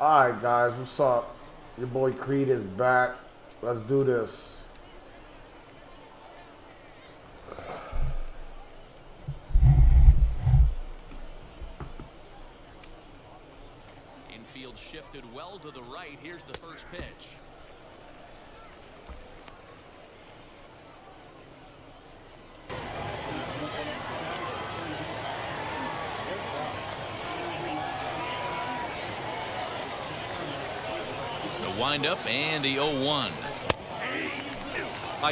Alright guys, what's up? Your boy Creed is back. Let's do this. Infield shifted well to the right. Here's the first pitch. The windup and the 0-1.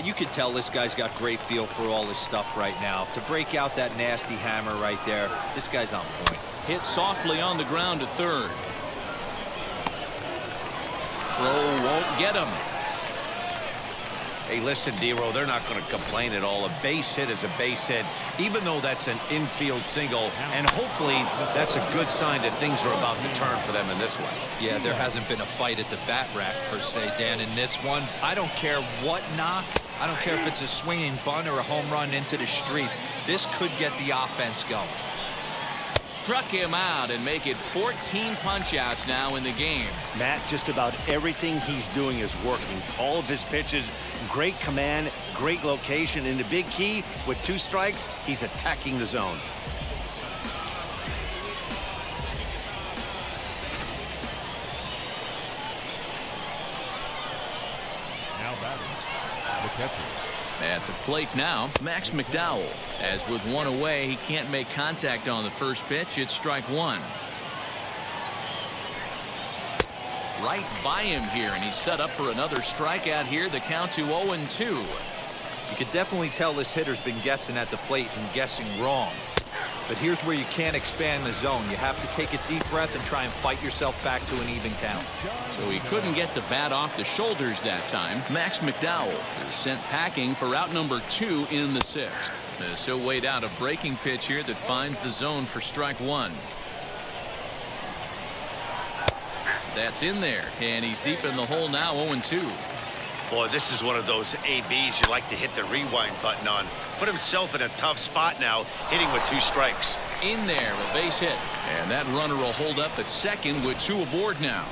You could tell this guy's got great feel for all this stuff right now. To break out that nasty hammer right there, this guy's on point. Hit softly on the ground to third. Throw won't get him. Hey, listen, Dero, they're not going to complain at all. A base hit is a base hit, even though that's an infield single. And hopefully that's a good sign that things are about to turn for them in this one. Yeah, there hasn't been a fight at the bat rack, per se, Dan, in this one. I don't care what knock. I don't care if it's a swinging bunt or a home run into the streets. This could get the offense going. Struck him out and make it 14 punch-outs now in the game. Matt, just about everything he's doing is working. All of his pitches, great command, great location. And the big key, with 2 strikes, he's attacking the zone. Now batting, the catcher. At the plate now, Max McDowell. As with one away, he can't make contact on the first pitch. It's strike 1. Right by him here, and he's set up for another strikeout here. The count to 0-2. You could definitely tell this hitter's been guessing at the plate and guessing wrong. But here's where you can't expand the zone. You have to take a deep breath and try and fight yourself back to an even count. So he couldn't get the bat off the shoulders that time. Max McDowell is sent packing for out number 2 in the 6th. As he'll wait out a breaking pitch here that finds the zone for strike 1. That's in there, and he's deep in the hole now, 0-2. Boy, this is one of those ABs you like to hit the rewind button on. Put himself in a tough spot now, hitting with 2 strikes. In there, a base hit. And that runner will hold up at second with 2 aboard now.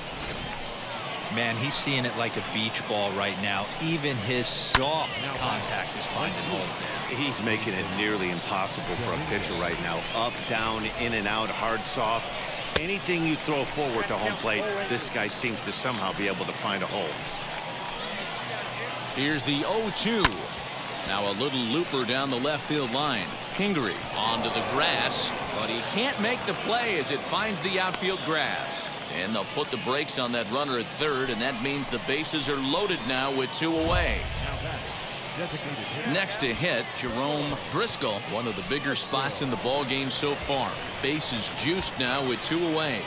Man, he's seeing it like a beach ball right now. Even his soft contact is finding holes there. He's making it nearly impossible for a pitcher right now. Up, down, in and out, hard, soft. Anything you throw forward to home plate, this guy seems to somehow be able to find a hole. Here's the 0-2. Now a little looper down the left field line. Kingery onto the grass, but he can't make the play as it finds the outfield grass. And they'll put the brakes on that runner at third, and that means the bases are loaded now with 2 away. Next to hit, Jerome Driscoll, one of the bigger spots in the ball game so far. Bases juiced now with 2 away.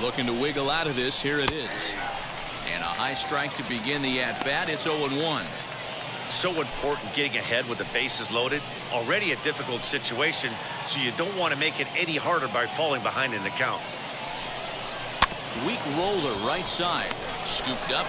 Looking to wiggle out of this. Here it is. And a high strike to begin the at-bat. It's 0-1. So important getting ahead with the bases loaded. Already a difficult situation, so you don't want to make it any harder by falling behind in the count. Weak roller right side. Scooped up.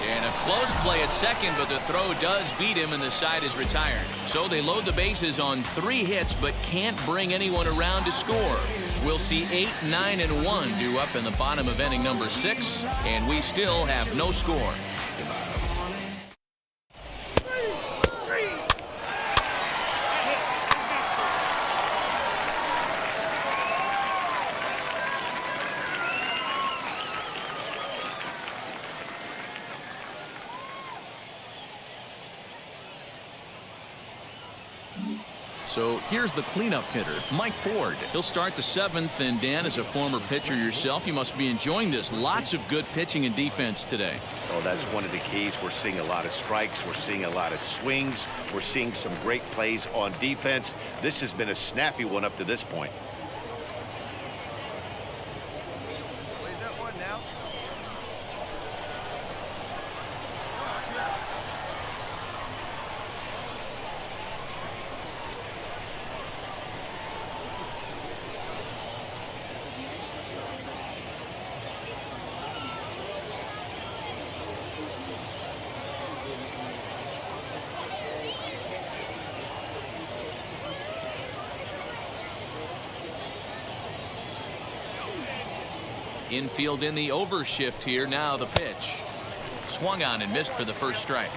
And a close play at second, but the throw does beat him and the side is retired. So they load the bases on 3 hits, but can't bring anyone around to score. We'll see 8, 9, and 1 due up in the bottom of inning number 6, and we still have no score. So here's the cleanup hitter, Mike Ford. He'll start the 7th, and Dan, as a former pitcher yourself, you must be enjoying this. Lots of good pitching and defense today. Oh, that's one of the keys. We're seeing a lot of strikes. We're seeing a lot of swings. We're seeing some great plays on defense. This has been a snappy one up to this point. Plays that one now. Infield in the overshift here. Now the pitch. Swung on and missed for the first strike.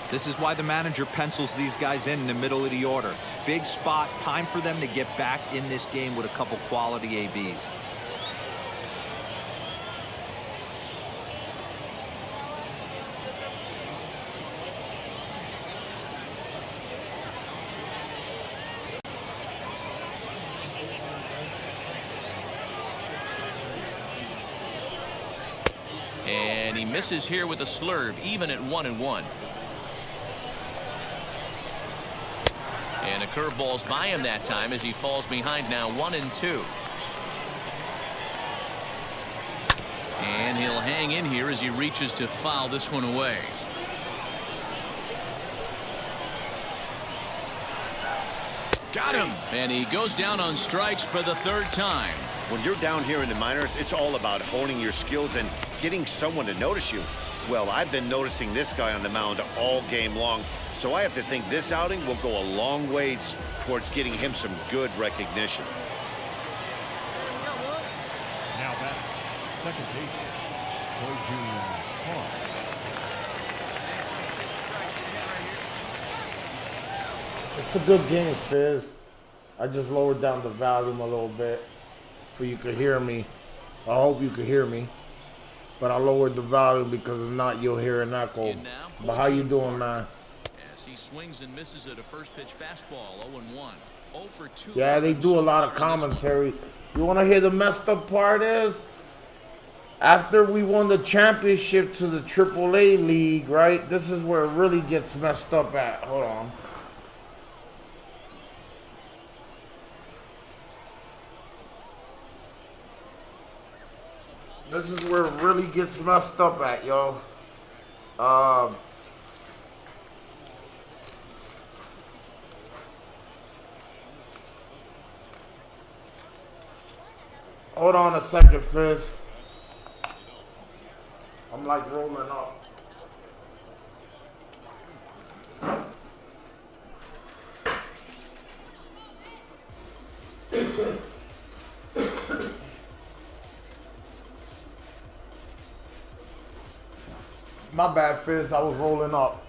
This is why the manager pencils these guys in the middle of the order. Big spot, time for them to get back in this game with a couple quality ABs. And he misses here with a slurve, even at 1-1. And a curveball's by him that time as he falls behind now 1-2. And he'll hang in here as he reaches to foul this one away. Got him. And he goes down on strikes for the third time. When you're down here in the minors, it's all about honing your skills and getting someone to notice you. Well, I've been noticing this guy on the mound all game long, so I have to think this outing will go a long ways towards getting him some good recognition. Now back, second baseman, Troy Jr. Hall. It's a good game, Fizz. I just lowered down the volume a little bit so you could hear me. I hope you could hear me. But I lowered the volume because if not, you'll hear an echo. But how you doing, man? As he swings and misses at a first pitch fastball, 0-1. 0 for 2. Yeah, they do a lot of commentary. You want to hear the messed up part is? After we won the championship to the AAA league, right? This is where it really gets messed up at. Hold on. This is where it really gets messed up at, yo. Hold on a second, Fizz. I'm like rolling up. My bad, Fizz. I was rolling up.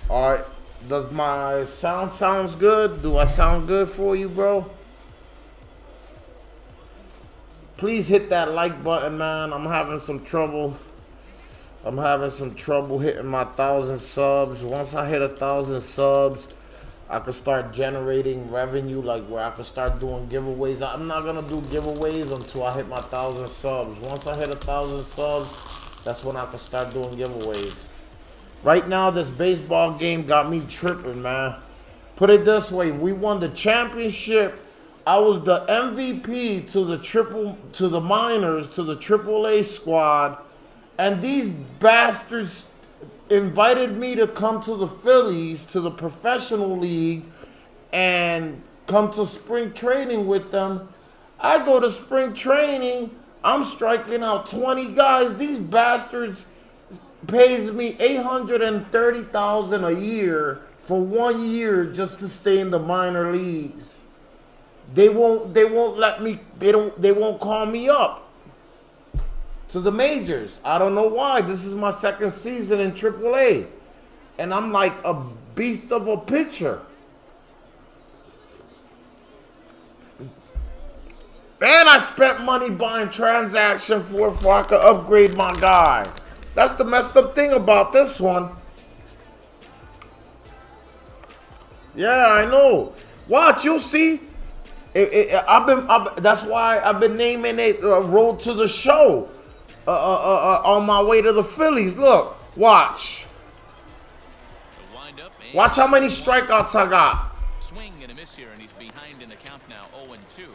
All right. Does my sounds good? Do I sound good for you, bro? Please hit that like button, man. I'm having some trouble. I'm having some trouble hitting my 1,000 subs. Once I hit 1,000 subs, I could start generating revenue, like where I could start doing giveaways. I'm not gonna do giveaways until I hit my 1,000 subs. Once I hit 1,000 subs, that's when I can start doing giveaways. Right now, this baseball game got me tripping, man. Put it this way: we won the championship. I was the MVP to the minors, to the AAA squad, and these bastards invited me to come to the Phillies, to the professional league, and come to spring training with them. I go to spring training, I'm striking out 20 guys. These bastards pays me $830,000 a year for 1 year just to stay in the minor leagues. They won't let me, they won't call me up to the majors. I don't know why. This is my second season in AAA. And I'm like a beast of a pitcher. And I spent money buying transaction for it I could upgrade my guy. That's the messed up thing about this one. Yeah, I know. Watch, you'll see. That's why I've been naming it Road to the Show. On my way to the Phillies. Look, watch. Watch how many strikeouts I got. Swing and a miss here, and he's behind in the count now, 0-2.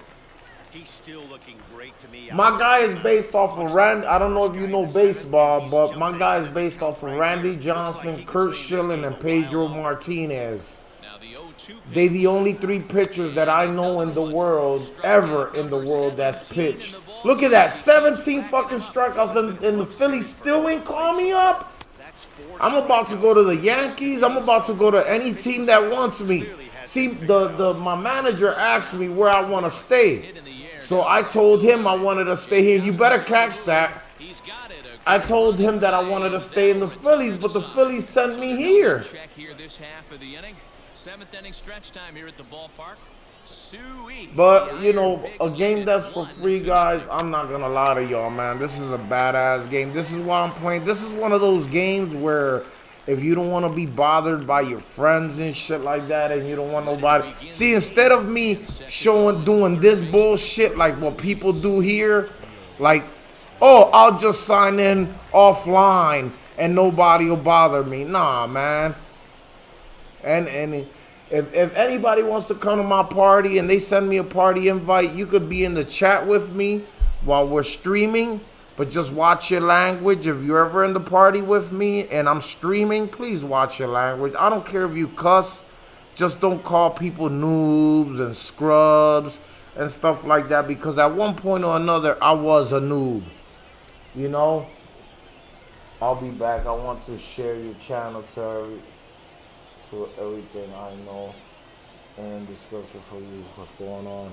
He's still looking great to me. My guy is based off of Randy. I don't know if you know baseball, but my guy is based off of Randy Johnson, Kurt Schilling, and Pedro Martinez. They the only 3 pitchers that I know in the world, ever in the world, that's pitched. Look at that, 17 fucking strikeouts, and the Phillies still ain't call me up. I'm about to go to the Yankees. I'm about to go to any team that wants me. See, my manager asked me where I want to stay. So I told him I wanted to stay here. You better catch that. I told him that I wanted to stay in the Phillies, but the Phillies sent me here. Check here this half of the inning. 7th inning stretch time here at the ballpark. But, you know, a game that's for free, guys, I'm not going to lie to y'all, man. This is a badass game. This is why I'm playing. This is one of those games where if you don't want to be bothered by your friends and shit like that and you don't want nobody. See, instead of me doing this bullshit like what people do here, like, oh, I'll just sign in offline and nobody will bother me. Nah, man. And if anybody wants to come to my party and they send me a party invite, you could be in the chat with me while we're streaming, but just watch your language. If you're ever in the party with me and I'm streaming, please watch your language. I don't care if you cuss, just don't call people noobs and scrubs and stuff like that, because at one point or another, I was a noob, you know? I'll be back. I want to share your channel to everything I know and description for you. What's going on?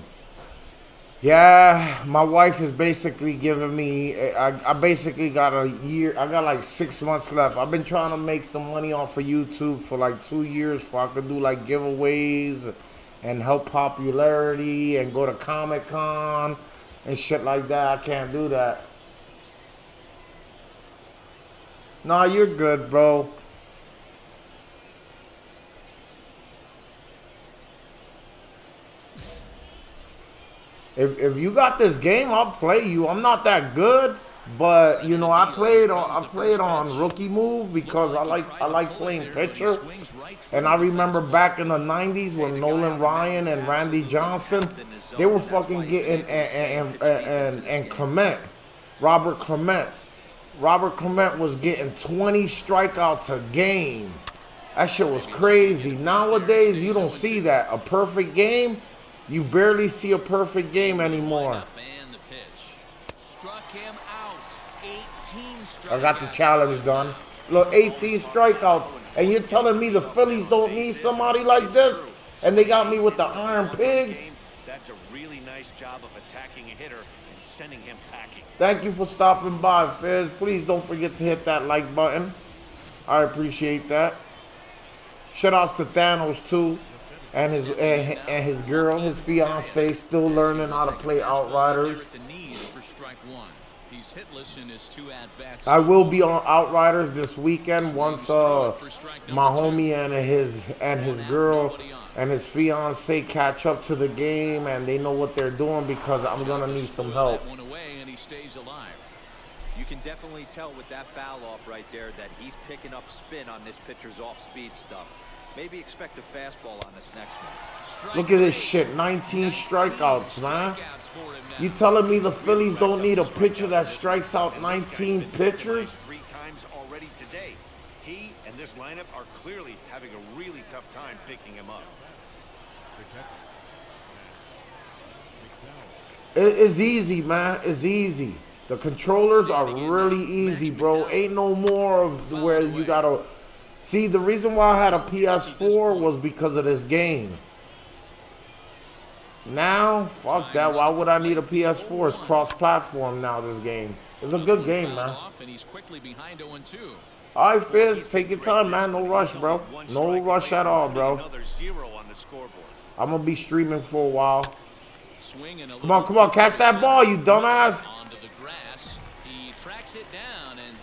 Yeah, my wife is basically giving me, I basically got a year, I got like 6 months left. I've been trying to make some money off of YouTube for like 2 years so I could do like giveaways and help popularity and go to Comic-Con and shit like that. I can't do that. Nah, you're good, bro. If you got this game, I'll play you. I'm not that good, but you know I played on Rookie Move because I like playing pitcher. And I remember back in the '90s when Nolan Ryan and Randy Johnson, they were fucking getting and Clement, Robert Clement was getting 20 strikeouts a game. That shit was crazy. Nowadays you don't see that. A perfect game. You barely see a perfect game anymore. I got the challenge done. Look, 18 strikeouts. And you're telling me the Phillies don't need somebody like this? And they got me with the Iron Pigs? That's a really nice job of attacking a hitter and sending him packing. Thank you for stopping by, Fizz. Please don't forget to hit that like button. I appreciate that. Shout outs to Thanos, too. And his girl, his fiance, still learning how to play Outriders. I will be on Outriders this weekend once my homie and his girl and his fiance catch up to the game and they know what they're doing, because I'm gonna need some help. You can definitely tell with that foul off right there that he's picking up spin on this pitcher's off-speed stuff. Maybe expect a fastball on this next one. Look at this shit, 19 strikeouts, man. You telling me the Phillies don't need a pitcher that strikes out 19 pitchers? 3 times already today. He and this lineup are clearly having a really tough time picking him up. It's easy, man. It's easy. The controllers are really easy, bro. Ain't no more of where you gotta... See, the reason why I had a PS4 was because of this game. Now, fuck that. Why would I need a PS4? It's cross-platform now, this game. It's a good game, man. All right, Fizz, take your time, man. No rush, bro. No rush at all, bro. I'm going to be streaming for a while. Come on, catch that ball, you dumbass.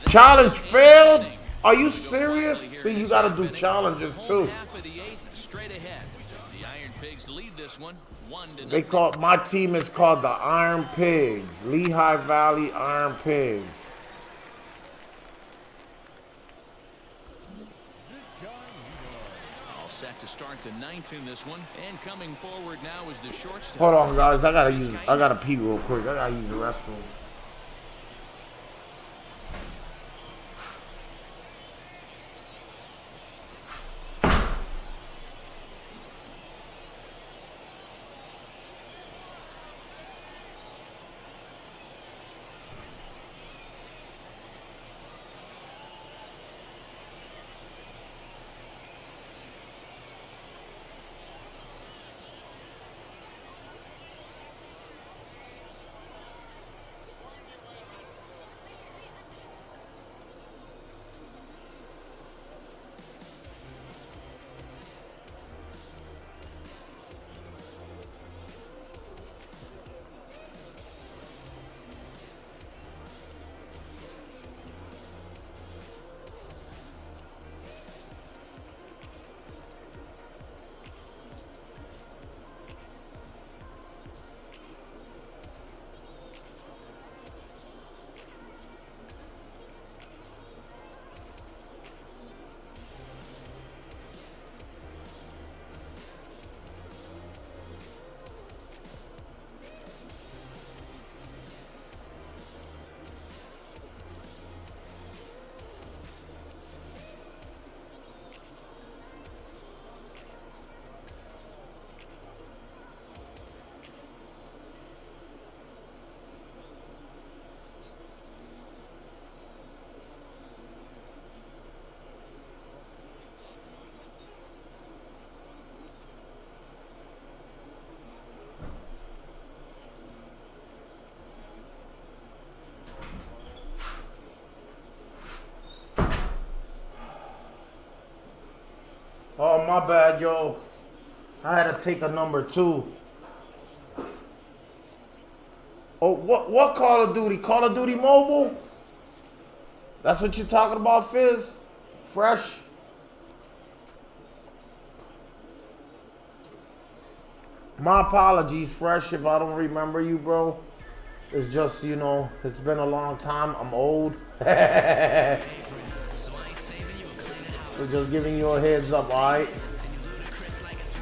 Challenge failed? Are you serious? See, you got to do challenges, too. They call, my team is called the Iron Pigs. Lehigh Valley Iron Pigs. All set to start the 9th in this one, and coming forward now is the shortstop. Hold on, guys. I gotta pee real quick. I gotta use the restroom. Oh, my bad, yo. I had to take a number 2. Oh, what Call of Duty? Call of Duty Mobile? That's what you're talking about, Fizz? Fresh? My apologies, Fresh, if I don't remember you, bro. It's just, you know, it's been a long time. I'm old. So just giving you a heads up, alright?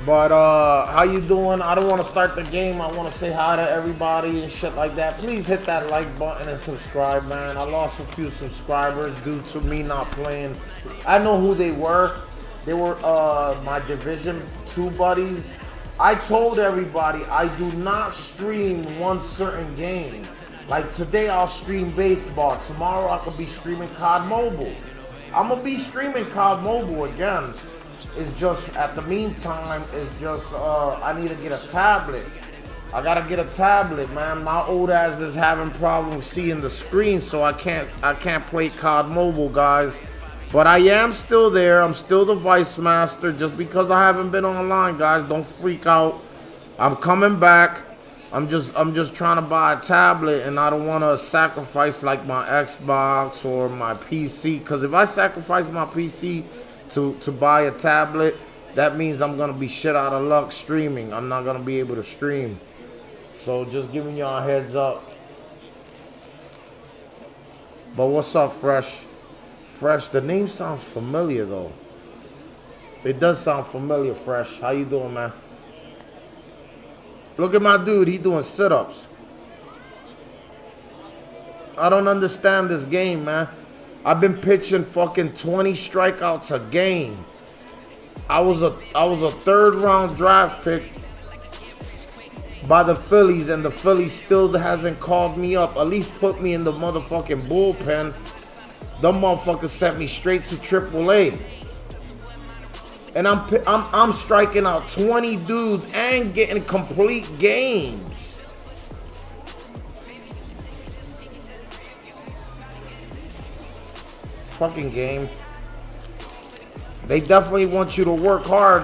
But how you doing? I don't want to start the game. I want to say hi to everybody and shit like that. Please hit that like button and subscribe, man. I lost a few subscribers due to me not playing. I know who they were. They were my Division 2 buddies. I told everybody I do not stream one certain game. Like today I'll stream baseball. Tomorrow I could be streaming COD Mobile. I'm going to be streaming COD Mobile again. It's just, at the meantime, it's just, I need to get a tablet. I gotta get a tablet, man. My old ass is having problems seeing the screen, so I can't play COD Mobile, guys. But I am still there. I'm still the Vice Master. Just because I haven't been online, guys, don't freak out. I'm coming back. I'm just trying to buy a tablet, and I don't want to sacrifice like my Xbox or my PC. Because if I sacrifice my PC to buy a tablet, that means I'm gonna be shit out of luck streaming. I'm not gonna be able to stream. So just giving y'all a heads up. But what's up, Fresh? Fresh, the name sounds familiar though. It does sound familiar, Fresh. How you doing, man? Look at my dude, he doing sit-ups. I don't understand this game, man. I've been pitching fucking 20 strikeouts a game. I was a 3rd round draft pick by the Phillies, and the Phillies still hasn't called me up. At least put me in the motherfucking bullpen. Them motherfuckers sent me straight to AAA. And I'm striking out 20 dudes and getting complete games. Fucking game. They definitely want you to work hard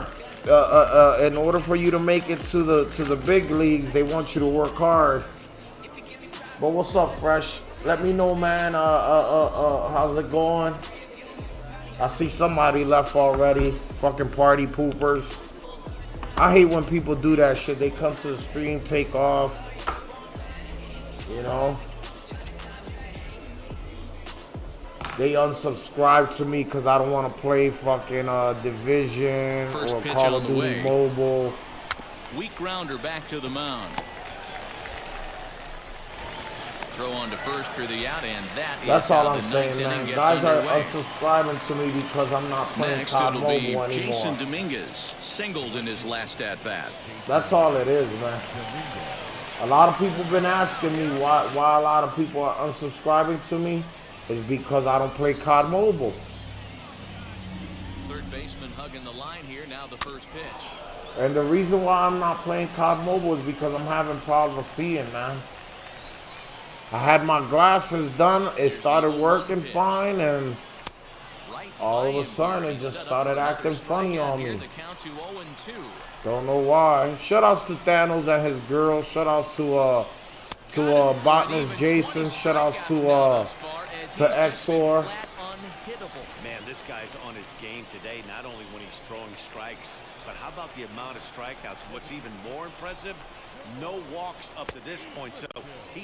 in order for you to make it to the big leagues. They want you to work hard. But what's up, Fresh? Let me know, man. How's it going? I see somebody left already. Fucking party poopers. I hate when people do that shit. They come to the stream, take off. You know? They unsubscribe to me because I don't want to play fucking Division First or pitch Call on of the Duty way. Mobile. Weak grounder back to the mound. Throw on to first for the out, and That's is all how I'm the saying, ninth man. inning gets Guys are underway. unsubscribing to me because I'm not playing Next, COD it'll be Mobile Jason anymore. Dominguez, singled in his last at-bat. That's all it is, man. A lot of people been asking me why a lot of people are unsubscribing to me. Is because I don't play COD Mobile. Third baseman hugging the line here. Now the first pitch. And the reason why I'm not playing COD Mobile is because I'm having problems seeing, man. I had my glasses done. It started working fine, and all of a sudden it just started acting funny on me. Don't know why. Shout outs to Thanos and his girl. Shout outs to Botanist Jason. Shout outs to Exor. Man, this guy's on his game today, not only when he's throwing strikes, but how about the amount of strikeouts? What's even more impressive, no walks up to this point. So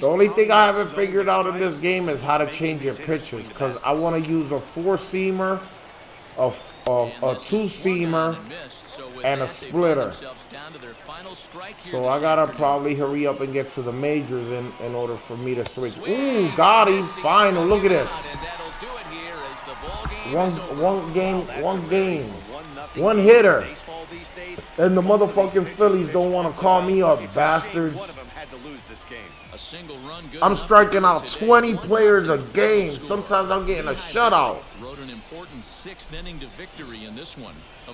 The only thing I haven't figured out in this game is how to change your pitches, because I want to use a 4-seamer, a 2-seamer, and a splitter. So I gotta probably hurry up and get to the majors in order for me to switch. Ooh, got him! Final. Look at this. One game, one hitter. And the motherfucking Phillies don't want to call me up, bastards. I'm striking out 20 players a game. Sometimes I'm getting a shutout.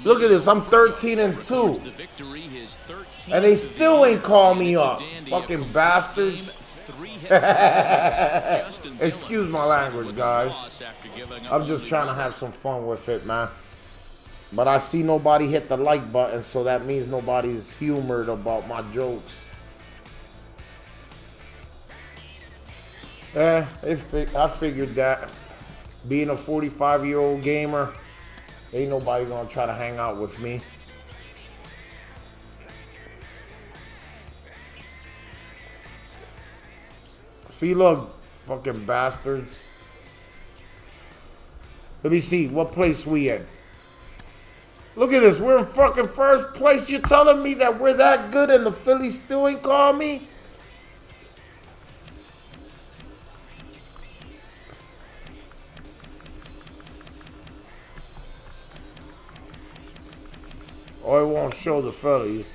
Look at this. I'm 13-2. And they still ain't call me up. Fucking bastards. Excuse my language, guys. I'm just trying to have some fun with it, man. But I see nobody hit the like button, so that means nobody's humored about my jokes. I figured that. Being a 45-year-old gamer, ain't nobody gonna try to hang out with me. See, look, fucking bastards. Let me see, what place we in? Look at this, we're in fucking first place. You're telling me that we're that good and the Phillies still ain't call me? Oh, it won't show the Phillies.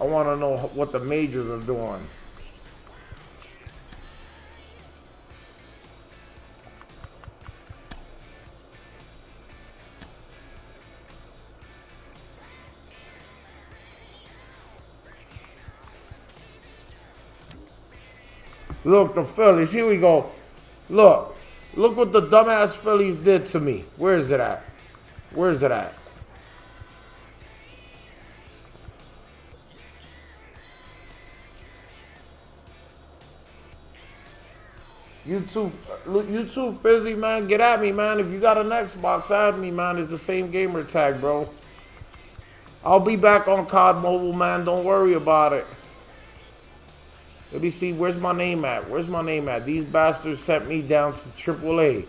I want to know what the majors are doing. Look, the Phillies, here we go. Look what the dumbass Phillies did to me. Where is it at? Where is it at? You too, Fizzy, man. Get at me, man. If you got an Xbox, add me, man. It's the same gamer tag, bro. I'll be back on COD Mobile, man. Don't worry about it. Let me see. Where's my name at? Where's my name at? These bastards sent me down to AAA.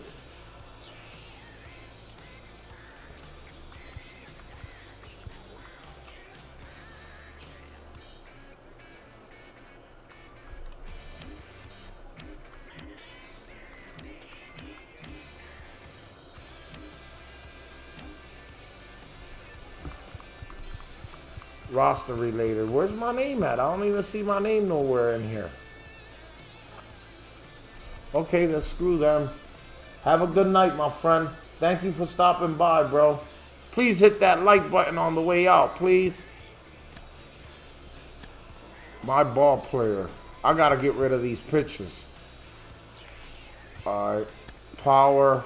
Roster related. Where's my name at? I don't even see my name nowhere in here. Okay, then screw them. Have a good night, my friend. Thank you for stopping by, bro. Please hit that like button on the way out, please. My ball player. I gotta get rid of these pictures. Alright. Power.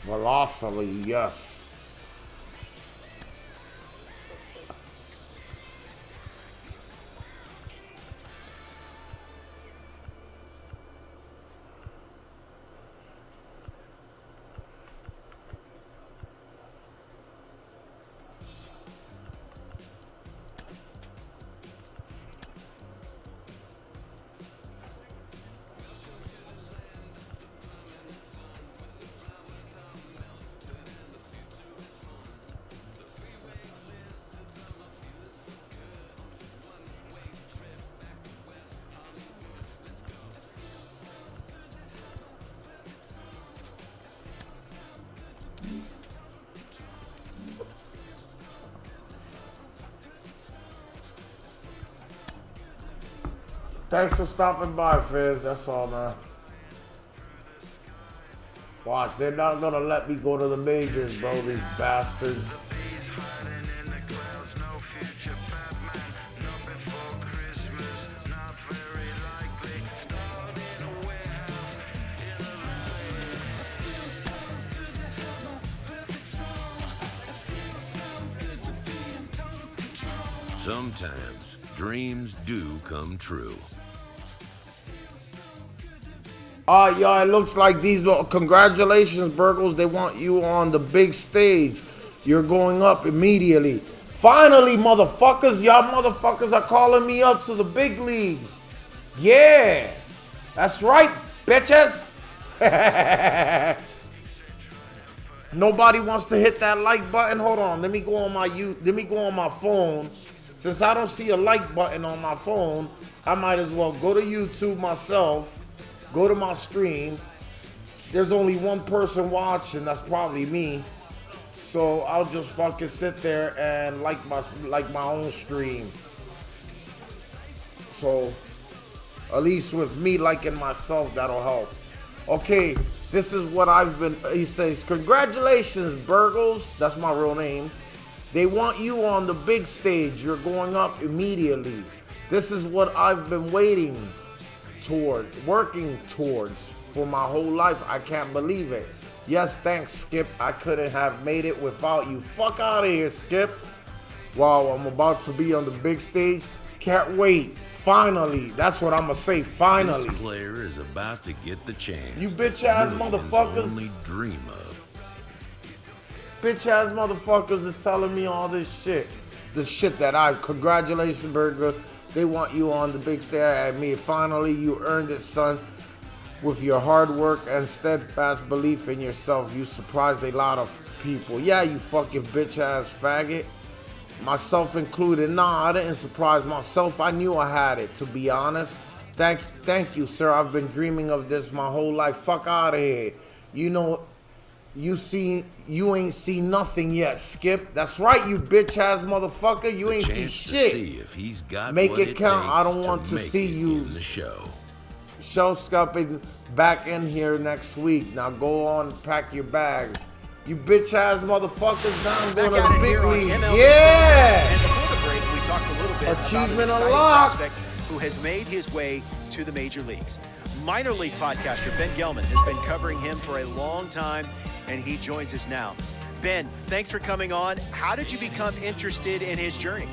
Velocity, yes. Thanks for stopping by, Fizz. That's all, man. Watch, they're not gonna let me go to the majors, bro, these bastards. Sometimes dreams do come true. Yo, it looks like these, congratulations, Burgles. They want you on the big stage. You're going up immediately. Finally, motherfuckers. Y'all motherfuckers are calling me up to the big leagues. Yeah. That's right, bitches. Nobody wants to hit that like button. Hold on. Let me go on my phone. Since I don't see a like button on my phone, I might as well go to YouTube myself. Go to my stream. There's only one person watching. That's probably me. So I'll just fucking sit there and like my own stream. So at least with me liking myself, that'll help. Okay, this is what I've been. He says, "Congratulations, Burgles." That's my real name. They want you on the big stage. You're going up immediately. This is what I've been waiting toward, working towards for my whole life. I can't believe it. Yes, thanks, Skip. I couldn't have made it without you. Fuck out of here, Skip. Wow, I'm about to be on the big stage. Can't wait. Finally. That's what I'm going to say. Finally. This player is about to get the chance. You bitch-ass motherfuckers. Only dream of. Bitch-ass motherfuckers is telling me all this shit. The shit that congratulations, Burger. They want you on the big stage. I mean, finally, you earned it, son. With your hard work and steadfast belief in yourself, you surprised a lot of people. Yeah, you fucking bitch-ass faggot. Myself included. Nah, I didn't surprise myself. I knew I had it, to be honest. Thank you, sir. I've been dreaming of this my whole life. Fuck out of here. You know, you ain't seen nothing yet, Skip. That's right, you bitch-ass motherfucker. You ain't see shit. See if he's got Make what it count. I don't takes want to make see it you. in the show. Show scupping back in here next week. Now go on and pack your bags. You bitch ass motherfuckers, now I'm going to the big leagues. Yeah! And before the break, we talked a little bit Achievement about an exciting unlocked. prospect who has made his way to the major leagues. Minor league podcaster Ben Gelman has been covering him for a long time, and he joins us now. Ben, thanks for coming on. How did you become interested in his journey?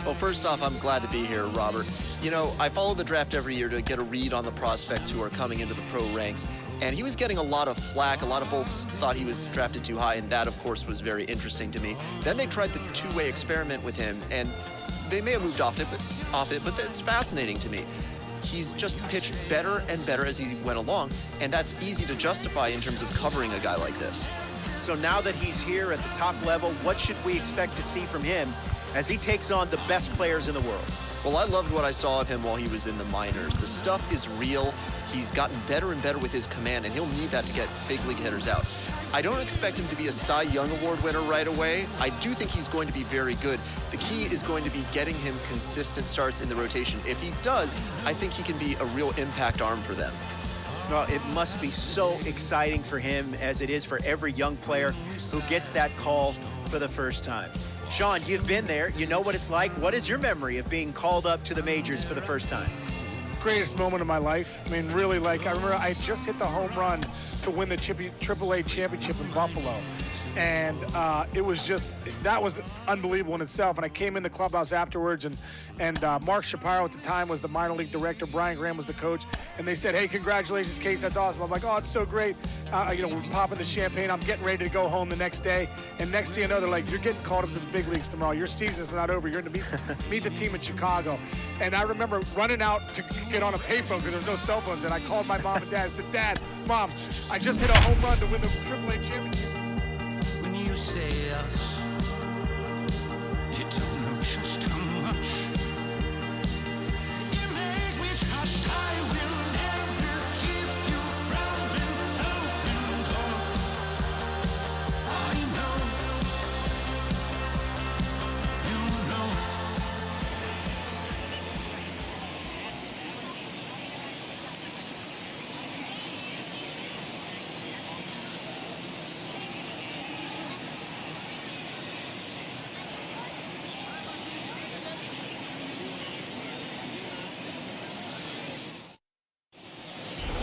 Well, first off, I'm glad to be here, Robert. You know, I follow the draft every year to get a read on the prospects who are coming into the pro ranks, and he was getting a lot of flack. A lot of folks thought he was drafted too high, and that, of course, was very interesting to me. Then they tried the two-way experiment with him, and they may have moved off it, but it's fascinating to me. He's just pitched better and better as he went along, and that's easy to justify in terms of covering a guy like this. So now that he's here at the top level, what should we expect to see from him as he takes on the best players in the world? Well, I loved what I saw of him while he was in the minors. The stuff is real. He's gotten better and better with his command, and he'll need that to get big league hitters out. I don't expect him to be a Cy Young Award winner right away. I do think he's going to be very good. The key is going to be getting him consistent starts in the rotation. If he does, I think he can be a real impact arm for them. Well, it must be so exciting for him as it is for every young player who gets that call for the first time. Sean, you've been there. You know what it's like. What is your memory of being called up to the majors for the first time? Greatest moment of my life. I mean, really, like, I remember I just hit the home run to win the AAA championship in Buffalo. And it was just, that was unbelievable in itself. And I came in the clubhouse afterwards, and Mark Shapiro at the time was the minor league director. Brian Graham was the coach. And they said, hey, congratulations, Case, that's awesome. I'm like, oh, it's so great. You know, we're popping the champagne. I'm getting ready to go home the next day. And next thing you know, they're like, you're getting called up to the big leagues tomorrow. Your season's not over. You're going to meet the team in Chicago. And I remember running out to get on a payphone because there was no cell phones. And I called my mom and dad and said, Dad, Mom, I just hit a home run to win the AAA championship. You say us, you don't know just how much you make me trust. I will never keep you from an open door. I know, you know.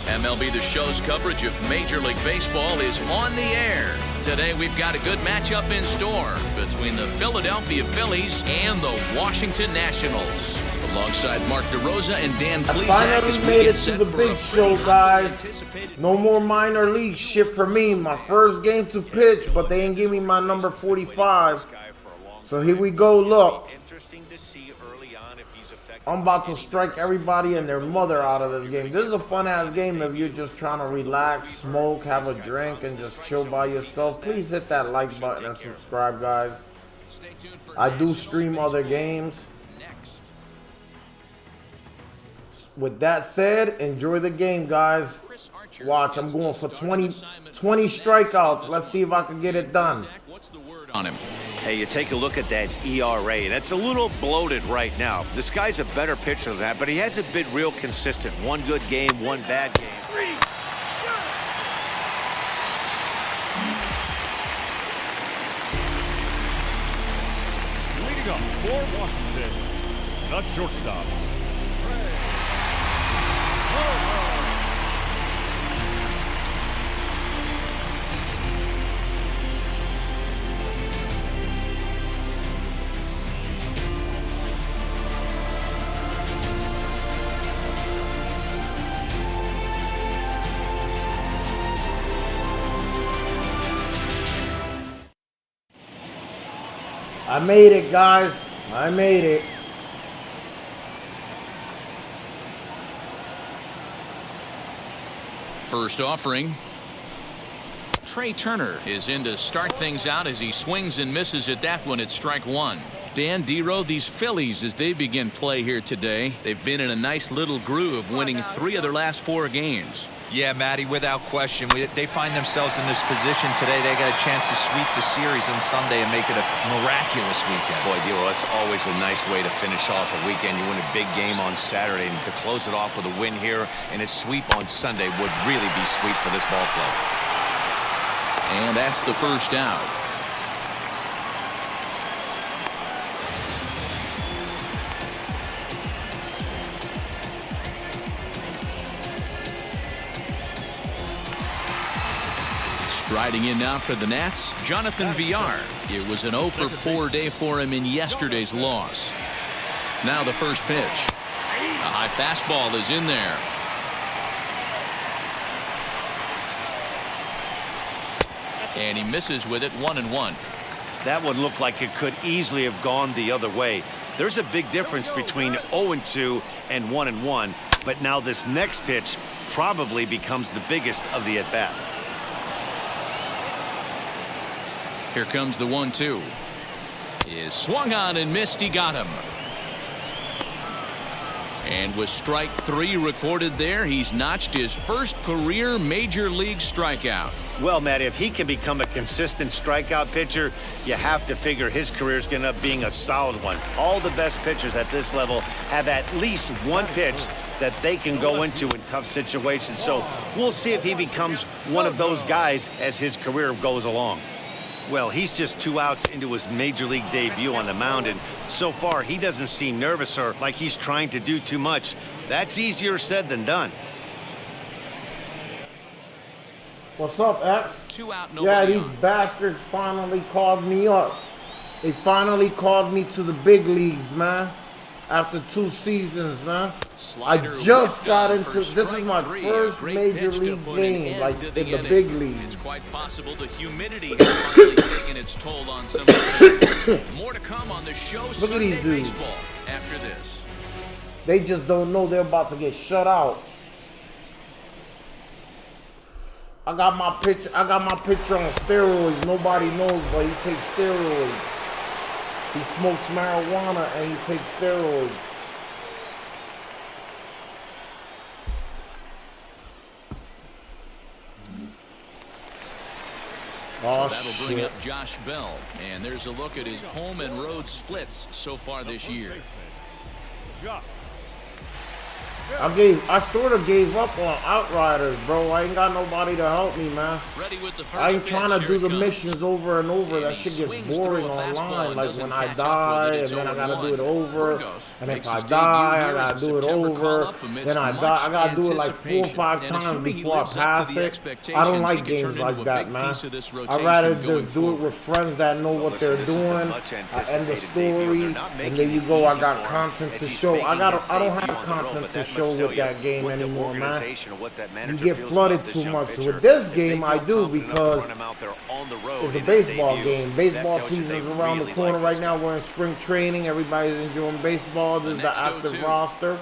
MLB The Show's coverage of Major League Baseball is on the air. Today we've got a good matchup in store between the Philadelphia Phillies and the Washington Nationals. Alongside Mark DeRosa and Dan I Plesac finally as we made get it to set the for big a show, pretty guys. anticipated- No more minor league shit for me. My first game to pitch, but they ain't give me my number 45. So here we go. Look, Interesting to see early on if he's effective. I'm about to strike everybody and their mother out of this game. This is a fun-ass game if you're just trying to relax, smoke, have a drink, and just chill by yourself. Please hit that like button and subscribe, guys. Stay tuned for I do Nationals stream other games. next. With that said, enjoy the game, guys. Watch, I'm going for 20 strikeouts. Let's see if I can get it done. What's the word on him? Hey, you take a look at that ERA. That's a little bloated right now. This guy's a better pitcher than that, but he hasn't been real consistent. One good game, one bad game. up for Washington, the shortstop. I made it, guys. I made it. First offering. Trey Turner is in to start things out as he swings and misses at that one at strike one. Dan Dero, these Phillies, as they begin play here today, they've been in a nice little groove, winning 3 of their last 4 games. Yeah, Matty, without question. They find themselves in this position today. They got a chance to sweep the series on Sunday and make it a miraculous weekend. Boy, Dero, that's always a nice way to finish off a weekend. You win a big game on Saturday, and to close it off with a win here and a sweep on Sunday would really be sweet for this ball club. And that's the first out. Striding in now for the Nats, Jonathan Villar. It was an 0 for 4 day for him in yesterday's loss. Now the first pitch. A high fastball is in there. And he misses with it, 1-1. That would look like it could easily have gone the other way. There's a big difference between 0-2 and 1-1, but now this next pitch probably becomes the biggest of the at-bat. Here comes the 1-2. Is swung on and missed. He got him. And with strike 3 recorded there, he's notched his first career major league strikeout. Well, Matt, if he can become a consistent strikeout pitcher, you have to figure his career is going to end up being a solid one. All the best pitchers at this level have at least one pitch that they can go into in tough situations. So we'll see if he becomes one of those guys as his career goes along. Well, he's just 2 outs into his major league debut on the mound, and so far he doesn't seem nervous or like he's trying to do too much. That's easier said than done. What's up, X? 2 out, Yeah, nobody these on. bastards finally called me up. They finally called me to the big leagues, man. After 2 seasons, man. Slider I just whiffed got on into for this is strike my 3. first A great major pitch to league put an game, end like to in the the inning. big leagues. It's quite possible the humidity has finally taken its toll on some of the players. More to come on the show. Look at Sunday these dudes. Baseball after this. They just don't know they're about to get shut out. I got my picture on steroids. Nobody knows, but he takes steroids. He smokes marijuana and he takes steroids. Oh, So that'll bring shit. up Josh Bell. And there's a look at his home and road splits so far this year. I sort of gave up on Outriders, bro. I ain't got nobody to help me, man. Ready with the first I ain't pitch. trying to Here do it the comes. missions over and over. And That he shit swings gets through boring a fastball online. and Like doesn't when I catch up die, with it. and It's then I gotta do it 0-1. over. Burgos And if makes I his die, debut I here gotta as the do it September over. call-up amidst Then I much die. I gotta do it like 4 or 5 anticipation. times And assuming before I he lives up to pass the it. I don't expectations, like he can games turn like into a that, big man. piece of this I'd rotation rather going just do it forward. with friends that know what they're Listen, this is the doing. much I end the anticipated debut. story, They're not and making there you it go. I easy got for him content as to he's show. making I don't his have debut on the road, content but to that show must tell with you that game what the anymore, man. organization or what that You manager get feels flooded about this too young much. pitcher. With this If game, they I feel do confident enough to because run him out there on the road it's a in his baseball debut, game. that Baseball tells you they season's around the really corner like right this now. guy. We're in spring training. Everybody's enjoying baseball. This is the next active 0-2. roster.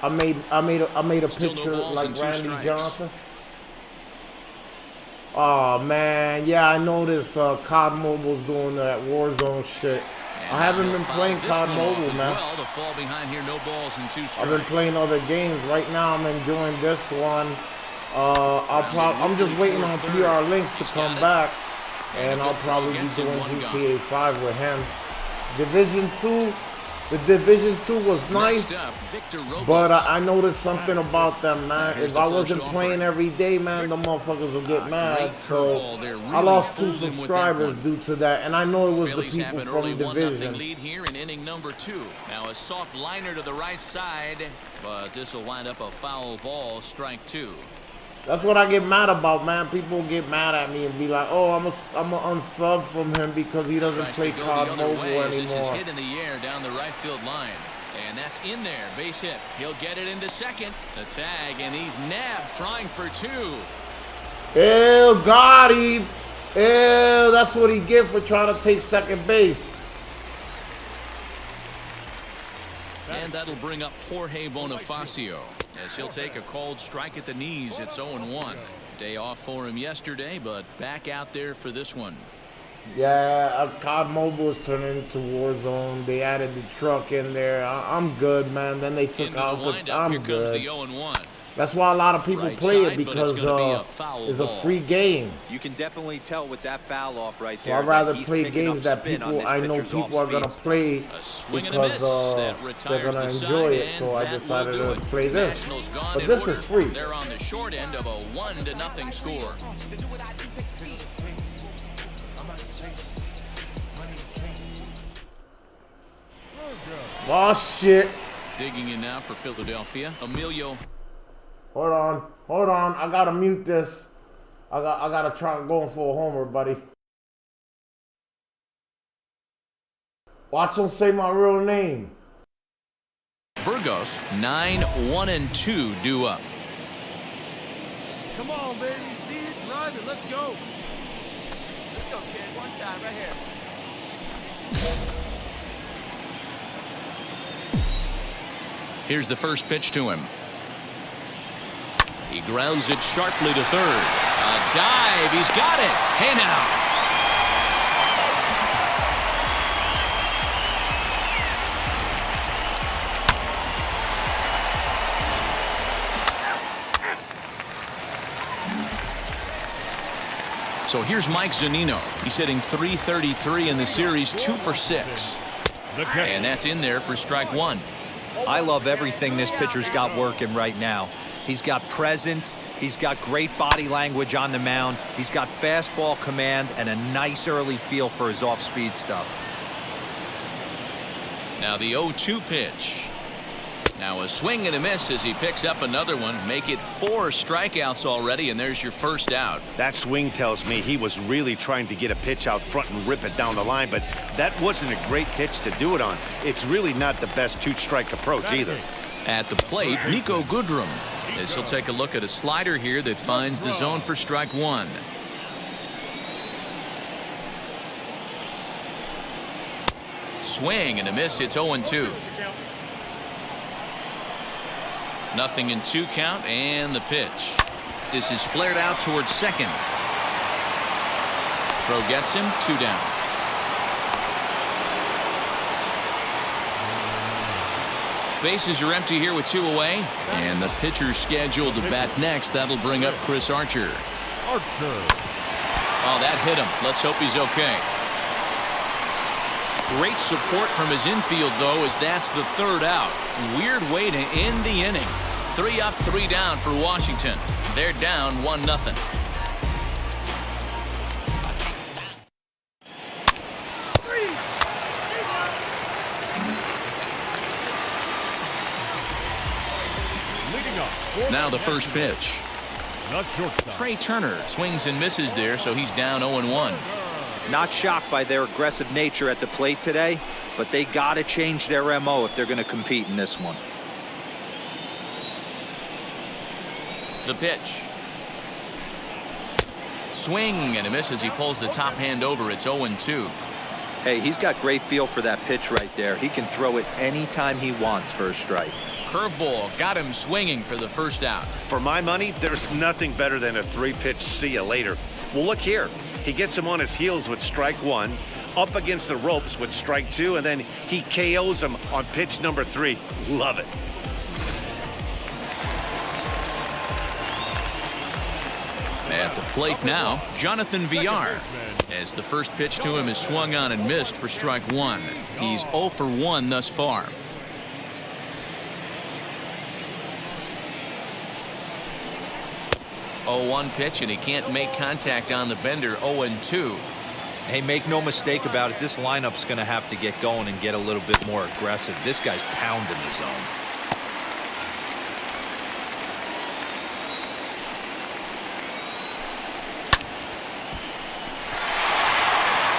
I made a Still no picture balls like and 2 Randy strikes. Johnson. Oh man, yeah, I noticed COD Mobile's doing that Warzone shit. And I haven't he'll been foul playing this COD one off Mobile, as man. well to fall behind here, no balls and 2 strikes. I've been playing other games. Right now, I'm enjoying this one. I'm just waiting on PR Links to come back, and I'll probably be doing GTA 5 with him. Division 2, The Division 2 was Next nice, up, Victor Robles. but I noticed something about them, man. Here's If the I first wasn't offer. playing every day, man, the motherfuckers would get mad. great So curveball there. I Really lost 2 fooled him with that subscribers one. due to that, and I know it was Phillies the have people an early from 1-0 Division. lead here in inning number 2. Now a soft liner to the right side, but this will wind up a foul ball, strike 2. That's what I get mad about, man. People get mad at me and be like, "Oh, I'm a unsub from him because he doesn't Tries play to go COD the other Mobile way as this is anymore." hit in the air down the right field line. And that's in there, base hit. He'll get it into second. The tag, and he's nabbed, trying for 2. Ew, got him. Ew, that's what he get for trying to take second base. And that'll bring up Jorge Bonifacio as he'll take a called strike at the knees. It's 0-1. Day off for him yesterday, but back out there for this one. Yeah, COD Mobile is turning into Warzone. They added the truck in there. I'm good, man. Then they took Into out the the. windup. I'm Here comes the good. 0-1. That's why a lot of people Right play side, it but it's because gonna be a foul it's a ball. free game. You can definitely tell with that foul off right So there. I'd rather that he's play picking up games that spin on people this I know pitcher's people are gonna off-speed. play A swing and a miss. because That they're retires gonna the enjoy side, it. So and I that will decided do to it. play this. Nationals gone But in this order. is free. They're on the short end of a 1-0 score. Oh shit! Digging in now for Philadelphia, Emilio. Hold on. I gotta mute this. I gotta try going for a homer, buddy. Watch him say my real name. Burgos, 9-1-2 due up. Come on, baby. See it, drive it. Let's go. Let's go, kid. One time, right here. Here's the first pitch to him. He grounds it sharply to third. A dive. He's got it. Hey now. So here's Mike Zunino. He's hitting .333 in the series, 2 for 6. And that's in there for strike 1. I love everything this pitcher's got working right now. He's got presence. He's got great body language on the mound. He's got fastball command and a nice early feel for his off-speed stuff. Now the 0-2 pitch. Now a swing and a miss as he picks up another one. Make it 4 strikeouts already, and there's your first out. That swing tells me he was really trying to get a pitch out front and rip it down the line, but that wasn't a great pitch to do it on. It's really not the best 2-strike approach either. At the plate, Nico Goodrum. As he'll take a look at a slider here that finds the zone for strike 1. Swing and a miss. It's 0-2. Nothing in 2 count, and the pitch. This is flared out towards second. Throw gets him, 2 down. Bases are empty here with 2 away, and the pitcher's scheduled to bat next. That'll bring up Chris Archer. Oh, that hit him. Let's hope he's okay. Great support from his infield, though, as that's the 3rd out. Weird way to end the inning. 3 up, 3 down for Washington. They're down 1-0. Now the first pitch. Trey Turner swings and misses there, so he's down 0-1. Not shocked by their aggressive nature at the plate today, but they got to change their MO if they're going to compete in this one. The pitch. Swing and a miss as he pulls the top hand over. It's 0-2. Hey, he's got great feel for that pitch right there. He can throw it anytime he wants for a strike. Curveball got him swinging for the first out. For my money, there's nothing better than a 3-pitch see you later. Well, look here. He gets him on his heels with strike 1, up against the ropes with strike 2, and then he KOs him on pitch number 3. Love it. At the plate now, Jonathan Villar. As the first pitch to him is swung on and missed for strike one. He's 0 for 1 thus far. Oh, 1 pitch, and he can't make contact on the bender. 0-2. Hey, make no mistake about it, this lineup's going to have to get going and get a little bit more aggressive. This guy's pounding the zone.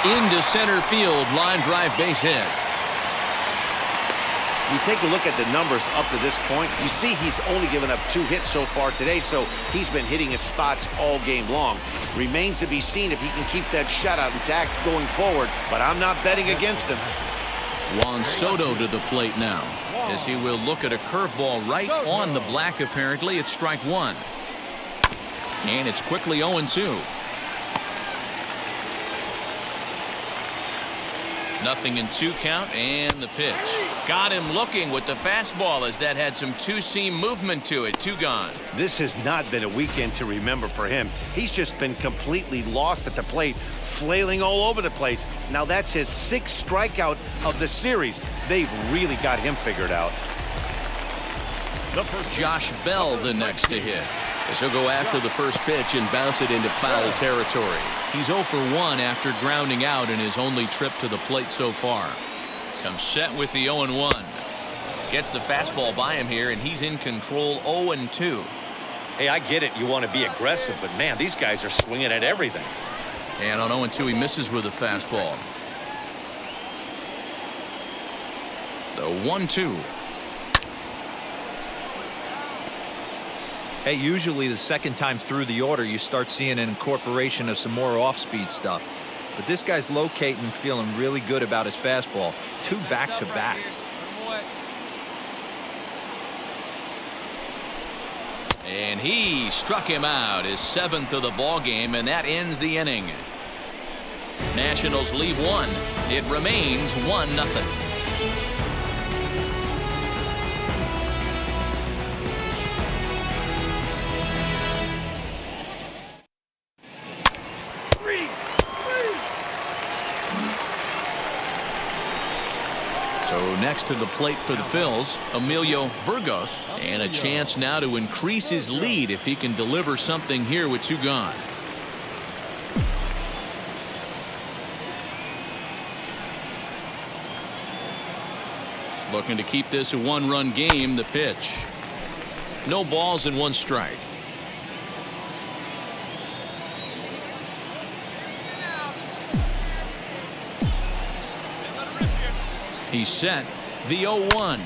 Into center field, line drive, base hit. You take a look at the numbers up to this point, you see he's only given up 2 hits so far today, so he's been hitting his spots all game long. Remains to be seen if he can keep that shutout intact going forward, but I'm not betting against him. Juan Soto to the plate now, as he will look at a curveball right on the black. Apparently, it's strike one. And it's quickly 0-2. Nothing in 2 count, and the pitch. Got him looking with the fastball, as that had some two-seam movement to it. 2 gone. This has not been a weekend to remember for him. He's just been completely lost at the plate, flailing all over the place. Now that's his 6th strikeout of the series. They've really got him figured out. Josh Bell the next to hit, as he'll go after the first pitch and bounce it into foul territory. He's 0 for 1 after grounding out in his only trip to the plate so far. Comes set with the 0-1. Gets the fastball by him here, and he's in control. 0-2. Hey, I get it. You want to be aggressive, but man, these guys are swinging at everything. And on 0-2, he misses with a fastball. The 1-2. Hey, usually the second time through the order, you start seeing an incorporation of some more off-speed stuff. But this guy's locating and feeling really good about his fastball. 2 back-to-back. And he struck him out, his 7th of the ball game, and that ends the inning. Nationals leave 1. It remains 1-0. So next to the plate for the Phils, Emilio Burgos, and a chance now to increase his lead if he can deliver something here with 2 gone. Looking to keep this a 1-run game. The pitch. No balls and 1 strike. He's set. The 0-1.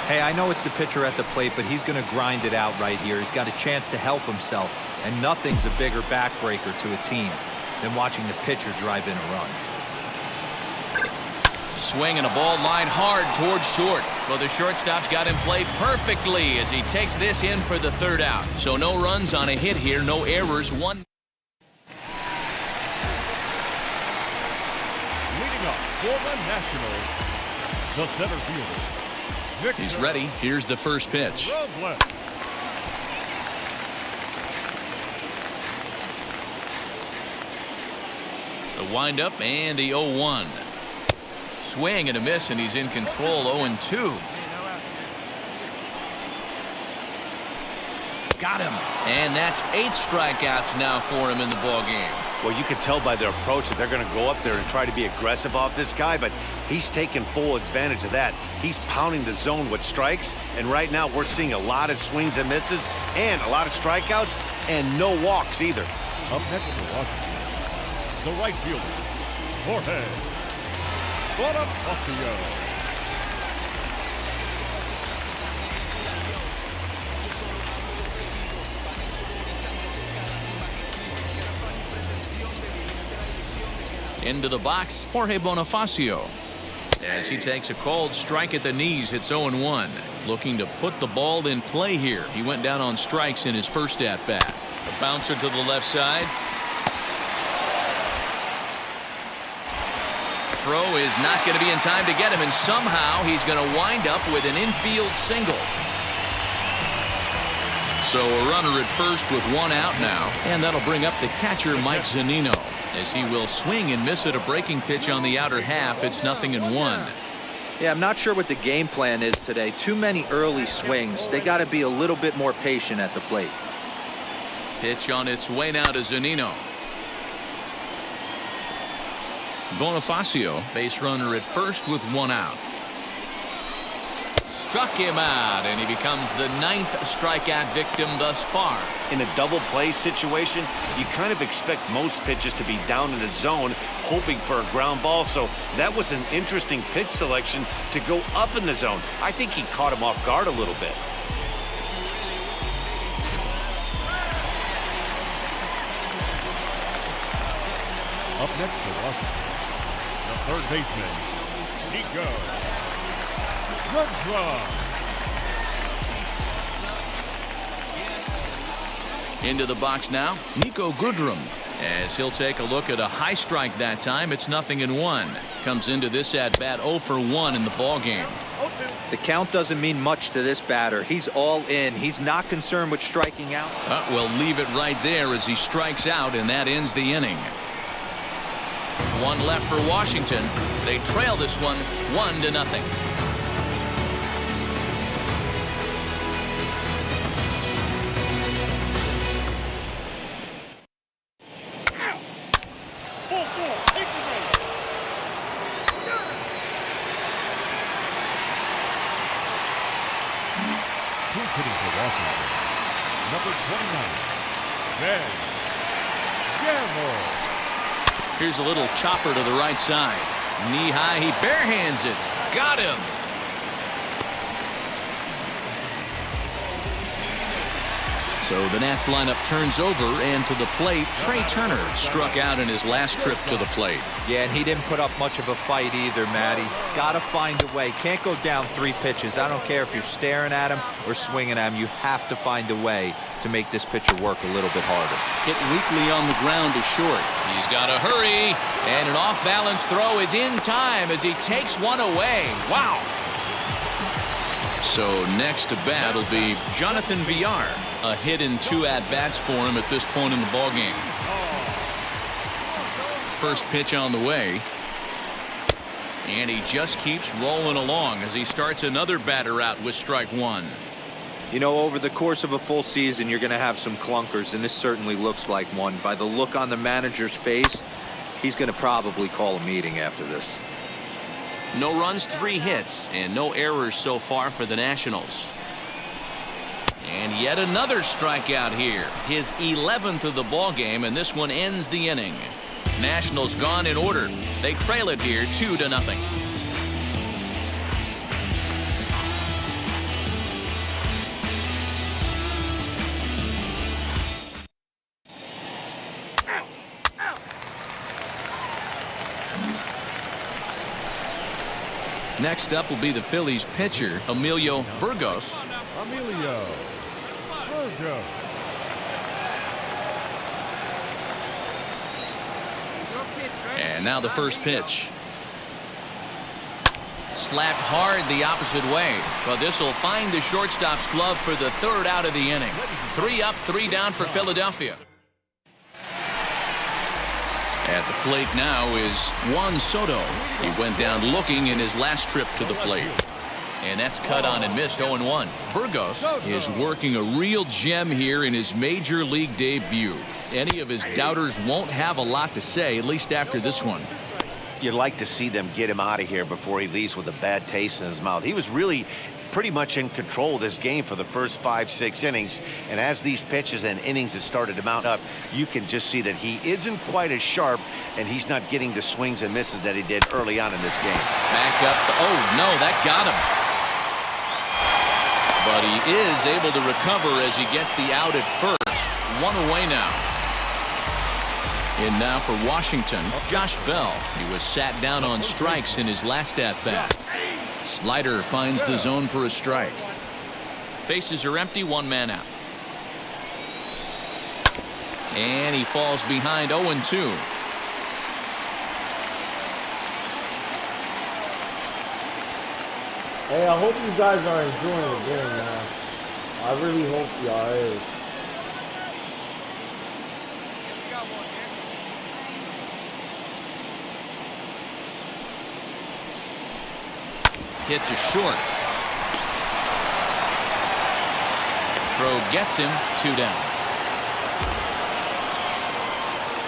Hey, I know it's the pitcher at the plate, but he's going to grind it out right here. He's got a chance to help himself, and nothing's a bigger backbreaker to a team than watching the pitcher drive in a run. Swing and a ball line hard towards short. Well, the shortstop's got him played perfectly as he takes this in for the 3rd out. So no runs on a hit here, no errors. 1. For the Nationals, the center fielder. He's ready. Here's the first pitch. The windup and the 0-1. Swing and a miss, and he's in control. 0-2. Got him. And that's 8 strikeouts now for him in the ball game. Well, you can tell by their approach that they're going to go up there and try to be aggressive off this guy, but he's taking full advantage of that. He's pounding the zone with strikes, and right now we're seeing a lot of swings and misses and a lot of strikeouts and no walks either. Up next to Washington, the right fielder, Jorge Bonifacio. Into the box, Jorge Bonifacio. As he takes a called strike at the knees, it's 0-1. Looking to put the ball in play here. He went down on strikes in his first at-bat. The bouncer to the left side. Throw is not going to be in time to get him, and somehow he's going to wind up with an infield single. So a runner at first with one out now, and that'll bring up the catcher Mike Zunino as he will swing and miss at a breaking pitch on the outer half. It's 0-1. Yeah, I'm not sure what the game plan is today. Too many early swings. They got to be a little bit more patient at the plate. Pitch on its way now to Zunino. Bonifacio, base runner at first with one out. Struck him out, and he becomes the 9th strikeout victim thus far. In a double play situation, you kind of expect most pitches to be down in the zone, hoping for a ground ball. So that was an interesting pitch selection to go up in the zone. I think he caught him off guard a little bit. Up next for Washington, the third baseman, Nico Goodrum. Into the box now, Nico Goodrum, as he'll take a look at a high strike that time. It's 0-1. Comes into this at bat 0 for 1 in the ball game. The count doesn't mean much to this batter. He's all in. He's not concerned with striking out. We'll leave it right there as he strikes out, and that ends the inning. One left for Washington. They trail this one 1-0. Who's hitting for Washington? Number 29, Ben Gamble. Here's a little chopper to the right side. Knee high, he barehands it. Got him. So the Nats lineup turns over, and to the plate, Trey Turner struck out in his last trip to the plate. Yeah, and he didn't put up much of a fight either, Matty. Got to find a way. Can't go down 3 pitches. I don't care if you're staring at him or swinging at him. You have to find a way to make this pitcher work a little bit harder. Hit weakly on the ground to short. He's got to hurry, and an off-balance throw is in time as he takes one away. Wow. So next to bat will be Jonathan Villar. A hit in 2 at-bats for him at this point in the ballgame. First pitch on the way. And he just keeps rolling along as he starts another batter out with strike 1. You know, over the course of a full season, you're going to have some clunkers, and this certainly looks like one. By the look on the manager's face, he's going to probably call a meeting after this. No runs, 3 hits, and no errors so far for the Nationals. And yet another strikeout here. His 11th of the ball game, and this one ends the inning. Nationals gone in order. They trail it here 2-0. Next up will be the Phillies pitcher, Emilio Burgos. Emilio Burgos. And now the first pitch. Slapped hard the opposite way, but this will find the shortstop's glove for the 3rd out of the inning. 3 up, 3 down for Philadelphia. At the plate now is Juan Soto. He went down looking in his last trip to the plate. And that's cut on and missed 0-1. Burgos is working a real gem here in his major league debut. Any of his doubters won't have a lot to say, at least after this one. You'd like to see them get him out of here before he leaves with a bad taste in his mouth. He was really pretty much in control of this game for the first 5-6 innings. And as these pitches and innings have started to mount up, you can just see that he isn't quite as sharp, and he's not getting the swings and misses that he did early on in this game. Back up. Oh, no, that got him. But he is able to recover as he gets the out at first. 1 away now. And now for Washington, Josh Bell. He was sat down on strikes in his last at-bat. Slider finds the zone for a strike. Bases are empty, 1 man out. And he falls behind 0-2. Hey, I hope you guys are enjoying the game, man. I really hope y'all is. Hit to short. Throw gets him, 2 down.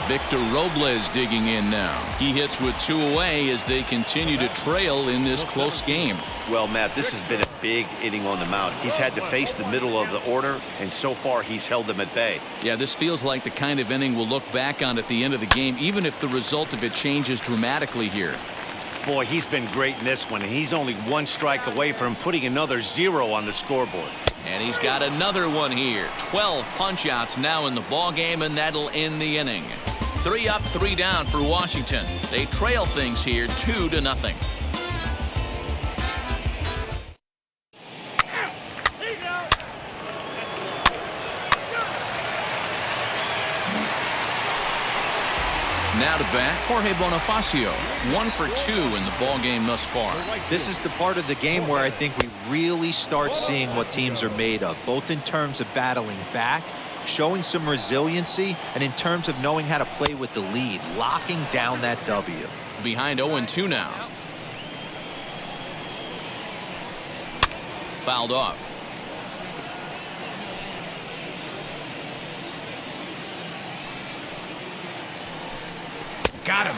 Victor Robles digging in now. He hits with 2 away as they continue to trail in this close game. Well, Matt, this has been a big inning on the mound. He's had to face the middle of the order, and so far he's held them at bay. Yeah, this feels like the kind of inning we'll look back on at the end of the game, even if the result of it changes dramatically here. Boy, he's been great in this one, and he's only 1 strike away from putting another 0 on the scoreboard. And he's got another one here. 12 punch-outs now in the ball game, and that'll end the inning. 3 up, 3 down for Washington. They trail things here 2-0. Now to bat, Jorge Bonifacio. 1 for 2 in the ball game thus far. This is the part of the game where I think we really start seeing what teams are made of, both in terms of battling back, showing some resiliency, and in terms of knowing how to play with the lead, locking down that W. Behind 0-2 now. Fouled off. Got him.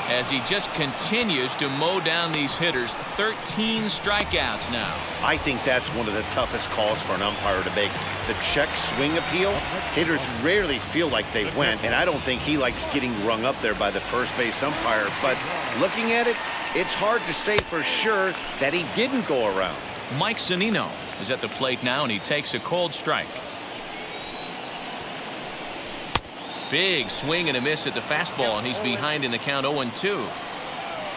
As he just continues to mow down these hitters. 13 strikeouts now. I think that's one of the toughest calls for an umpire to make. The check swing appeal, hitters rarely feel like they went, and I don't think he likes getting rung up there by the first base umpire. But looking at it, it's hard to say for sure that he didn't go around. Mike Zunino is at the plate now, and he takes a cold strike. Big swing and a miss at the fastball, and he's behind in the count 0-2.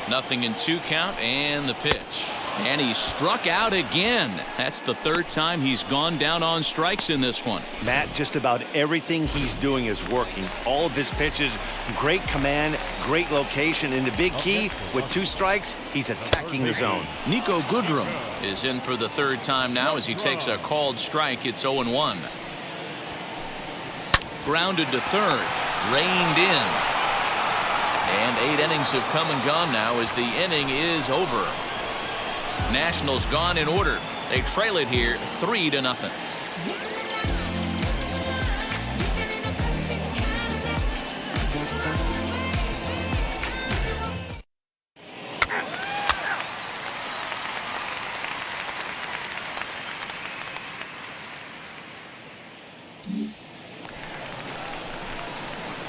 0-2 count, and the pitch. And he struck out again. That's the 3rd time he's gone down on strikes in this one. Matt, just about everything he's doing is working. All of his pitches, great command, great location, and the big key, with 2 strikes, he's attacking the zone. Nico Goodrum is in for the 3rd time now as he takes a called strike. It's 0-1. Grounded to 3rd, reined in. And 8 innings have come and gone now as the inning is over. Nationals gone in order. They trail it here 3-0.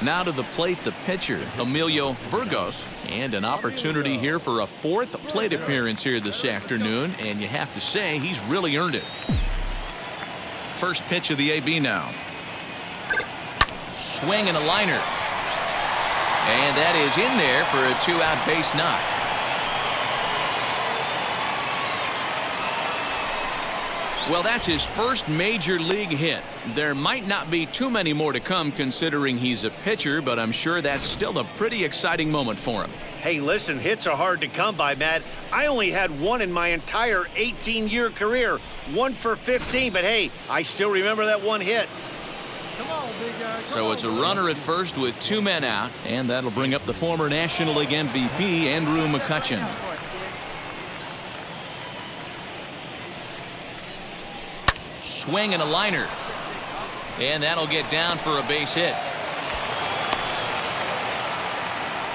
Now to the plate, the pitcher, Emilio Burgos, and an opportunity here for a 4th plate appearance here this afternoon, and you have to say he's really earned it. First pitch of the AB now. Swing and a liner. And that is in there for a 2-out base knock. Well, that's his first major league hit. There might not be too many more to come considering he's a pitcher, but I'm sure that's still a pretty exciting moment for him. Hey, listen, hits are hard to come by, Matt. I only had 1 in my entire 18-year career. 1 for 15, but hey, I still remember that 1 hit. Come on, big guy. So it's a runner at first with 2 men out, and that'll bring up the former National League MVP, Andrew McCutchen. Swing and a liner. And that'll get down for a base hit.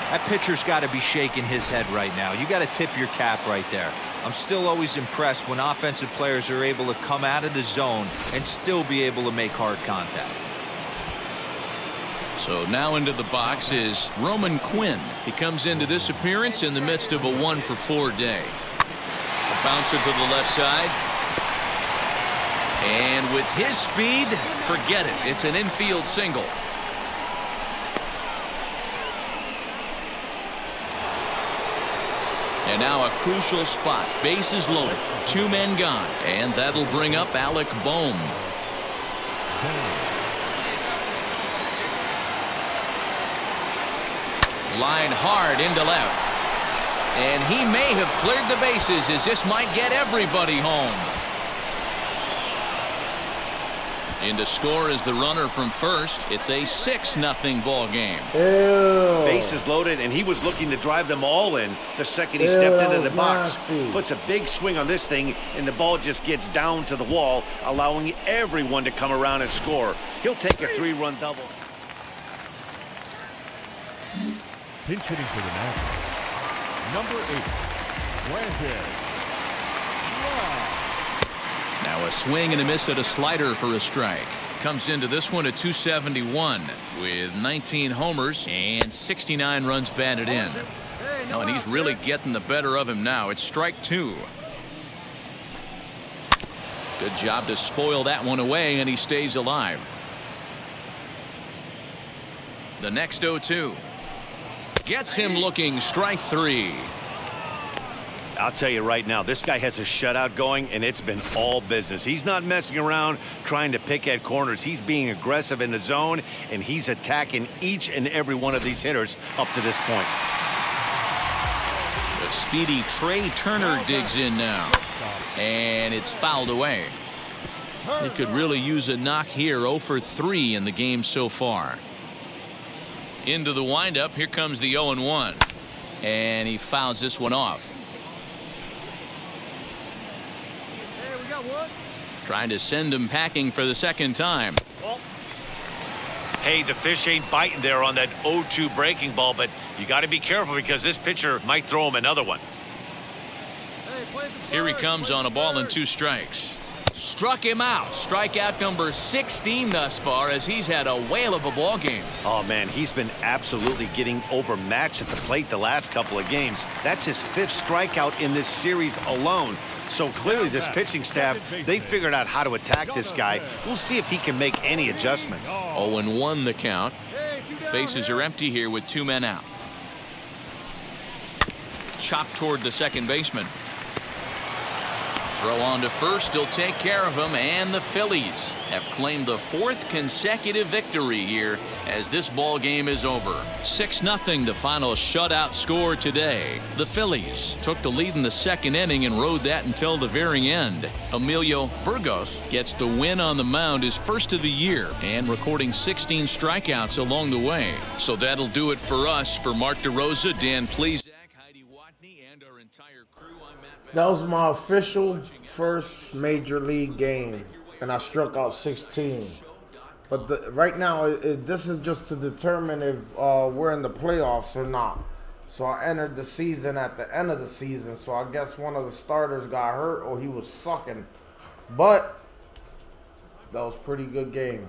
That pitcher's got to be shaking his head right now. You got to tip your cap right there. I'm still always impressed when offensive players are able to come out of the zone and still be able to make hard contact. So now into the box is Roman Quinn. He comes into this appearance in the midst of a 1-for-4 day. Bouncer to the left side. And with his speed, forget it. It's an infield single. And now a crucial spot. Bases loaded. 2 men gone. And that'll bring up Alec Bohm. Line hard into left. And he may have cleared the bases as this might get everybody home. In to score is the runner from first. It's a 6-0 ball game. Ew. Bases loaded, and he was looking to drive them all in the second he stepped into the box. Nasty. Puts a big swing on this thing, and the ball just gets down to the wall, allowing everyone to come around and score. He'll take a 3-run double. Pinch hitting for the Nationals. Number 8, Granted. Now a swing and a miss at a slider for a strike. Comes into this one at 271 with 19 homers and 69 runs batted in. Oh, and he's really getting the better of him now. It's strike 2. Good job to spoil that one away, and he stays alive. The next 0-2 gets him looking. Strike 3. I'll tell you right now, this guy has a shutout going, and it's been all business. He's not messing around trying to pick at corners. He's being aggressive in the zone, and he's attacking each and every one of these hitters up to this point. The speedy Trey Turner digs in now, and it's fouled away. He could really use a knock here. 0 for 3 in the game so far. Into the windup. Here comes the 0-1, and he fouls this one off. Trying to send him packing for the second time. Hey, the fish ain't biting there on that 0-2 breaking ball, but you got to be careful because this pitcher might throw him another one. Here he comes on a ball and 2 strikes. Struck him out. Strikeout number 16 thus far, as he's had a whale of a ball game. Oh, man, he's been absolutely getting overmatched at the plate the last couple of games. That's his 5th strikeout in this series alone. So clearly this pitching staff, they figured out how to attack this guy. We'll see if he can make any adjustments. 0-1 the count. Bases are empty here with 2 men out. Chop toward the second baseman. Throw on to first. He'll take care of him, and the Phillies have claimed the 4th consecutive victory here as this ball game is over. 6-0 the final shutout score today. The Phillies took the lead in the second inning and rode that until the very end. Emilio Burgos gets the win on the mound, his first of the year, and recording 16 strikeouts along the way. So that'll do it for us. For Mark DeRosa, Dan Plesac, Heidi Watney, and our entire crew, I'm Matt. That was my official first major league game, and I struck out 16. But right now, this is just to determine if we're in the playoffs or not. So I entered the season at the end of the season, so I guess one of the starters got hurt or he was sucking. But that was a pretty good game.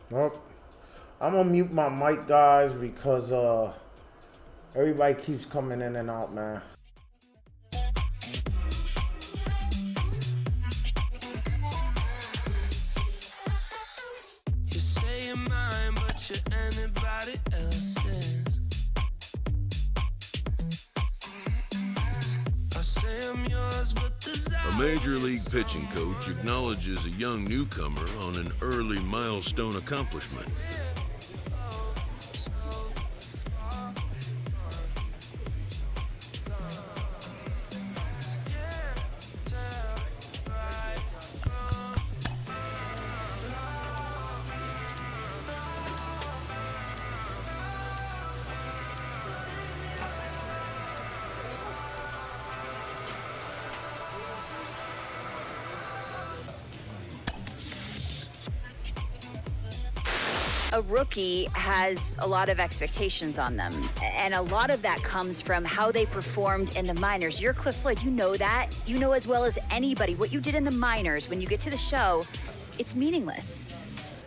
Well, I'm gonna mute my mic, guys, because everybody keeps coming in and out, man. You say you're mine, but you're anybody else's. I say I'm yours, but A major league pitching coach acknowledges a young newcomer on an early milestone accomplishment. A rookie has a lot of expectations on them, and a lot of that comes from how they performed in the minors. You're Cliff Floyd, you know that. You know as well as anybody what you did in the minors. When you get to the show, it's meaningless.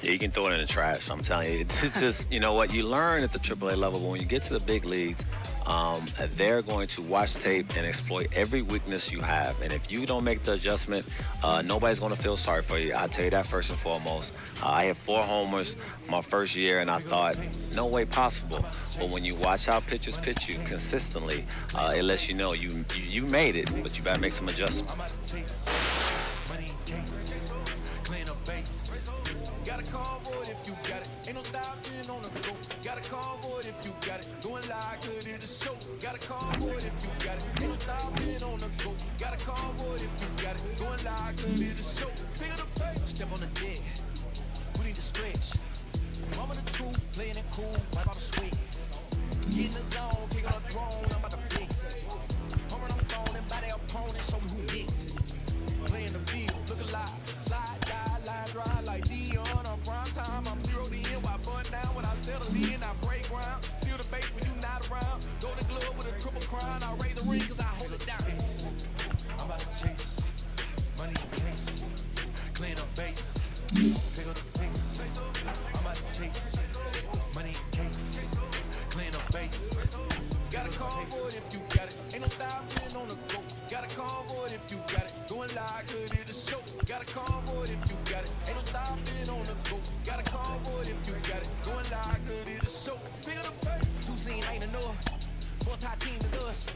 Yeah, you can throw it in the trash. I'm telling you, it's just, you know what, you learn at the AAA level, but when you get to the big leagues, they're going to watch tape and exploit every weakness you have. And if you don't make the adjustment, nobody's going to feel sorry for you. I'll tell you that first and foremost. I hit 4 homers my first year, and I thought, no way possible. But when you watch how pitchers pitch you consistently, it lets you know you made it, but you got to make some adjustments. Got a convoy if you got it. Ain't no stopping on the go. Got a convoy if you got it. Going live, good in the show. Got a convoy if you got it. Ain't no stopping on the go. Got a convoy if you got it. Going live, good in the show. Feel the pain. Step on the deck. We need to stretch. Mama the truth, playing it cool. Wipe out the sweat. Get in the zone, kick on the throne. I'm about to blitz. Home run on phone and by their opponent. Show me who next. Playing the field, look alive. Slide, die, line, dry like Dion on prime time. I'm 0 to end while bun down. When I settle in, I break ground. Feel the bass when you not around. Golden glove with a triple crown. I raise the ring cause I hold it down. I'm about to chase money in case. Clean up base. Pick up the pace. I'm about to chase money in case. Clean up base. Got a convoy if you got it. Ain't no stopping on the go. Got a convoy if you got it. Going live, good in the show. Got a convoy if you got it. Ain't no stopping on the go. Got a convoy if you got it. Going live, good in the show. Feel the pain. 2 scene ain't enough. 4-tie team is us.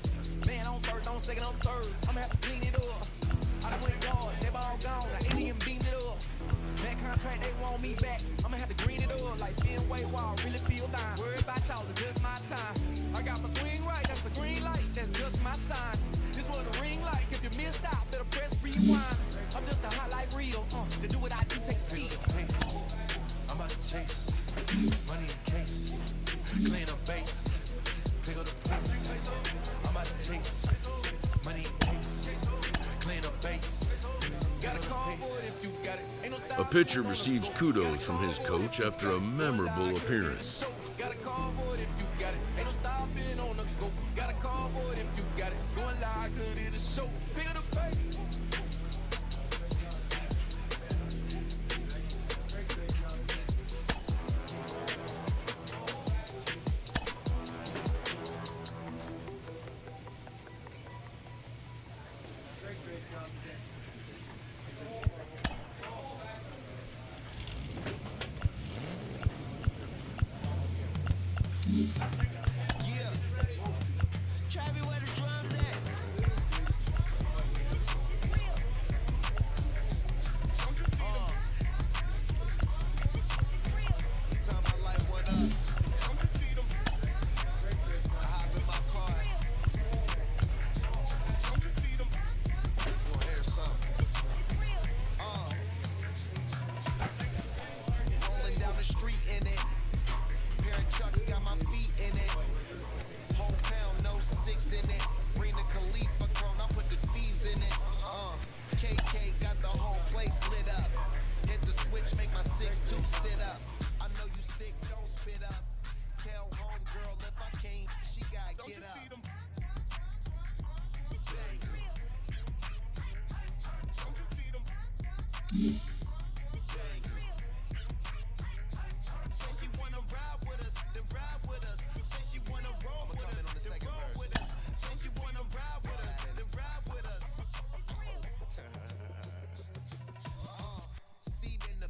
Man on first, on second, on third. I'ma have to clean it up. I done went guard, they ball gone. The alien beamed it up. That contract, they want me back. I'ma have to green it up like Fenway Wall. Really feel dying. Worry about y'all, it's just my time. I got my swing right, that's a green light. That's just my sign. This what a ring like. If you missed out, better press rewind. I'm just a highlight reel. To do what I do takes skill. I'm about to chase money in case. Clean up base. Pick up the pace. I'm about to chase money in case. Clean up base. Got a convoy if you got it. Ain't no A pitcher receives kudos from his coach after a memorable appearance. Got a convoy if you got it. Ain't no stopping on the go. Got a convoy if you got it. Going live, good in the show. Feel the pain.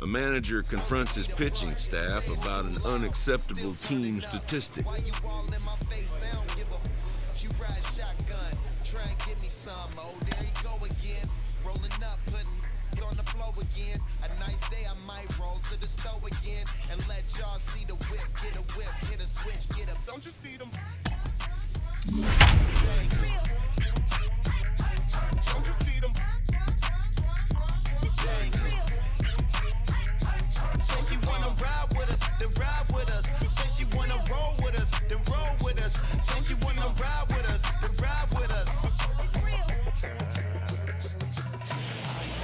A manager confronts his pitching staff about an unacceptable team statistic. Don't you see them? Don't you see them? Say she wanna ride with us, then ride with us. Say she wanna roll with us, then roll with us. Say she wanna ride with us, then ride with us.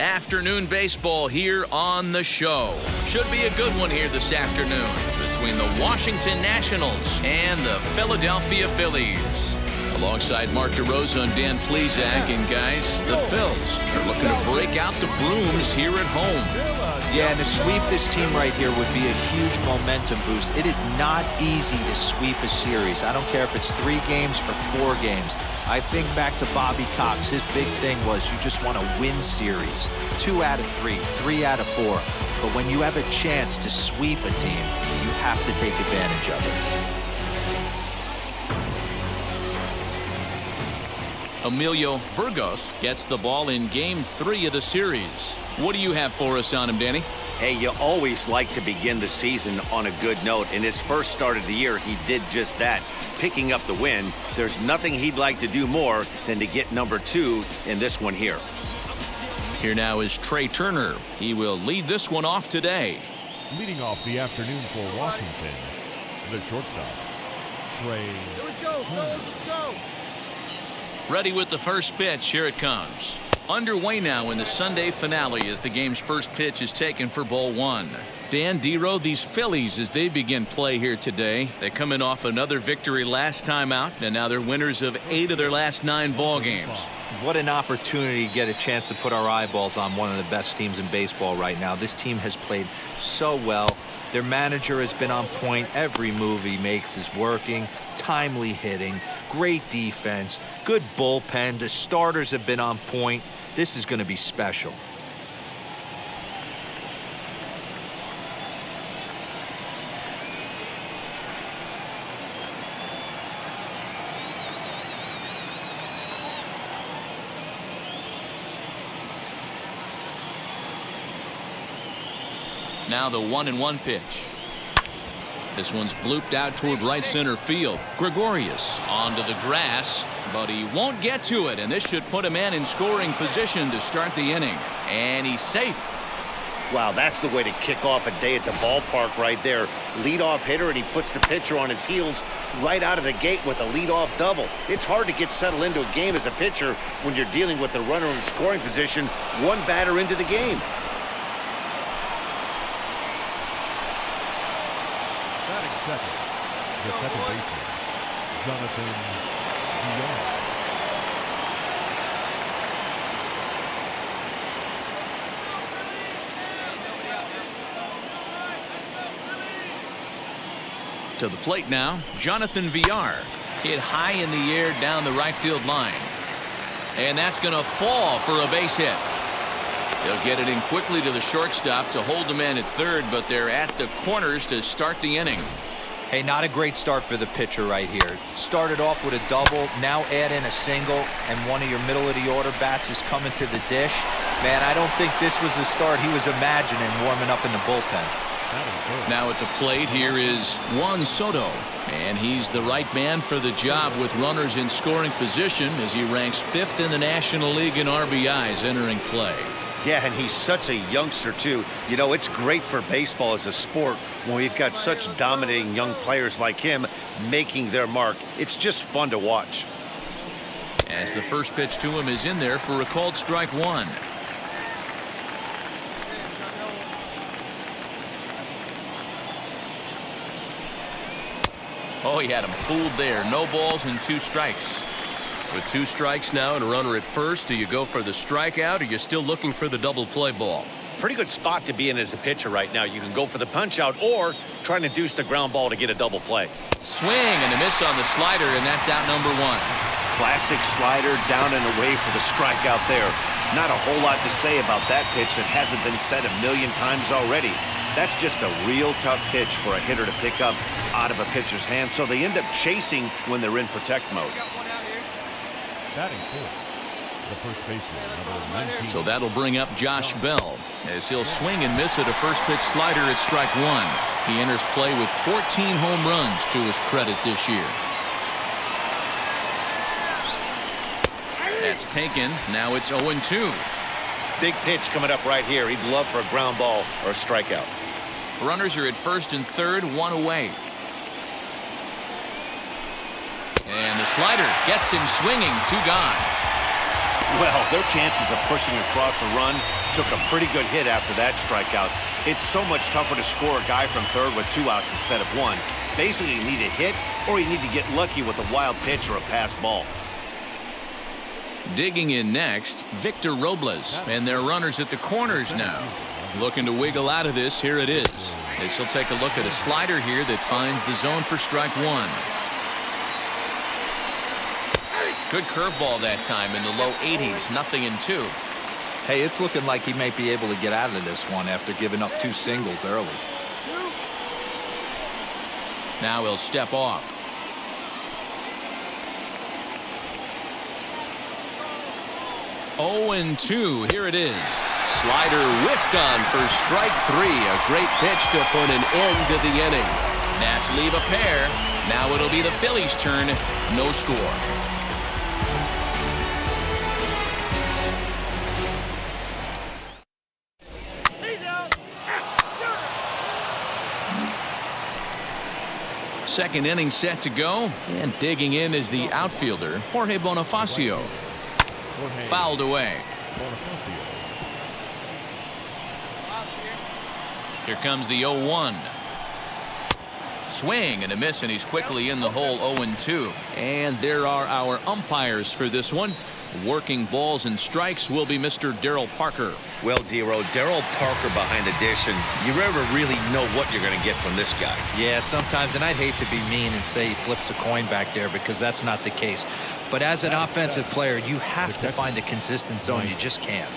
Afternoon baseball here on the show. Should be a good one here this afternoon between the Washington Nationals and the Philadelphia Phillies. Alongside Mark DeRosa and Dan Plesac, and guys, the Phils are looking to break out the brooms here at home. Yeah, and to sweep this team right here would be a huge momentum boost. It is not easy to sweep a series. I don't care if it's 3 games or 4 games. I think back to Bobby Cox. His big thing was you just want to win series. 2 out of 3, 3 out of 4. But when you have a chance to sweep a team, you have to take advantage of it. Emilio Burgos gets the ball in Game 3 of the series. What do you have for us on him, Danny? Hey, you always like to begin the season on a good note. In his first start of the year, he did just that, picking up the win. There's nothing he'd like to do more than to get number 2 in this one here. Here now is Trey Turner. He will lead this one off today. Leading off the afternoon for Washington, the shortstop, Trey. Here we go, fellas, let's go. Ready with the first pitch. Here it comes. Underway now in the Sunday finale as the game's first pitch is taken for ball 1. Dan Dero, these Phillies, as they begin play here today, they come in off another victory last time out, and now they're winners of 8 of their last 9 ball games. What an opportunity to get a chance to put our eyeballs on one of the best teams in baseball right now. This team has played so well. Their manager has been on point. Every move he makes is working. Timely hitting, great defense, good bullpen. The starters have been on point. This is going to be special. Now the 1-1 pitch. This one's blooped out toward right center field. Gregorius onto the grass, but he won't get to it, and this should put a man in scoring position to start the inning. And he's safe. Wow, that's the way to kick off a day at the ballpark right there. Leadoff hitter, and he puts the pitcher on his heels right out of the gate with a leadoff double. It's hard to get settled into a game as a pitcher when you're dealing with the runner in scoring position 1 batter into the game. Second, the second baseman, Jonathan Villar. To the plate now, Jonathan Villar. Hit high in the air down the right field line. And that's going to fall for a base hit. They'll get it in quickly to the shortstop to hold the man at third, but they're at the corners to start the inning. Hey, not a great start for the pitcher right here. Started off with a double, now add in a single, and one of your middle-of-the-order bats is coming to the dish. Man, I don't think this was the start he was imagining warming up in the bullpen. Now at the plate, here is Juan Soto, and he's the right man for the job with runners in scoring position as he ranks 5th in the National League in RBIs entering play. Yeah, and he's such a youngster, too. You know, it's great for baseball as a sport when we've got such dominating young players like him making their mark. It's just fun to watch. As the first pitch to him is in there for a called strike 1. Oh, he had him fooled there. No balls and 2 strikes. With 2 strikes now and a runner at first, do you go for the strikeout or you're still looking for the double play ball? Pretty good spot to be in as a pitcher right now. You can go for the punch out or trying to deuce the ground ball to get a double play. Swing and a miss on the slider, and that's out number 1. Classic slider down and away for the strikeout there. Not a whole lot to say about that pitch that hasn't been said a million times already. That's just a real tough pitch for a hitter to pick up out of a pitcher's hand, so they end up chasing when they're in protect mode. Batting fourth, the first baseman, number 19. So that'll bring up Josh Bell as he'll swing and miss at a first pitch slider at strike 1. He enters play with 14 home runs to his credit this year. That's taken. Now it's 0-2. Big pitch coming up right here. He'd love for a ground ball or a strikeout. Runners are at first and third, 1 away. And the slider gets him swinging, 2 gone. Well, their chances of pushing across a run took a pretty good hit after that strikeout. It's so much tougher to score a guy from third with 2 outs instead of 1. Basically, you need a hit or you need to get lucky with a wild pitch or a pass ball. Digging in next, Victor Robles, and their runners at the corners now. looking to wiggle out of this. Here it is. This will take a look at a slider here that finds the zone for strike one. Good curveball that time in the low 80s. 0-2. Hey, it's looking like he may be able to get out of this one after giving up 2 singles early. Now he'll step off. Oh, and 2. Here it is. Slider whiffed on for strike 3. A great pitch to put an end to the inning. Nats leave a pair. Now it'll be the Phillies' turn. No score. Second inning set to go, and digging in is the outfielder, Jorge Bonifacio. Fouled away. Here comes the 0-1. Swing and a miss, and he's quickly in the hole. 0-2. And there are our umpires for this one. Working balls and strikes will be Mr. Darryl Parker. Well, Dero, Darryl Parker behind the dish, and you never really know what you're going to get from this guy. Yeah, sometimes, and I'd hate to be mean and say he flips a coin back there because that's not the case. But as an offensive player, you have to find a consistent zone. You just can't.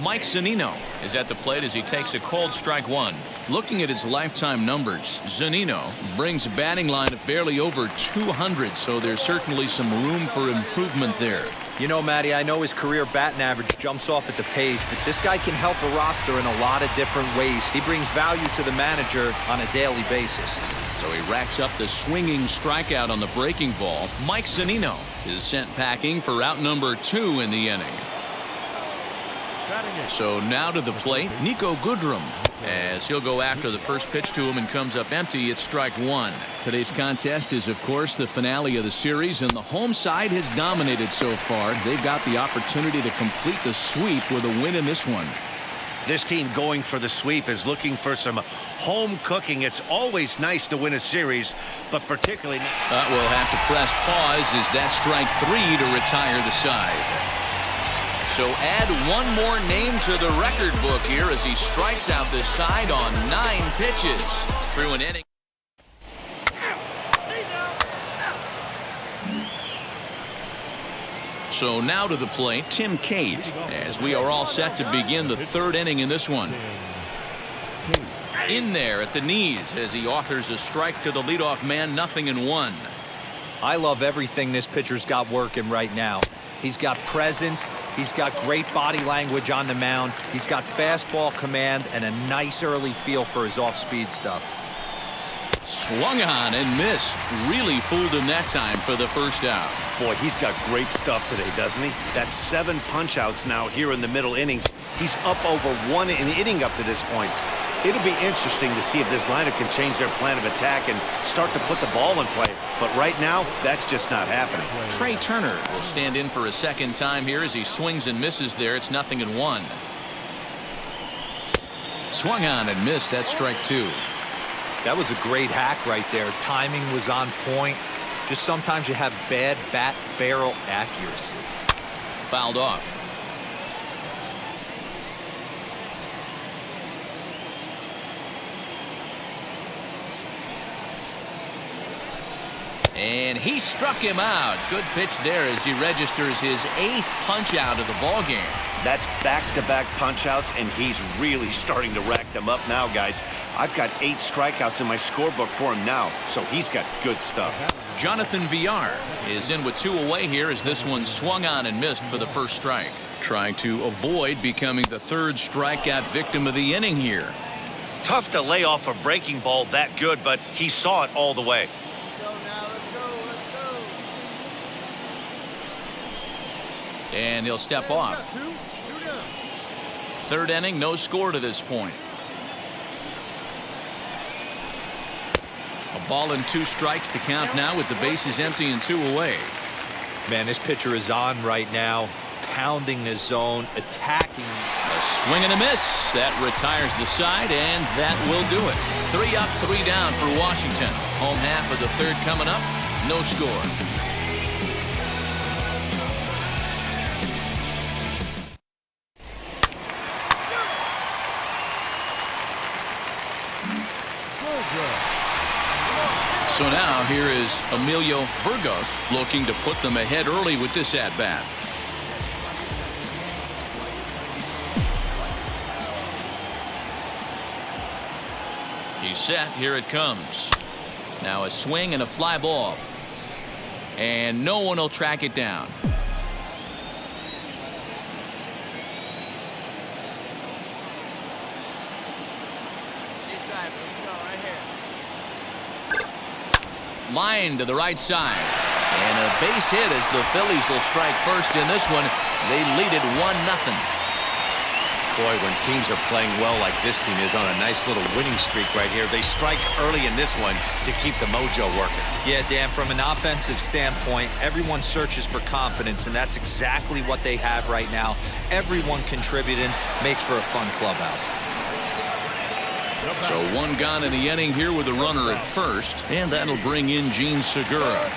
Mike Zunino is at the plate as he takes a cold strike one. Looking at his lifetime numbers, Zunino brings a batting line of barely over 200, so there's certainly some room for improvement there. You know, Matty, I know his career batting average jumps off at the page, but this guy can help a roster in a lot of different ways. He brings value to the manager on a daily basis. So he racks up the swinging strikeout on the breaking ball. Mike Zunino is sent packing for out number 2 in the inning. So now to the plate, Nico Goodrum, as he'll go after the first pitch to him and comes up empty. It's strike 1. Today's contest is, of course, the finale of the series, and the home side has dominated so far. They've got the opportunity to complete the sweep with a win in this one. This team going for the sweep is looking for some home cooking. It's always nice to win a series, but particularly... We'll have to press pause as that's strike 3 to retire the side. So add one more name to the record book here as he strikes out the side on 9 pitches through an inning. So now to the plate, Tim Cate, as we are all set to begin the 3rd inning in this one. In there at the knees as he offers a strike to the leadoff man. 0-1. I love everything this pitcher's got working right now. He's got presence. He's got great body language on the mound. He's got fastball command and a nice early feel for his off-speed stuff. Swung on and missed. Really fooled him that time for the first out. Boy, he's got great stuff today, doesn't he? That's 7 punch-outs now here in the middle innings. He's up over 1 inning up to this point. It'll be interesting to see if this lineup can change their plan of attack and start to put the ball in play. But right now, that's just not happening. Trey Turner will stand in for a second time here as he swings and misses there. It's 0-1. Swung on and missed. That's strike 2. That was a great hack right there. Timing was on point. Just sometimes you have bad bat barrel accuracy. Fouled off. And he struck him out. Good pitch there as he registers his 8th punch out of the ball game. That's back-to-back punch-outs, and he's really starting to rack them up now, guys. I've got 8 strikeouts in my scorebook for him now, so he's got good stuff. Jonathan Villar is in with 2 away here as this one swung on and missed for the first strike. Trying to avoid becoming the 3rd strikeout victim of the inning here. Tough to lay off a breaking ball that good, but he saw it all the way. And he'll step off. 3rd inning, no score to this point. A ball and 2 strikes, the count now with the bases empty and 2 away. Man, this pitcher is on right now, pounding the zone, attacking. A swing and a miss. That retires the side, and that will do it. 3 up, 3 down for Washington. Home half of the 3rd coming up, no score. So now here is Emilio Burgos looking to put them ahead early with this at-bat. He's set. Here it comes. Now a swing and a fly ball. And no one will track it down. Line to the right side. And a base hit as the Phillies will strike first in this one. They lead it 1-0. Boy, when teams are playing well like this team is on a nice little winning streak right here, they strike early in this one to keep the mojo working. Yeah, Dan, from an offensive standpoint, everyone searches for confidence, and that's exactly what they have right now. Everyone contributing makes for a fun clubhouse. So one gone in the inning here with a runner at first, and that'll bring in Gene Segura.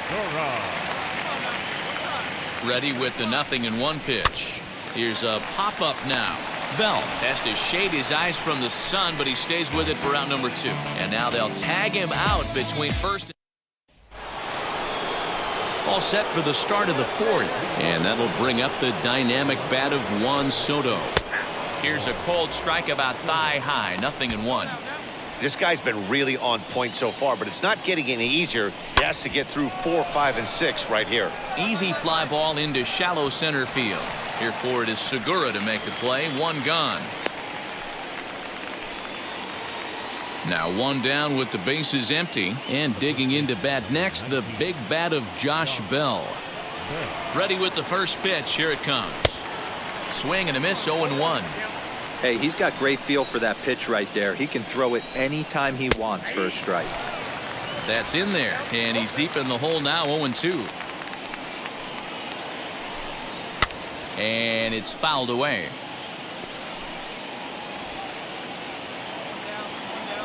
Ready with the 0-1 pitch. Here's a pop-up now. Bell has to shade his eyes from the sun, but he stays with it for out number 2. And now they'll tag him out between first and all set for the start of the 4th. And that'll bring up the dynamic bat of Juan Soto. Here's a cold strike about thigh high. 0-1. This guy's been really on point so far, but it's not getting any easier. He has to get through 4, 5, and 6 right here. Easy fly ball into shallow center field. Here for it is Segura to make the play. 1 gone. Now 1 down with the bases empty, and digging into bat next, the big bat of Josh Bell. Ready with the first pitch. Here it comes. Swing and a miss. 0-1. Hey, he's got great feel for that pitch right there. He can throw it anytime he wants for a strike. That's in there, and he's deep in the hole now. 0-2. And it's fouled away.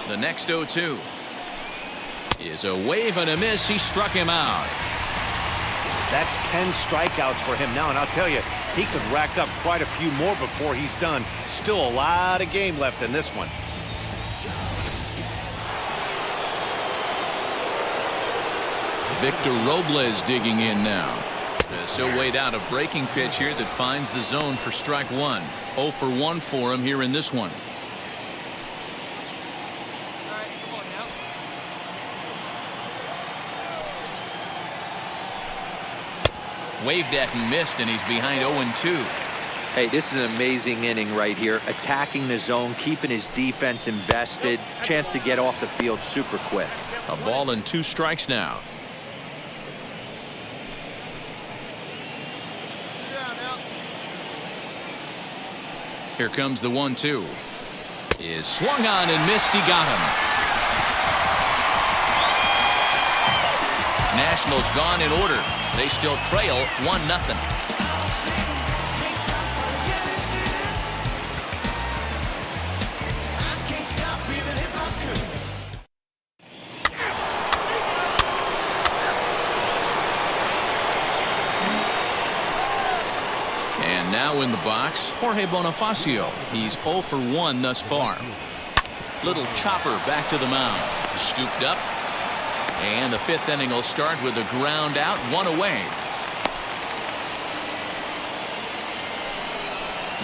The next 0-2 is a wave and a miss. He struck him out. That's 10 strikeouts for him now, and I'll tell you, he could rack up quite a few more before he's done. Still a lot of game left in this one. Victor Robles digging in now. So weighed out a breaking pitch here that finds the zone for strike 1. 0 for 1 for him here in this one. Waved at and missed, and he's behind 0-2. Hey, this is an amazing inning right here. Attacking the zone, keeping his defense invested. Chance to get off the field super quick. A ball and 2 strikes now. Here comes the 1-2. Is swung on and missed. He got him. Nationals gone in order. They still trail 1-0. And now in the box, Jorge Bonifacio. He's 0 for 1 thus far. Little chopper back to the mound. Scooped up. And the 5th inning will start with a ground out, 1 away.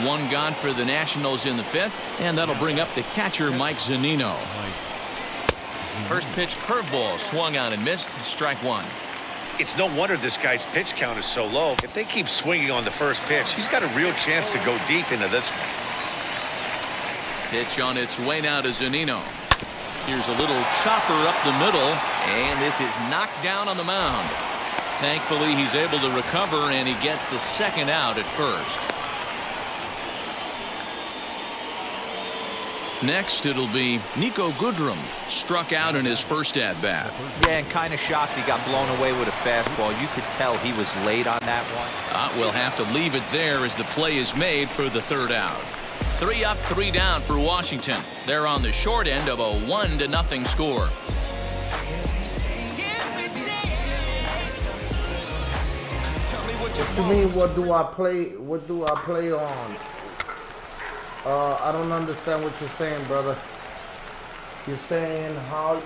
1 gone for the Nationals in the 5th, and that'll bring up the catcher Mike Zunino. First pitch curveball swung on and missed. Strike 1. It's no wonder this guy's pitch count is so low. If they keep swinging on the first pitch, he's got a real chance to go deep into this one. Pitch on its way now to Zunino. Here's a little chopper up the middle, and this is knocked down on the mound. Thankfully, he's able to recover, and he gets the 2nd out at first. Next, it'll be Nico Goodrum, struck out in his first at-bat. Yeah, and kind of shocked he got blown away with a fastball. You could tell he was late on that one. We'll have to leave it there as the play is made for the 3rd out. 3 up, 3 down for Washington. They're on the short end of a 1-0 score. What you mean, what do I play on? I don't understand what you're saying, brother. You're saying how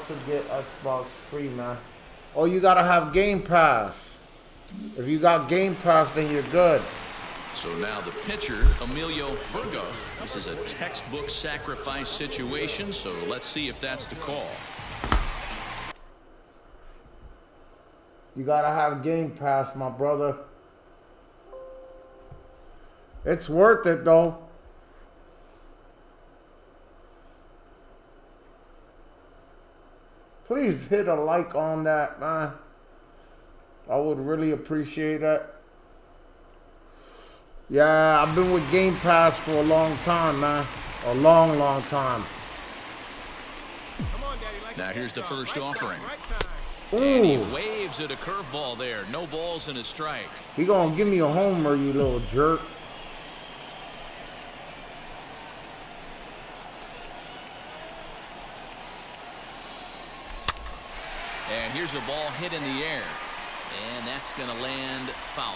to get Xbox free, man. Oh, you gotta have Game Pass. If you got Game Pass, then you're good. So now the pitcher, Emilio Burgos. This is a textbook sacrifice situation, so let's see if that's the call. You gotta have Game Pass, my brother. It's worth it, though. Please hit a like on that, man. I would really appreciate that. Yeah, I've been with Game Pass for a long time, man. A long, long time. Now here's the first offering. Ooh. And he waves at a curveball there. No balls and a strike. He gonna give me a homer, you little jerk. And here's a ball hit in the air. And that's going to land foul.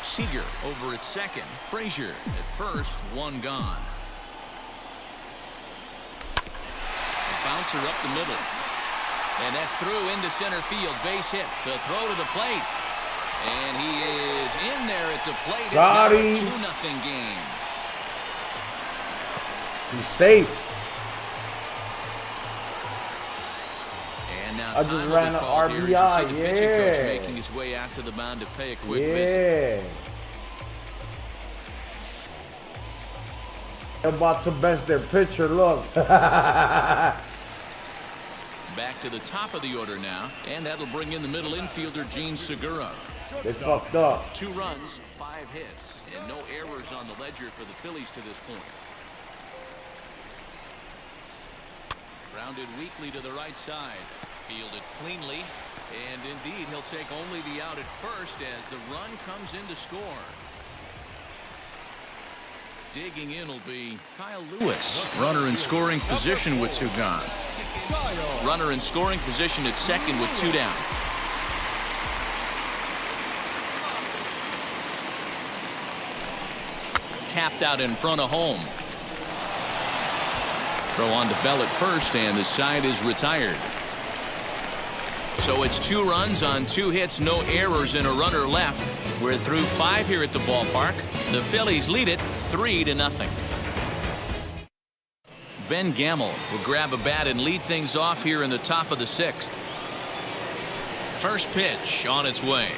Seager over at second. Frazier at first, one gone. A bouncer up the middle. And that's through into center field. Base hit. The throw to the plate. And he is in there at the plate. It's now a 2-0 game. He's safe. And now I just ran an RBI. The pitching coach making his way out to the mound to pay a quick visit. They're about to bench their pitcher. Look. Back to the top of the order now, and that'll bring in the middle infielder, Gene Segura. They fucked up. 2 runs, 5 hits, and no errors on the ledger for the Phillies to this point. Grounded weakly to the right side. Fielded cleanly, and indeed he'll take only the out at first as the run comes in to score. Digging in will be Kyle Lewis. Runner in scoring position with 2 gone. Runner in scoring position at second with 2 down. Tapped out in front of home. Throw on to Bell at first, and the side is retired. So it's 2 runs on 2 hits, no errors, and a runner left. We're through 5 here at the ballpark. The Phillies lead it 3-0. Ben Gamel will grab a bat and lead things off here in the top of the 6th. First pitch on its way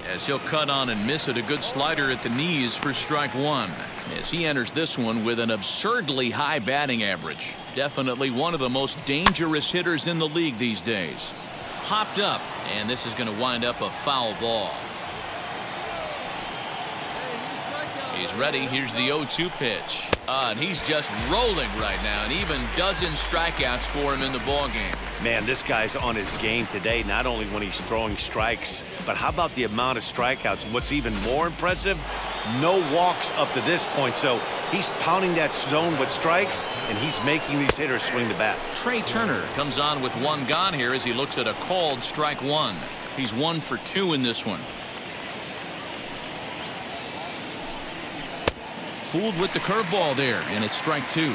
as he'll cut on and miss it. A good slider at the knees for strike 1 as he enters this one with an absurdly high batting average. Definitely one of the most dangerous hitters in the league these days. Popped up, and this is going to wind up a foul ball. He's ready. Here's the 0-2 pitch. And he's just rolling right now, and even dozen strikeouts for him in the ballgame. Man, this guy's on his game today, not only when he's throwing strikes, but how about the amount of strikeouts? And what's even more impressive, no walks up to this point. So he's pounding that zone with strikes, and he's making these hitters swing the bat. Trey Turner comes on with 1 gone here as he looks at a called strike 1. He's 1 for 2 in this one. Fooled with the curveball there, and it's strike 2.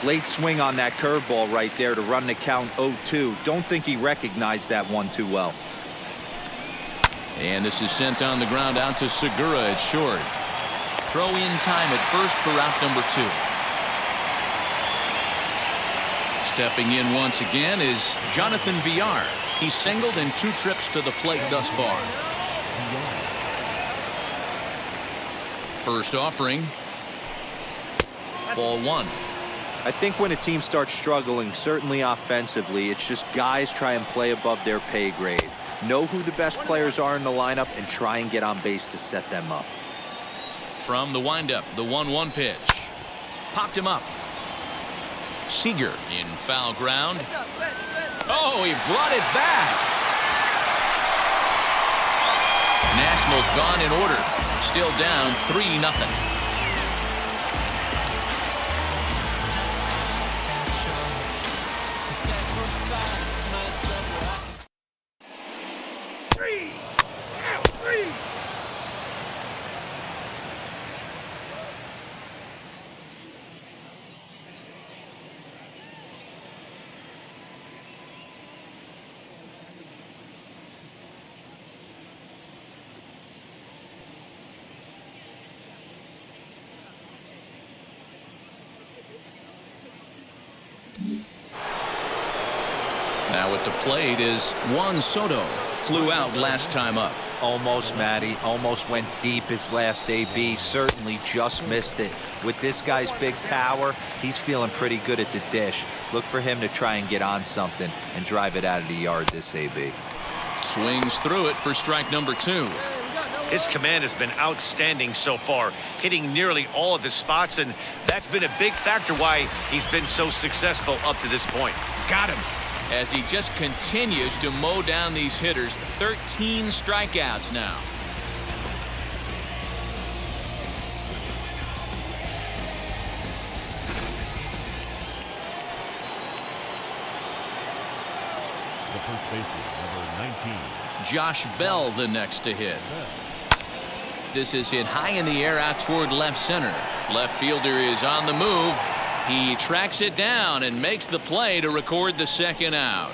Late swing on that curveball right there to run the count 0-2. Don't think he recognized that one too well. And this is sent on the ground out to Segura at short. Throw in time at first for out number 2. Stepping in once again is Jonathan Villar. He's singled in 2 trips to the plate thus far. First offering. Ball 1. I think when a team starts struggling, certainly offensively, it's just guys try and play above their pay grade. Know who the best players are in the lineup and try and get on base to set them up. From the windup, the 1-1 pitch. Popped him up. Seager in foul ground. Oh, he brought it back. Nationals gone in order. Still down 3-0. the plate is Juan Soto. Flew out last time up. Almost, Matty. Almost went deep his last AB. Certainly just missed it. With this guy's big power, he's feeling pretty good at the dish. Look for him to try and get on something and drive it out of the yard this AB. Swings through it for strike number 2. His command has been outstanding so far, hitting nearly all of his spots, and that's been a big factor why he's been so successful up to this point. Got him. As he just continues to mow down these hitters. 13 strikeouts now. The first baseman, number 19. Josh Bell the next to hit. This is hit high in the air out toward left center. Left fielder is on the move. He tracks it down and makes the play to record the second out.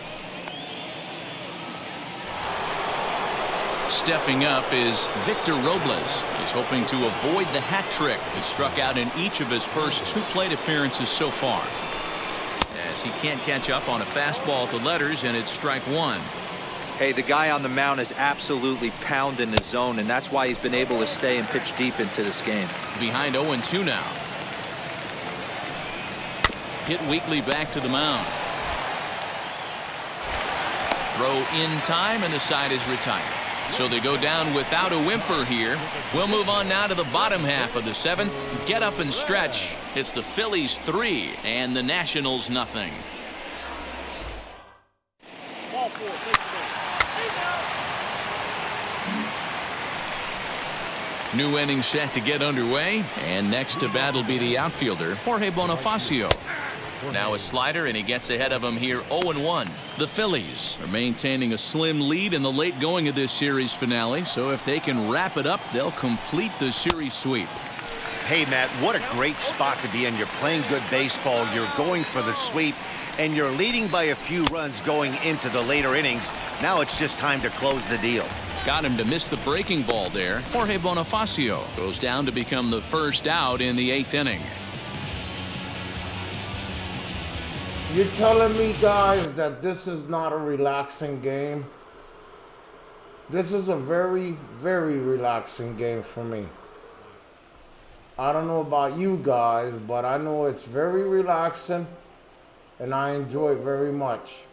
Stepping up is Victor Robles. He's hoping to avoid the hat trick. He struck out in each of his first 2 plate appearances so far. As he can't catch up on a fastball to letters, and it's strike 1. Hey, the guy on the mound is absolutely pounding the zone, and that's why he's been able to stay and pitch deep into this game. Behind 0-2 now. Hit weakly back to the mound. Throw in time, and the side is retired. So they go down without a whimper here. We'll move on now to the bottom half of the 7th. Get up and stretch. It's the Phillies 3 and the Nationals nothing. New inning set to get underway, and next to bat will be the outfielder, Jorge Bonifacio. Now a slider, and he gets ahead of him here 0-1. The Phillies are maintaining a slim lead in the late going of this series finale, so if they can wrap it up, they'll complete the series sweep. Hey, Matt, what a great spot to be in. You're playing good baseball, you're going for the sweep, and you're leading by a few runs going into the later innings. Now it's just time to close the deal. Got him to miss the breaking ball there. Jorge Bonifacio goes down to become the first out in the 8th inning. You're telling me, guys, that this is not a relaxing game? This is a very, very relaxing game for me. I don't know about you guys, but I know it's very relaxing, and I enjoy it very much.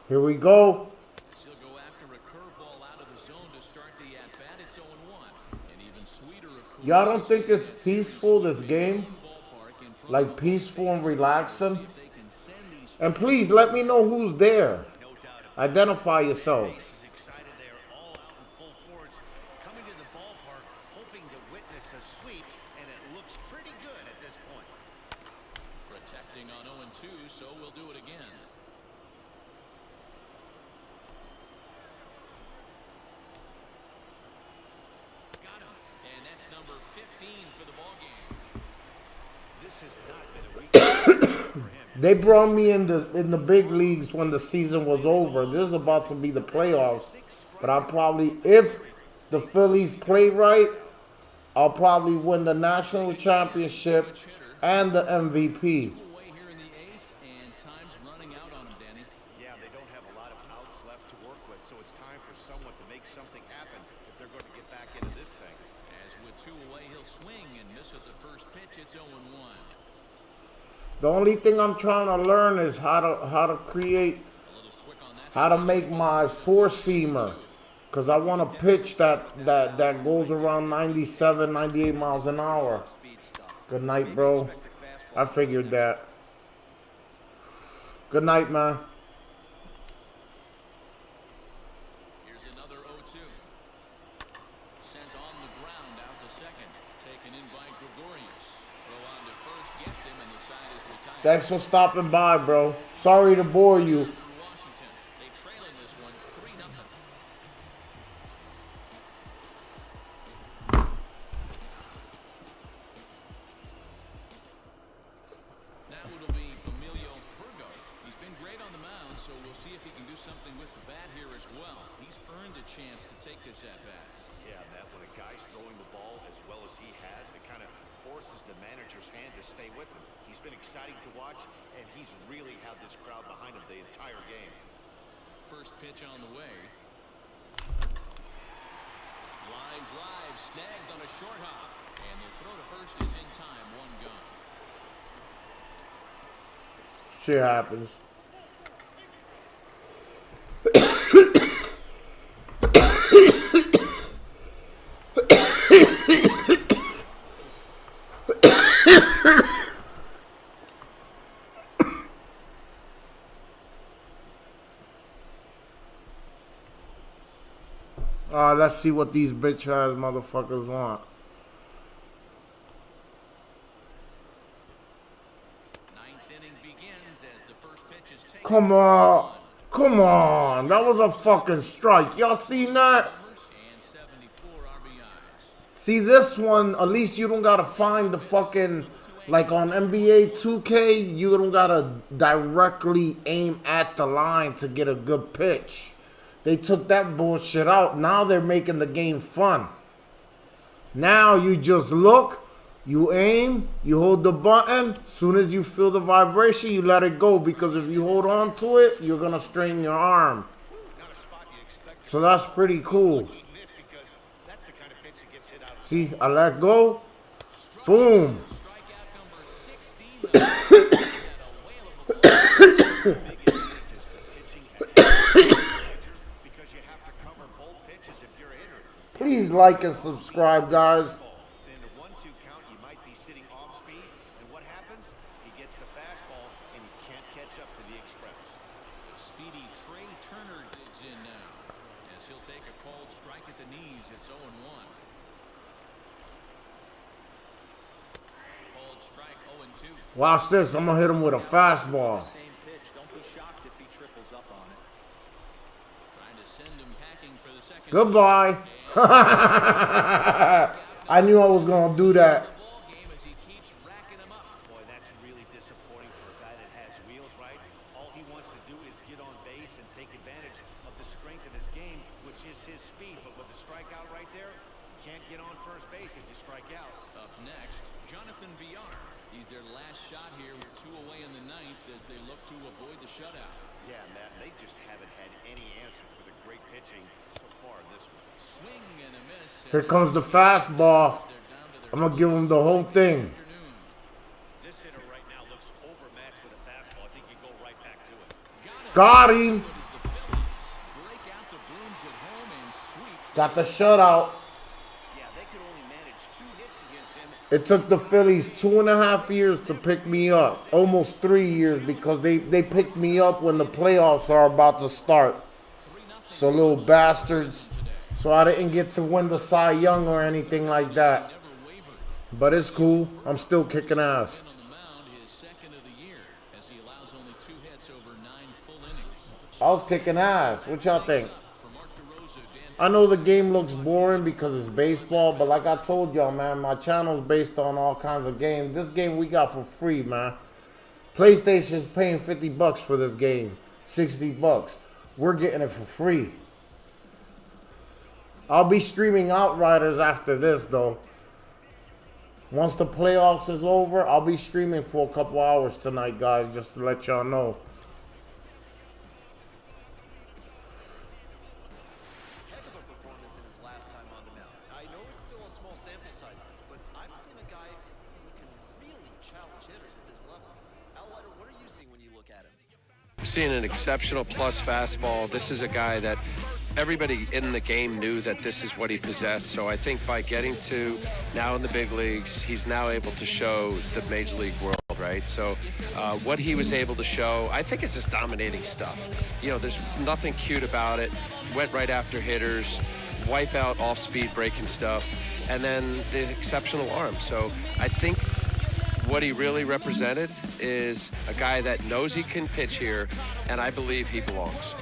Here we go. He'll go after a curveball out of the zone to start the at-bat. It's 0-1. And even sweeter, of course. Y'all don't think it's peaceful, this game? Like peaceful and relaxing? And please let me know who's there. Identify yourselves. Protecting on 0-2, so we'll do it again. Number 15 for the ball game. This has not been a week for him. They brought me in the big leagues when the season was over. This is about to be the playoffs. But I'll probably, if the Phillies play right, I'll probably win the national championship and the MVP. Yeah, they don't have a lot of outs left to work with, so it's time for someone to make something happen if they're going to get back into this thing. As with 2 away, he'll swing and miss at the first pitch. It's 0-1. The only thing I'm trying to learn is how to create, how to make my four-seamer, because I want to pitch that goes around 97, 98 miles an hour. Good night, bro. I figured that. Good night, man. Here's another 0-2. Sent on the ground out to second. Taken in by Gregorius. Throw on to first, gets him, and the side is retired. Thanks for stopping by, bro. Sorry to bore you. Washington. They trail in this one 3-0. Now it'll be Emilio Burgos. He's been great on the mound, so we'll see if he can do something with the bat here as well. He's earned a chance to take this at bat. Yeah, Matt, when a guy's throwing the ball as well as he has, it kind of forces the manager's hand to stay with him. He's been exciting to watch, and he's really had this crowd behind him the entire game. First pitch on the way. Line drive snagged on a short hop, and the throw to first is in time. One gone. Shit happens. Let's see what these bitch-ass motherfuckers want. Ninth inning begins as the first pitch is taken. Come on. Come on. That was a fucking strike. Y'all seen that? And 74 RBIs. See, this one, at least you don't gotta find the fucking, like on NBA 2K, you don't gotta directly aim at the line to get a good pitch. They took that bullshit out. Now they're making the game fun. Now you just look, you aim, you hold the button. Soon as you feel the vibration, you let it go. Because if you hold on to it, you're going to strain your arm. So that's pretty cool. See, I let go. Boom. Please like and subscribe, guys. In a 1-2 count, you might be sitting off speed, and what happens? He gets the fastball, and he can't catch up to the express. The speedy Trey Turner digs in now, as he'll take a called strike at the knees. It's 0-1. Called strike 0-2. Watch this. I'm going to hit him with a fastball. Same pitch. Don't be shocked if he triples up on it. Trying to send him packing for the second. Goodbye. I knew I was going to do that. Boy, that's really disappointing for a guy that has wheels, right? All he wants to do is get on base and take advantage of the strength of his game, which is his speed. But with the strikeout right there, you can't get on first base if you strike out. Up next, Jonathan Villar. He's their last shot here with 2 away in the ninth as they look to avoid the shutout. Yeah, Matt, they just haven't had any answer for the great pitching so far in this one. Swing and a miss. Here comes the fastball. I'm going to give him the whole thing. This hitter right now looks overmatched with a fastball. I think you go right back to it. Got him. Got the shutout. Yeah, they could only manage 2 hits against him. It took the Phillies 2.5 years to pick me up. Almost 3 years, because they picked me up when the playoffs are about to start. So little bastards. So I didn't get to win the Cy Young or anything like that. But it's cool. I'm still kicking ass. I was kicking ass. What y'all think? I know the game looks boring because it's baseball, but like I told y'all, man, my channel's based on all kinds of games. This game we got for free, man. PlayStation's paying $50 for this game. $60. We're getting it for free. I'll be streaming Outriders after this, though. Once the playoffs is over, I'll be streaming for a couple hours tonight, guys, just to let y'all know. Heck of a performance in his last time on the mound. I know it's still a small sample size, but I've seen a guy who can really challenge hitters at this level. Outlider, what are you seeing when you look at him? I'm seeing an exceptional plus fastball. This is a guy that everybody in the game knew that this is what he possessed. So I think by getting to now in the big leagues, he's now able to show the major league world, right? So what he was able to show, I think it's just dominating stuff. You know, there's nothing cute about it. Went right after hitters, wipe out off-speed breaking stuff, and then the exceptional arm. So I think what he really represented is a guy that knows he can pitch here, and I believe he belongs.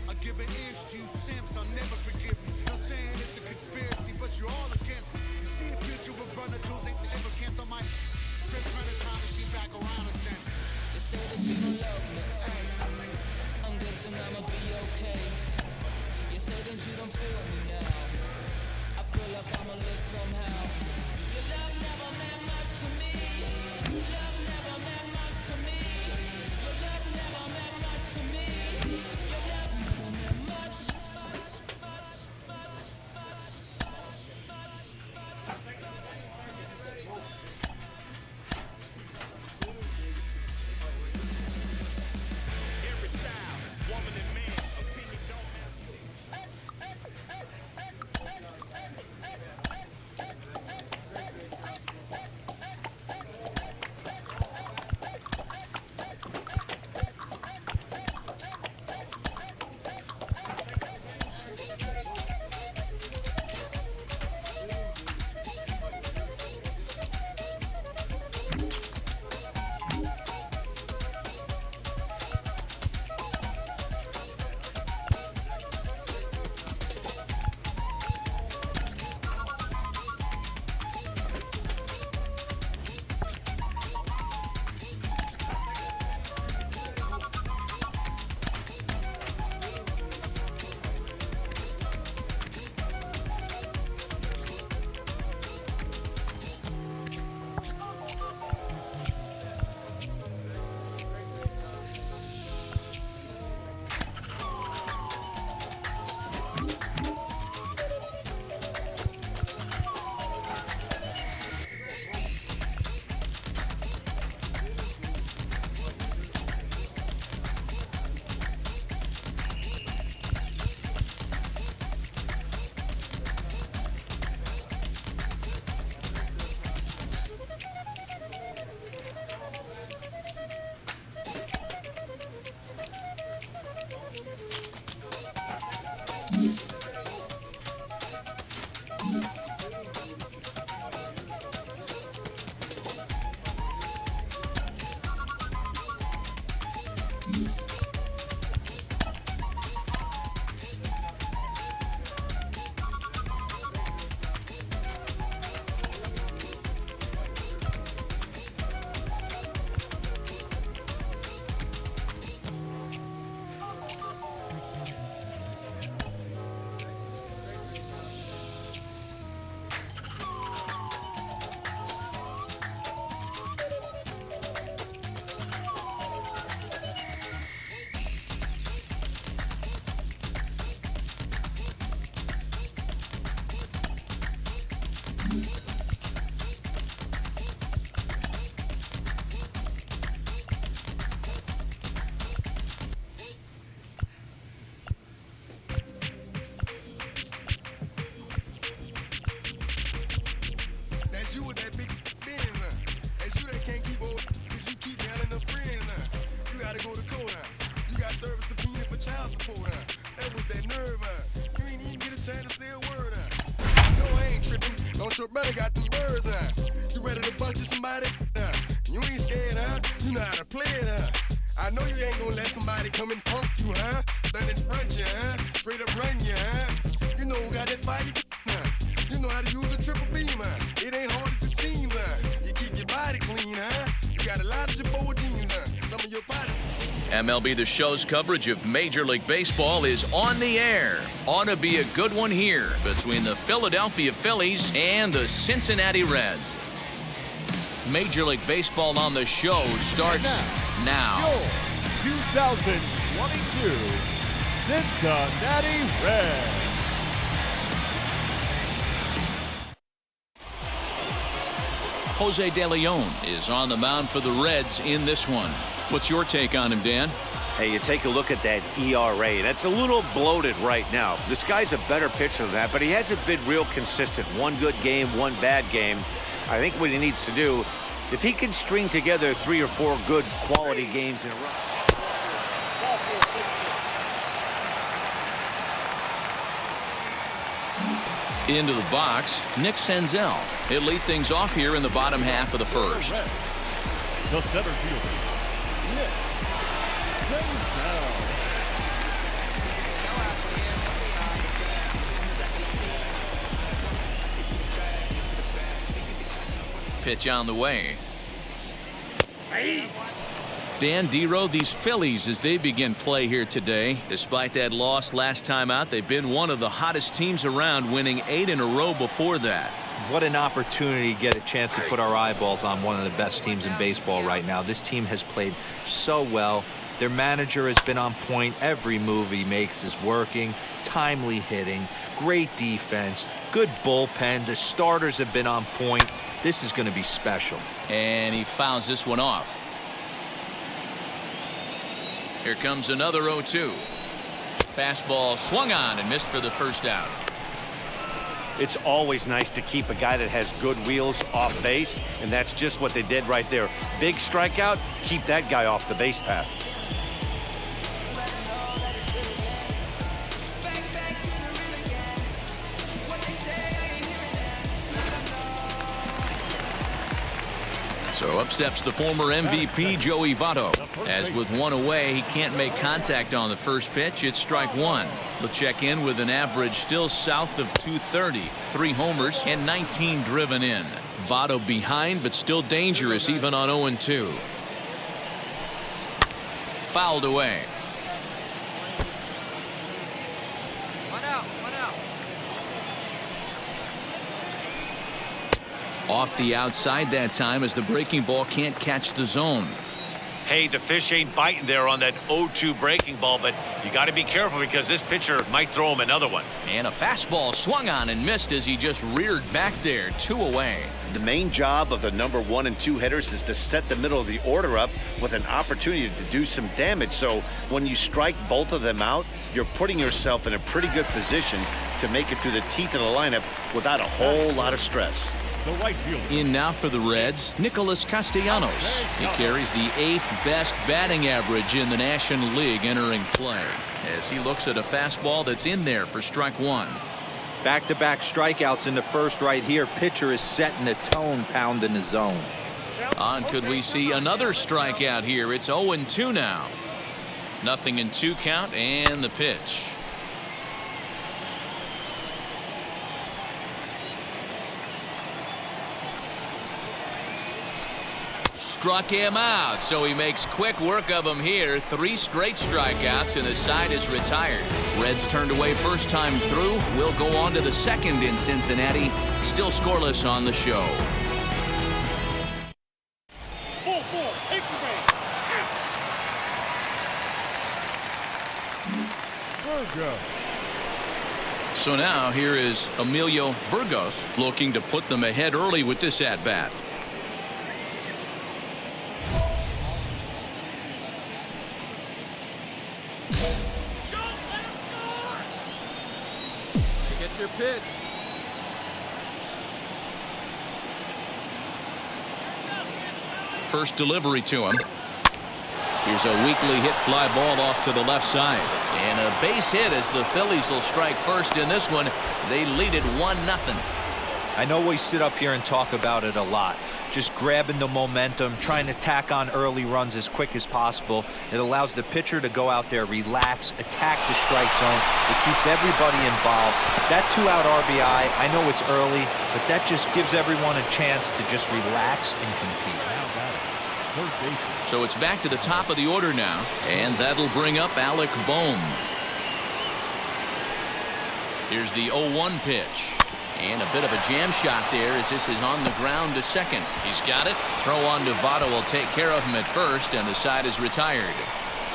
I give an inch to you simps, I'll never forgive you. No saying it's a conspiracy, but you're all against me. You say that you don't love me. I'm guessing I'ma be okay. You say that you don't feel me now. I feel like I'ma live somehow. Your love never meant much to me. Love never meant much to me. Your love never meant much to me. Your love never meant much. Every child, woman and man, opinion don't matter. That's you with that big Benz, That's you that can't keep old, cause you keep yelling the friends, You gotta go to court, You got service subpoena for child support, That was that nerve, You ain't even get a chance to say a word, No, I ain't tripping. Don't your brother got them birds, You ready to bust you somebody, You ain't scared, You know how to play it, I know you ain't gonna let somebody come and punk you, Stand in front you, Straight up run you, You know who got that fire, You know how to use a triple beam, It ain't hard as it seems, You keep your body clean, You got a lot of your bold jeans, Some of your body. MLB The Show's coverage of Major League Baseball is on the air. Ought to be a good one here between the Philadelphia Phillies and the Cincinnati Reds. Major League Baseball on the Show starts now. Your 2022 Cincinnati Reds. Jose De Leon is on the mound for the Reds in this one. What's your take on him, Dan? Hey, you take a look at that ERA. That's a little bloated right now. This guy's a better pitcher than that, but he hasn't been real consistent. One good game, one bad game. I think what he needs to do, if he can string together 3 or 4 good quality games in a row. Into the box, Nick Senzel. He'll lead things off here in the bottom half of the first. The center fielder, Nick Senzel. Pitch on the way. Dan Dero, these Phillies, as they begin play here today, despite that loss last time out, they've been one of the hottest teams around, winning 8 in a row before that. What an opportunity to get a chance to put our eyeballs on one of the best teams in baseball right now. This team has played so well. Their manager has been on point. Every move he makes is working. Timely hitting, great defense, good bullpen. The starters have been on point. This is going to be special. And he fouls this one off. Here comes another 0-2. Fastball swung on and missed for the first out. It's always nice to keep a guy that has good wheels off base, and that's just what they did right there. Big strikeout, keep that guy off the base path. So up steps the former MVP, Joey Votto. As with one away, he can't make contact on the first pitch. It's strike one. He'll check in with an average still south of 230. 3 homers and 19 driven in. Votto behind, but still dangerous even on 0-2. Fouled away. Off the outside that time as the breaking ball can't catch the zone. Hey, the fish ain't biting there on that 0-2 breaking ball, but you got to be careful because this pitcher might throw him another one. And a fastball swung on and missed as he just reared back there. 2 away. The main job of the number 1 and 2 hitters is to set the middle of the order up with an opportunity to do some damage. So when you strike both of them out, you're putting yourself in a pretty good position to make it through the teeth of the lineup without a whole lot of stress. The right fielder. In now for the Reds, Nicholas Castellanos. He carries the 8th best batting average in the National League entering play as he looks at a fastball that's in there for strike one. Back-to-back strikeouts in the first right here. Pitcher is setting the tone, pounding the zone. On could we see another strikeout here? It's 0-2 now. 0-2 count and the pitch. Struck him out, so he makes quick work of him here. 3 straight strikeouts and the side is retired. Reds turned away first time through. Will go on to the second in Cincinnati. Still scoreless on the show. So now here is Emilio Burgos looking to put them ahead early with this at-bat. Get your pitch. First delivery to him. Here's a weakly hit fly ball off to the left side. And a base hit as the Phillies will strike first in this one. They lead it 1-0. I know we sit up here and talk about it a lot. Just grabbing the momentum, trying to tack on early runs as quick as possible. It allows the pitcher to go out there, relax, attack the strike zone. It keeps everybody involved. That 2-out RBI, I know it's early, but that just gives everyone a chance to just relax and compete. So it's back to the top of the order now, and that'll bring up Alec Bohm. Here's the 0-1 pitch. And a bit of a jam shot there as this is on the ground to second. He's got it. Throw on to Votto will take care of him at first, and the side is retired.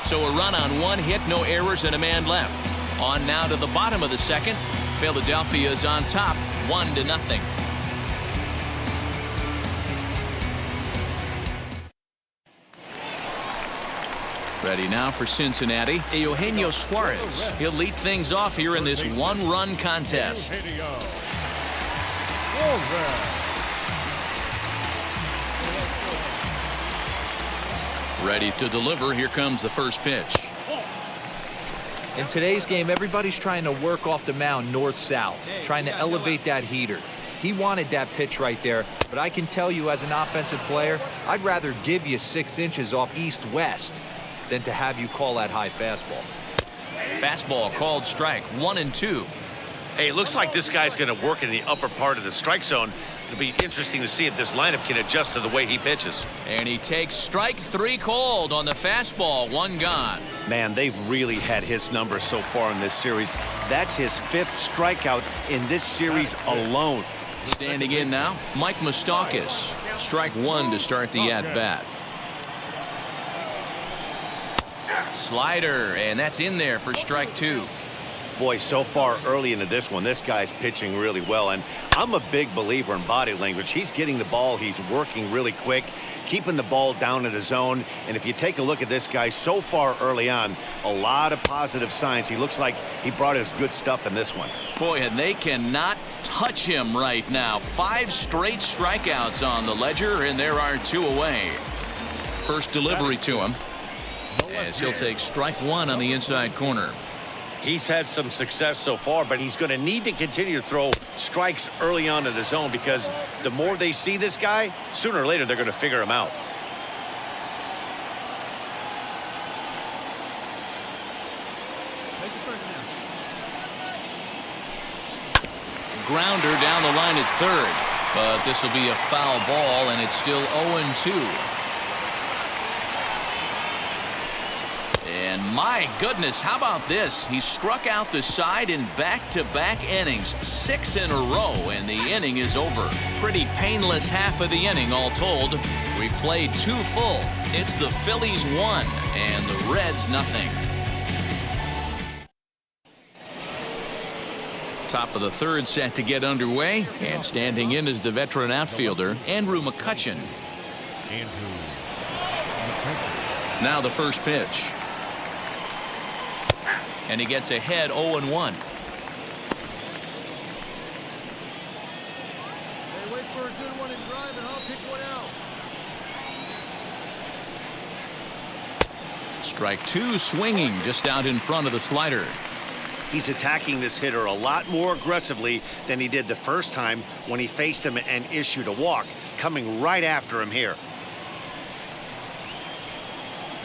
So a run on 1 hit, no errors, and a man left. On now to the bottom of the second. Philadelphia is on top, 1-0. Ready now for Cincinnati, Eugenio Suarez. He'll lead things off here in this 1-run contest. Ready to deliver. Here comes the first pitch. In today's game, everybody's trying to work off the mound north-south, trying to elevate that heater. He wanted that pitch right there, but I can tell you as an offensive player, I'd rather give you 6 inches off east-west than to have you call that high fastball. Fastball called strike, 1-2. Hey, it looks like this guy's going to work in the upper part of the strike zone. It'll be interesting to see if this lineup can adjust to the way he pitches. And he takes strike 3 called on the fastball. 1 gone. Man, they've really had his numbers so far in this series. That's his 5th strikeout in this series alone. Standing in now, Mike Moustakas. Strike 1 to start the at-bat. Slider, and that's in there for strike 2. Boy, so far early into this one, this guy's pitching really well, and I'm a big believer in body language. He's getting the ball, he's working really quick, keeping the ball down in the zone, and if you take a look at this guy so far early on, a lot of positive signs. He looks like he brought his good stuff in this one. Boy, and they cannot touch him right now. 5 straight strikeouts on the ledger, and there are 2 away. First delivery to him, as he'll take strike 1 on the inside corner. He's had some success so far, but he's going to need to continue to throw strikes early on in the zone, because the more they see this guy, sooner or later they're going to figure him out. Grounder down the line at third, but this will be a foul ball, and it's still 0-2. And my goodness, how about this? He struck out the side in back-to-back innings, 6 in a row, and the inning is over. Pretty painless half of the inning, all told. We played 2 full. It's the Phillies 1 and the Reds nothing. Top of the third set to get underway, and standing in is the veteran outfielder, Andrew McCutchen. Now the first pitch. And he gets ahead 0-1. Hey, wait for a good one and drive, and I'll pick one out. Strike 2 swinging just out in front of the slider. He's attacking this hitter a lot more aggressively than he did the first time when he faced him and issued a walk, coming right after him here.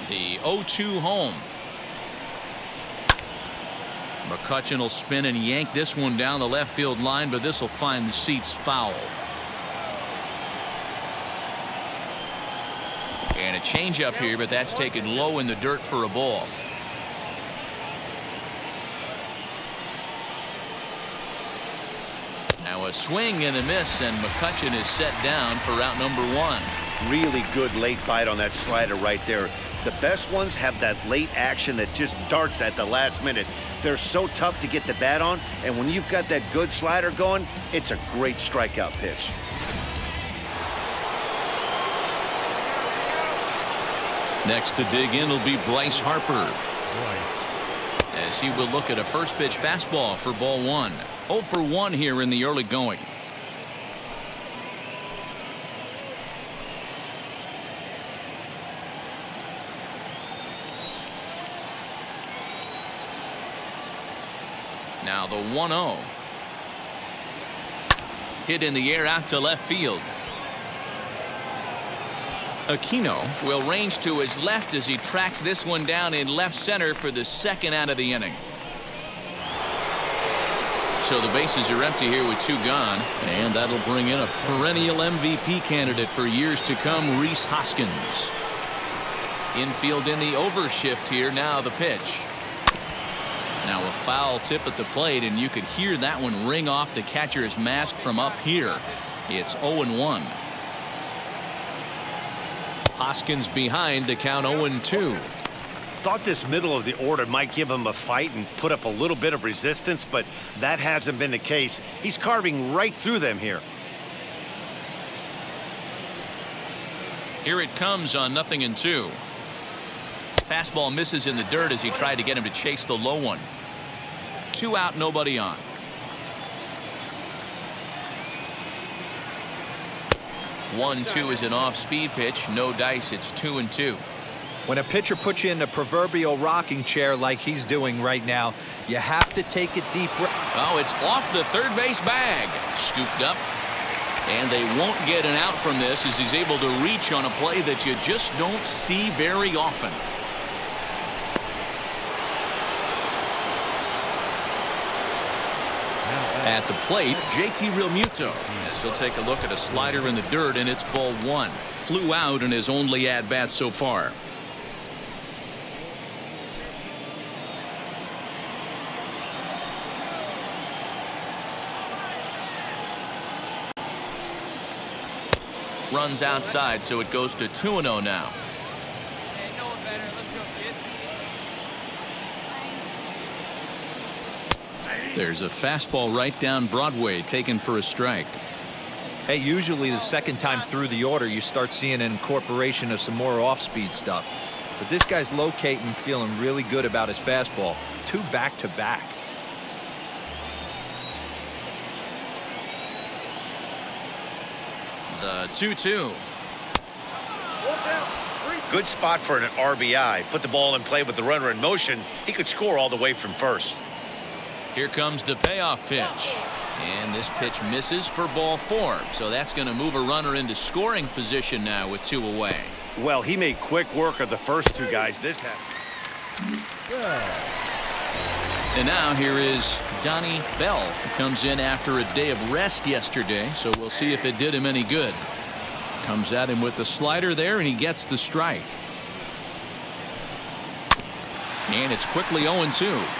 The 0-2 home. McCutchen will spin and yank this one down the left field line, but this will find the seats foul. And a changeup here, but that's taken low in the dirt for a ball. Now a swing and a miss, and McCutchen is set down for out number 1. Really good late bite on that slider right there. The best ones have that late action that just darts at the last minute. They're so tough to get the bat on, and when you've got that good slider going, it's a great strikeout pitch. Next to dig in will be Bryce Harper, as he will look at a first pitch fastball for ball 1. 0 for 1 here in the early going. Now the 1-0. Hit in the air out to left field. Aquino will range to his left as he tracks this one down in left center for the second out of the inning. So the bases are empty here with 2 gone, and that'll bring in a perennial MVP candidate for years to come, Rhys Hoskins. Infield in the overshift here. Now the pitch. Now a foul tip at the plate, and you could hear that one ring off the catcher's mask from up here. It's 0-1. Hoskins behind, the count 0-2. Thought this middle of the order might give him a fight and put up a little bit of resistance, but that hasn't been the case. He's carving right through them here. Here it comes on 0-2. Fastball misses in the dirt as he tried to get him to chase the low one. 2 out, nobody on. One-two is an off-speed pitch. No dice. It's 2-2. When a pitcher puts you in a proverbial rocking chair like he's doing right now, you have to take a deep breath. Oh, it's off the third base bag. Scooped up. And they won't get an out from this as he's able to reach on a play that you just don't see very often. At the plate, JT Realmuto, as he'll take a look at a slider in the dirt, and it's ball one. Flew out in his only at-bat so far. Runs outside, so it goes to 2-0 now. There's a fastball right down Broadway, taken for a strike. Hey, usually the second time through the order, you start seeing an incorporation of some more off-speed stuff. But this guy's locating, feeling really good about his fastball. 2 back-to-back. The 2-2. Good spot for an RBI. Put the ball in play with the runner in motion. He could score all the way from first. Here comes the payoff pitch. And this pitch misses for ball 4. So that's going to move a runner into scoring position now with 2 away. Well, he made quick work of the first 2 guys. This happened. And now here is Donnie Bell. He comes in after a day of rest yesterday, so we'll see if it did him any good. Comes at him with the slider there, and he gets the strike. And it's quickly 0-2.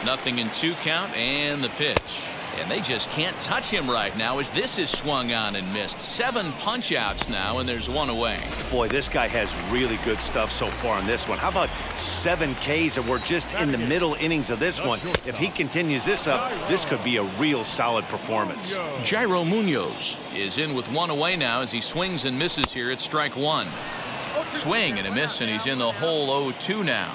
Nothing in 2 count, and the pitch. And they just can't touch him right now as this is swung on and missed. 7 punch outs now, and there's 1 away. Boy, this guy has really good stuff so far on this one. How about 7 Ks, and we're just in the middle innings of this one. If he continues this up, this could be a real solid performance. Jairo Munoz is in with 1 away now as he swings and misses here at strike 1. Swing and a miss, and he's in the hole 0-2 now.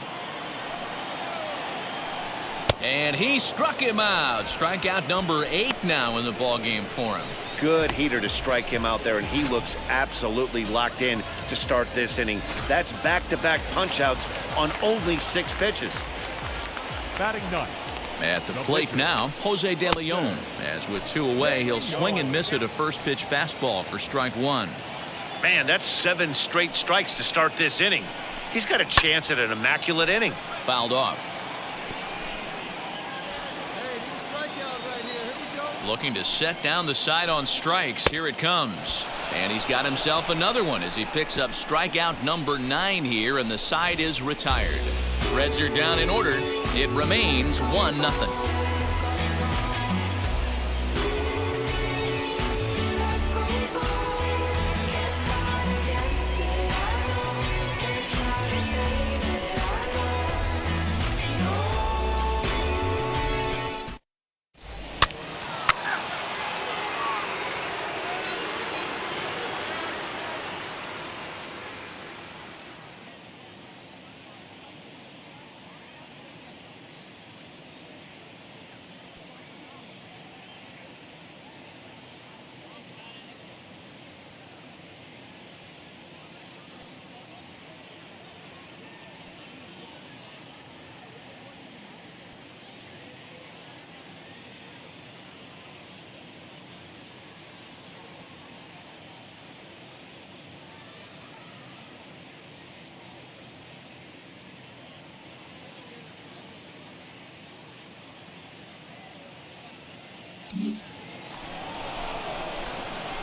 And he struck him out. Strikeout number 8 now in the ball game for him. Good heater to strike him out there, and he looks absolutely locked in to start this inning. That's back-to-back punch-outs on only 6 pitches. Batting 9. At the plate now, Jose De Leon. As with 2 away, he'll swing and miss at a first-pitch fastball for strike 1. Man, that's 7 straight strikes to start this inning. He's got a chance at an immaculate inning. Fouled off. Looking to set down the side on strikes. Here it comes. And he's got himself another one as he picks up strikeout number 9 here, and the side is retired. Reds are down in order. It remains 1-0.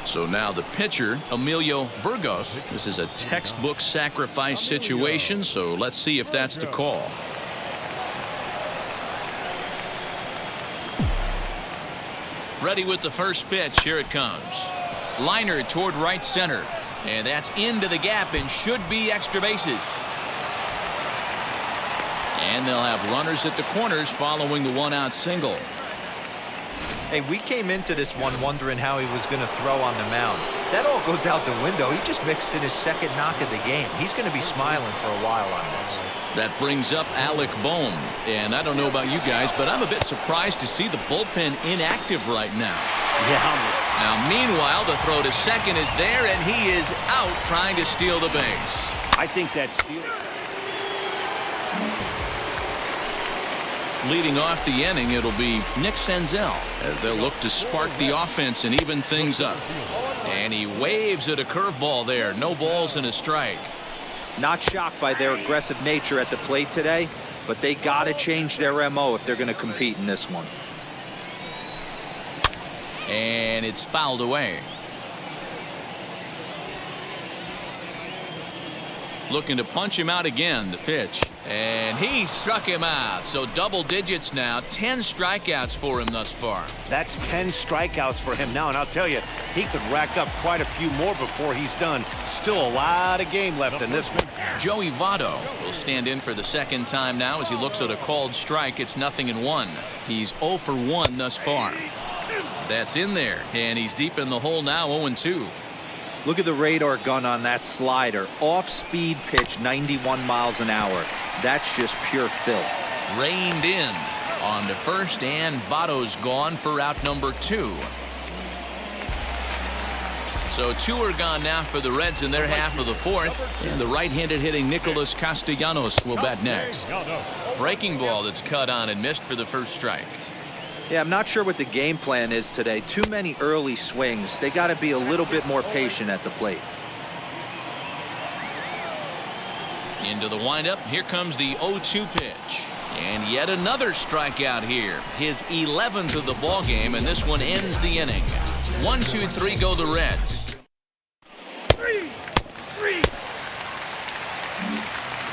So now the pitcher, Emilio Burgos. This is a textbook sacrifice situation, so let's see if that's the call. Ready with the first pitch. Here it comes. Liner toward right center. And that's into the gap and should be extra bases. And they'll have runners at the corners following the 1-out single. Hey, we came into this one wondering how he was going to throw on the mound. That all goes out the window. He just mixed in his second knock of the game. He's going to be smiling for a while on this. That brings up Alec Bohm. And I don't know about you guys, but I'm a bit surprised to see the bullpen inactive right now. Yeah. Now, meanwhile, the throw to second is there, and he is out trying to steal the base. I think that steal. Leading off the inning, it'll be Nick Senzel as they'll look to spark the offense and even things up. And he waves at a curveball there. No balls and a strike. Not shocked by their aggressive nature at the plate today. but they got to change their MO if they're going to compete in this one. And it's fouled away. Looking to punch him out again, the pitch. And he struck him out. So double digits now, 10 strikeouts for him thus far. That's 10 strikeouts for him now, and I'll tell you, he could rack up quite a few more before he's done. Still a lot of game left in this one. Joey Votto will stand in for the second time now as he looks at a called strike. It's 0-1. He's 0 for 1 thus far. That's in there, and he's deep in the hole now, 0-2. Look at the radar gun on that slider. Off-speed pitch, 91 miles an hour. That's just pure filth. Reined in on to first, and Votto's gone for out number 2. So 2 are gone now for the Reds in their half of the fourth. And the right-handed hitting Nicholas Castellanos will bat next. Breaking ball that's cut on and missed for the first strike. Yeah, I'm not sure what the game plan is today. Too many early swings. They got to be a little bit more patient at the plate. Into the windup. Here comes the 0-2 pitch. And yet another strikeout here. His 11th of the ball game, and this one ends the inning. 1-2-3 go the Reds.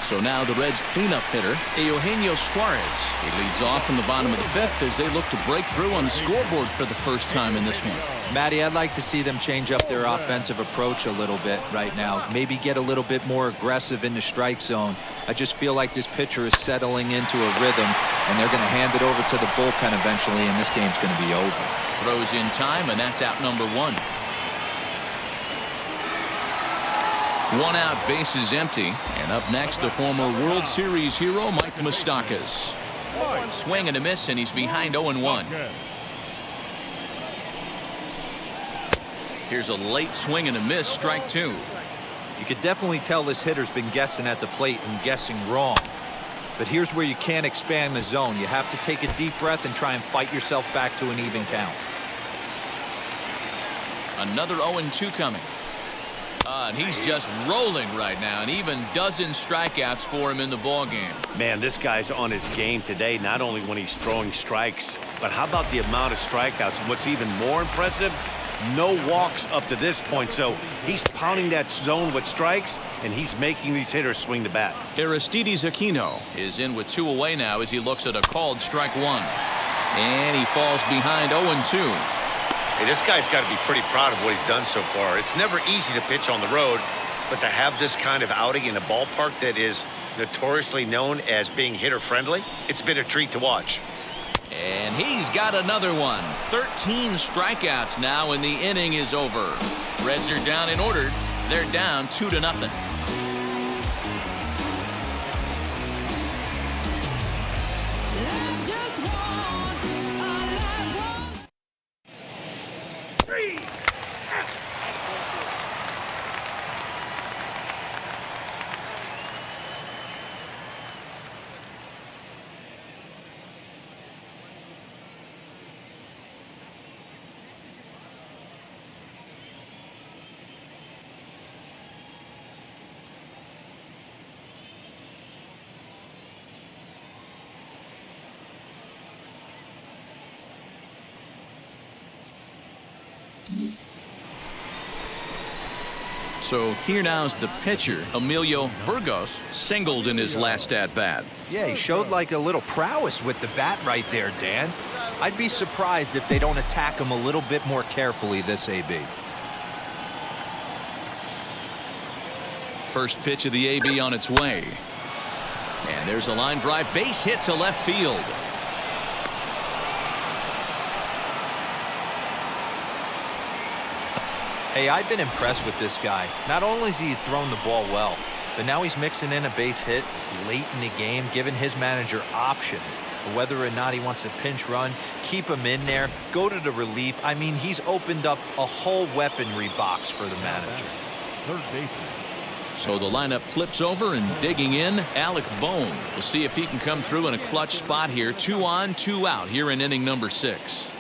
So now the Reds cleanup hitter, Eugenio Suarez. He leads off in the bottom of the 5th as they look to break through on the scoreboard for the first time in this one. Matty, I'd like to see them change up their offensive approach a little bit right now. Maybe get a little bit more aggressive in the strike zone. I just feel like this pitcher is settling into a rhythm, and they're going to hand it over to the bullpen eventually, and this game's going to be over. Throws in time, and that's out number 1. 1 out, bases empty. And up next, the former World Series hero, Mike Moustakas. Swing and a miss, and he's behind 0-1. Here's a late swing and a miss, strike 2. You could definitely tell this hitter's been guessing at the plate and guessing wrong. But here's where you can't expand the zone. You have to take a deep breath and try and fight yourself back to an even count. Another 0-2 coming. And he's just rolling right now, and even dozen strikeouts for him in the ball game. Man, this guy's on his game today, not only when he's throwing strikes, but how about the amount of strikeouts? And what's even more impressive, no walks up to this point. So he's pounding that zone with strikes, and he's making these hitters swing the bat. Aristides Aquino is in with 2 away now as he looks at a called strike 1. And he falls behind 0-2. Hey, this guy's got to be pretty proud of what he's done so far. It's never easy to pitch on the road, but to have this kind of outing in a ballpark that is notoriously known as being hitter-friendly, it's been a treat to watch. And he's got another one. 13 strikeouts now, and the inning is over. Reds are down in order. They're down 2-0. So here now's the pitcher, Emilio Burgos, singled in his last at-bat. Yeah, he showed like a little prowess with the bat right there, Dan. I'd be surprised if they don't attack him a little bit more carefully this AB. First pitch of the AB on its way. And there's a line drive, base hit to left field. Hey, I've been impressed with this guy. Not only has he thrown the ball well, but now he's mixing in a base hit late in the game, giving his manager options. Whether or not he wants to pinch run, keep him in there, go to the relief. I mean, he's opened up a whole weaponry box for the manager. Third baseman. So the lineup flips over, and digging in, Alec Bohm. We'll see if he can come through in a clutch spot here. 2 on, 2 out here in inning number 6.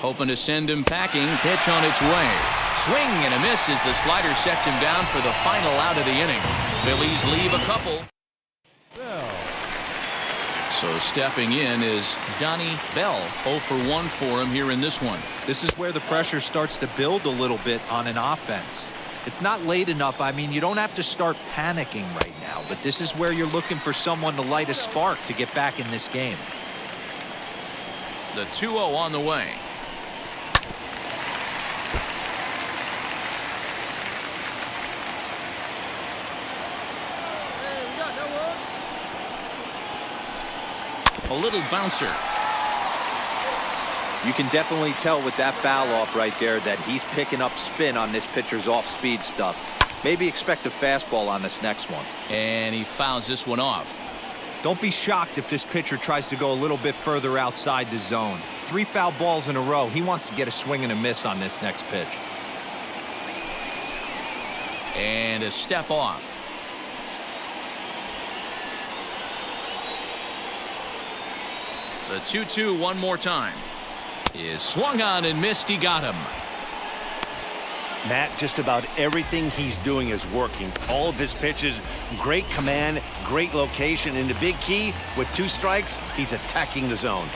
Hoping to send him packing. Pitch on its way. Swing and a miss as the slider sets him down for the final out of the inning. Phillies leave a couple. So stepping in is Donnie Bell. 0 for 1 for him here in this one. This is where the pressure starts to build a little bit on an offense. It's not late enough. I mean, you don't have to start panicking right now, but this is where you're looking for someone to light a spark to get back in this game. The 2-0 on the way. A little bouncer. You can definitely tell with that foul off right there that he's picking up spin on this pitcher's off-speed stuff. Maybe expect a fastball on this next one. And he fouls this one off. Don't be shocked if this pitcher tries to go a little bit further outside the zone. 3 foul balls in a row. He wants to get a swing and a miss on this next pitch. And a step off. The 2-2 one more time. Is swung on and missed. He got him. Matt, just about everything he's doing is working. All of his pitches, great command, great location. And the big key, with 2 strikes, he's attacking the zone.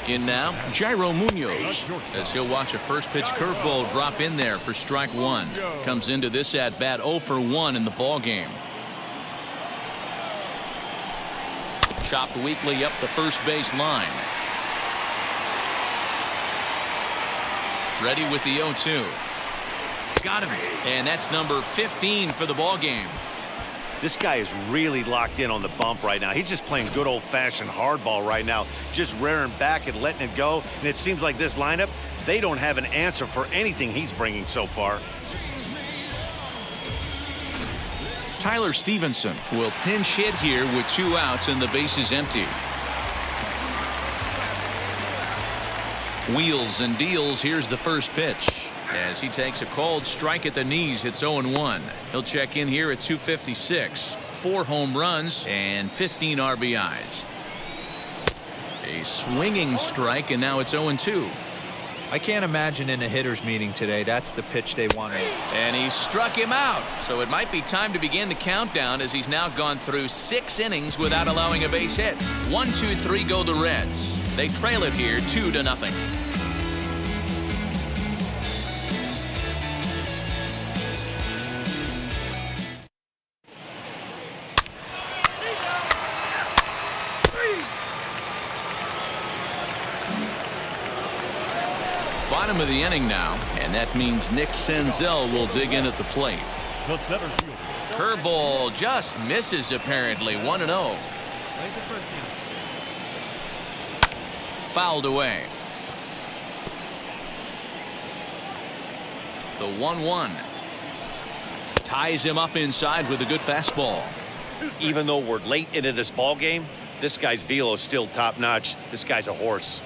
In now, Jairo Munoz, as he'll watch a first pitch curveball drop in there for strike 1. Comes into this at bat 0 for 1 in the ball game. Chopped weakly up the first base line. Ready with the 0-2. Got him. And that's number 15 for the ball game. This guy is really locked in on the bump right now. He's just playing good old-fashioned hardball right now, just rearing back and letting it go. And it seems like this lineup, they don't have an answer for anything he's bringing so far. Tyler Stevenson will pinch hit here with 2 outs and the bases empty. Wheels and deals. Here's the first pitch. As he takes a called strike at the knees, it's 0-1. He'll check in here at 256. 4 home runs and 15 RBIs. A swinging strike, and now it's 0-2. I can't imagine in a hitter's meeting today that's the pitch they wanted. And he struck him out. So it might be time to begin the countdown as he's now gone through 6 innings without allowing a base hit. 1, 2, 3 go the Reds. They trail it here 2-0. Bottom of the inning now, and that means Nick Senzel will dig in at the plate. The center fielder. Curveball just misses apparently. 1-0. Fouled away. The 1-1 ties him up inside with a good fastball. Even though we're late into this ball game, this guy's velo is still top notch. This guy's a horse.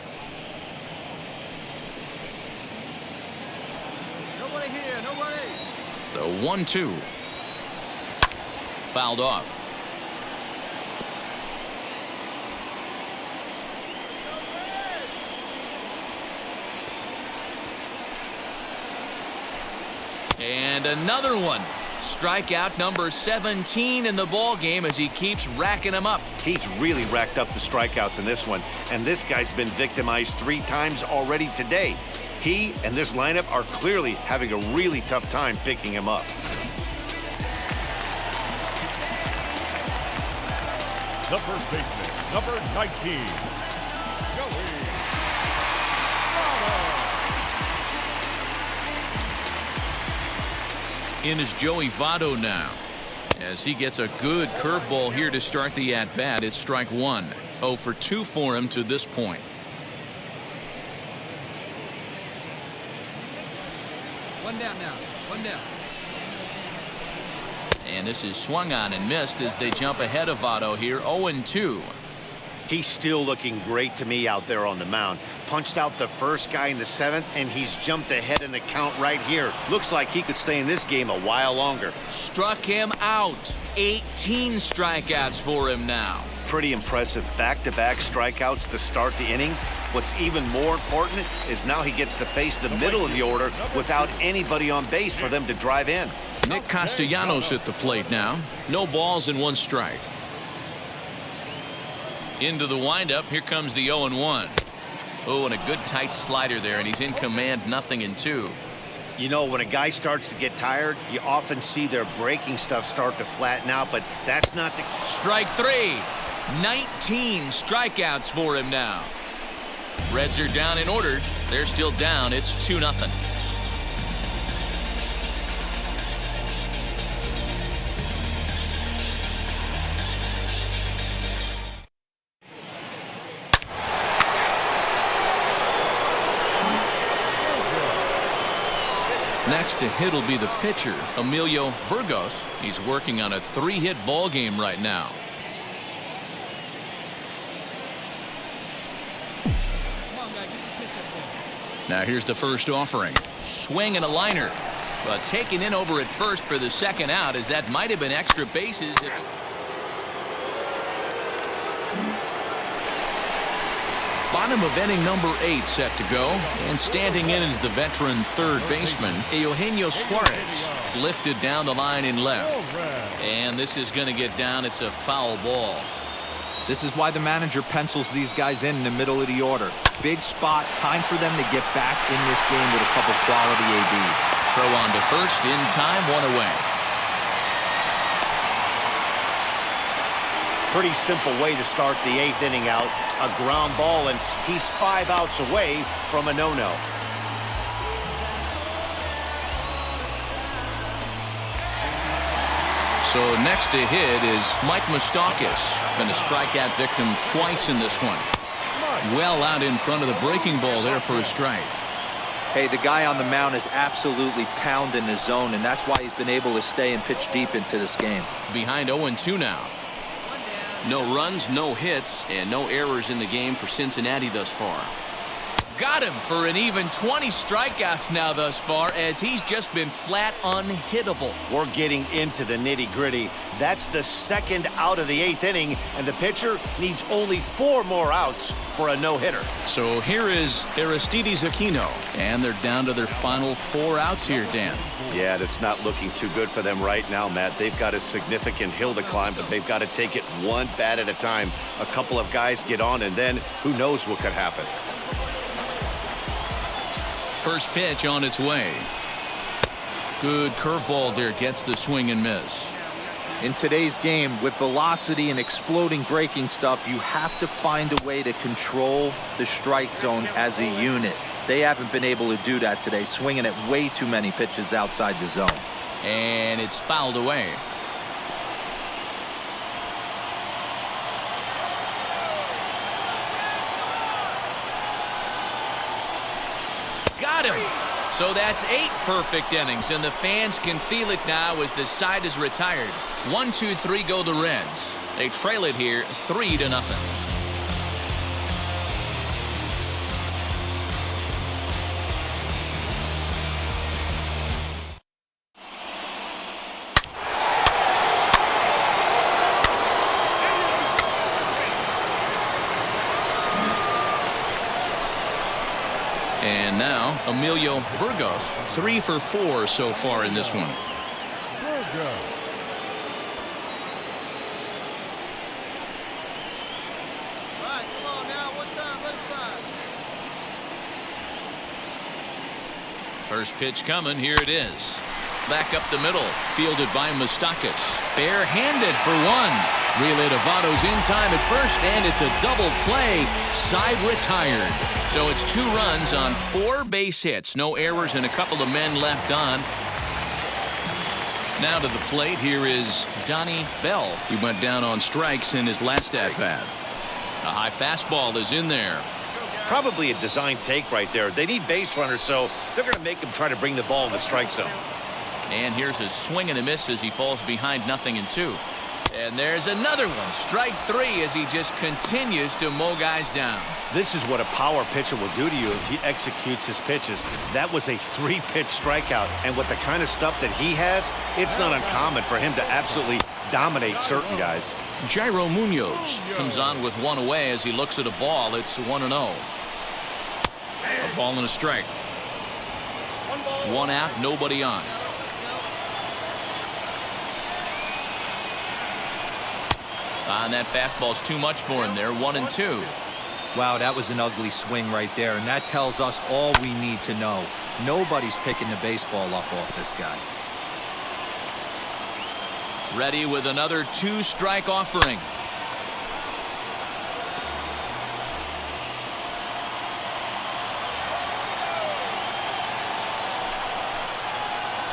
The 1-2 fouled off. And another one. Strikeout number 17 in the ball game as he keeps racking them up. He's really racked up the strikeouts in this one, and this guy's been victimized 3 times already today. He and this lineup are clearly having a really tough time picking him up. The first baseman, number 19, Joey. In is Joey Votto now as he gets a good curveball here to start the at-bat. It's strike 1. 0 for 2 for him to this point. One down now. One down. And this is swung on and missed as they jump ahead of Votto here. 0-2. He's still looking great to me out there on the mound. Punched out the first guy in the 7th, and he's jumped ahead in the count right here. Looks like he could stay in this game a while longer. Struck him out. 18 strikeouts for him now. Pretty impressive back-to-back strikeouts to start the inning. What's even more important is now he gets to face the middle of the order without anybody on base for them to drive in. Nick Castellanos at the plate now. No balls and 1 strike. Into the windup. Here comes the 0-1. Oh, and a good tight slider there, and he's in command, 0-2. You know, when a guy starts to get tired, you often see their breaking stuff start to flatten out, but that's not the... Strike 3. 19 strikeouts for him now. Reds are down in order. They're still down. It's 2-0. Next to hit will be the pitcher, Emilio Burgos. He's working on a 3-hit ball game right now. Now here's the first offering. Swing and a liner. But taken in over at first for the second out, as that might have been extra bases. Bottom of inning number 8 set to go. And standing in is the veteran third baseman, Eugenio Suarez. Lifted down the line in left. And this is going to get down. It's a foul ball. This is why the manager pencils these guys in the middle of the order. Big spot, time for them to get back in this game with a couple quality ABs. Throw on to first, in time, 1 away. Pretty simple way to start the 8th inning out. A ground ball, and he's 5 outs away from a no-no. So next to hit is Mike Moustakas. Been a strikeout victim twice in this one. Well out in front of the breaking ball there for a strike. Hey, the guy on the mound is absolutely pounding the zone, and that's why he's been able to stay and pitch deep into this game. Behind 0-2 now. No runs, no hits, and no errors in the game for Cincinnati thus far. Got him for an even 20 strikeouts now thus far, as he's just been flat unhittable. We're getting into the nitty-gritty. That's the second out of the 8th inning, and the pitcher needs only 4 more outs for a no-hitter. So here is Aristides Aquino, and they're down to their final 4 outs here, Dan. Yeah, that's not looking too good for them right now, Matt. They've got a significant hill to climb, but they've got to take it one bat at a time. A couple of guys get on, and then who knows what could happen. First pitch on its way. Good curveball there, gets the swing and miss. In today's game, with velocity and exploding breaking stuff, you have to find a way to control the strike zone as a unit. They haven't been able to do that today, swinging at way too many pitches outside the zone. And it's fouled away. Got him. So that's 8 perfect innings, and the fans can feel it now as the side is retired. 1, 2, 3 go the Reds. They trail it here 3-0. And now, Emilio Burgos, 3 for 4 so far in this one. First pitch coming, here it is. Back up the middle, fielded by Moustakas. Barehanded for 1. Relay to Votto's in time at first, and it's a double play. Side retired. So it's 2 runs on 4 base hits. No errors and a couple of men left on. Now to the plate, here is Donnie Bell. He went down on strikes in his last at-bat. A high fastball is in there. Probably a design take right there. They need base runners, so they're going to make him try to bring the ball in the strike zone. And here's a swing and a miss as he falls behind 0-2. And there's another one. Strike 3 as he just continues to mow guys down. This is what a power pitcher will do to you if he executes his pitches. That was a 3-pitch strikeout. And with the kind of stuff that he has, it's not uncommon for him to absolutely dominate certain guys. Jairo Munoz comes on with 1 away as he looks at a ball. It's 1-0. A ball and a strike. 1 out, nobody on. And that fastball's too much for him there, 1-2. Wow, that was an ugly swing right there, and that tells us all we need to know. Nobody's picking the baseball up off this guy. Ready with another 2-strike offering.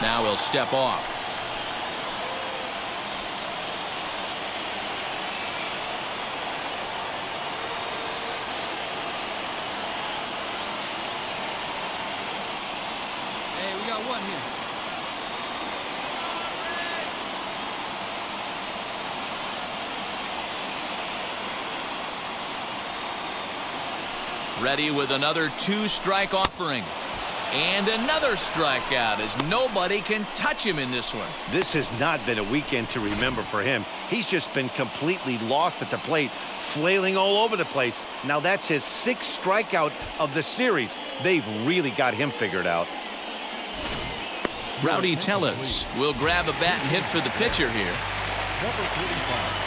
Now he'll step off. Hey, we got one here. Ready with another 2-strike offering. And another strikeout as nobody can touch him in this one. This has not been a weekend to remember for him. He's just been completely lost at the plate, flailing all over the place. Now that's his 6th strikeout of the series. They've really got him figured out. Rowdy Tellez will grab a bat and hit for the pitcher here. Number 45.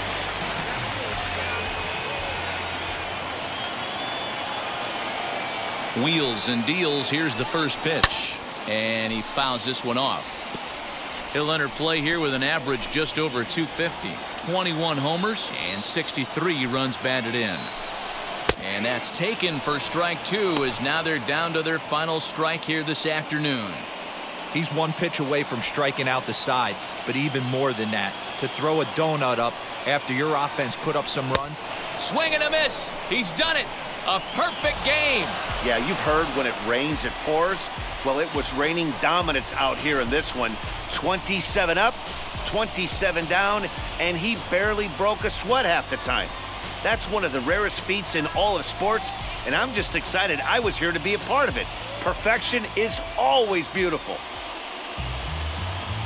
Wheels and deals. Here's the first pitch. And he fouls this one off. He'll enter play here with an average just over 250. 21 homers and 63 runs batted in. And that's taken for strike 2 as now they're down to their final strike here this afternoon. He's one pitch away from striking out the side, but even more than that, to throw a donut up after your offense put up some runs. Swing and a miss. He's done it. A perfect game. Yeah, you've heard when it rains, it pours. Well, it was raining dominance out here in this one. 27 up, 27 down, and he barely broke a sweat half the time. That's one of the rarest feats in all of sports, and I'm just excited I was here to be a part of it. Perfection is always beautiful.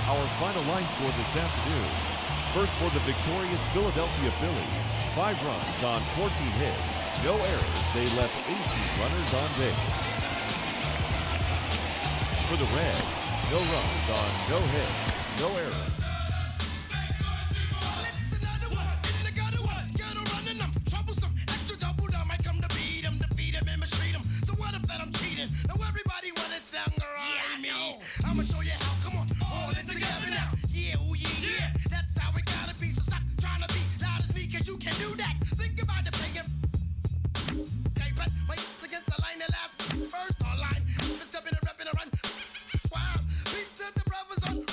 Our final line score this afternoon. First for the victorious Philadelphia Phillies. 5 runs on 14 hits. No errors. They left 18 runners on base. For the Reds, no runs on no hits. No errors. I'ma show you how. Come on, hold it together now. Yeah, oh yeah, yeah. That's how it gotta be. So stop trying to be loud as me, cause you can do that. Think about the playing. Okay, but wait against the line that last first online. Step in a rep in a run. Wow, peace to the brothers on.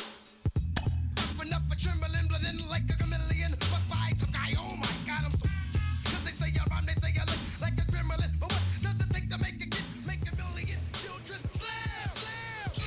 Open up a trembling, blending like a chameleon. But by some guy, oh my god, I'm so. Cause they say you're rhyme, they say you look like a gremlin. But what does it take to make a kid, make a million children? Slam, slam, slam.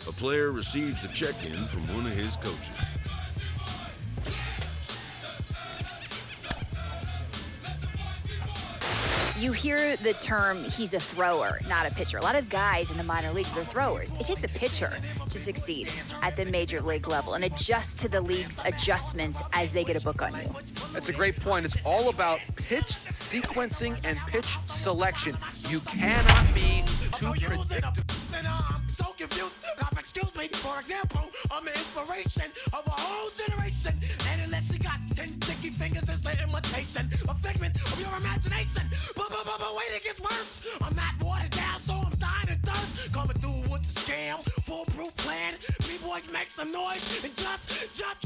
A player receives a check-in from one of his coaches. You hear the term, he's a thrower, not a pitcher. A lot of guys in the minor leagues, they're throwers. It takes a pitcher to succeed at the major league level and adjust to the league's adjustments as they get a book on you. That's a great point. It's all about pitch sequencing and pitch selection. You cannot be too predictable. So confused. Excuse me, for example, I'm the inspiration of a whole generation. And unless you got 10 sticky fingers, it's the imitation, a figment of your imagination. But wait, it gets worse. I'm not watered down, so I'm dying and thirsty. rush, coming through with the scam. Foolproof plan, B-boys make some noise and just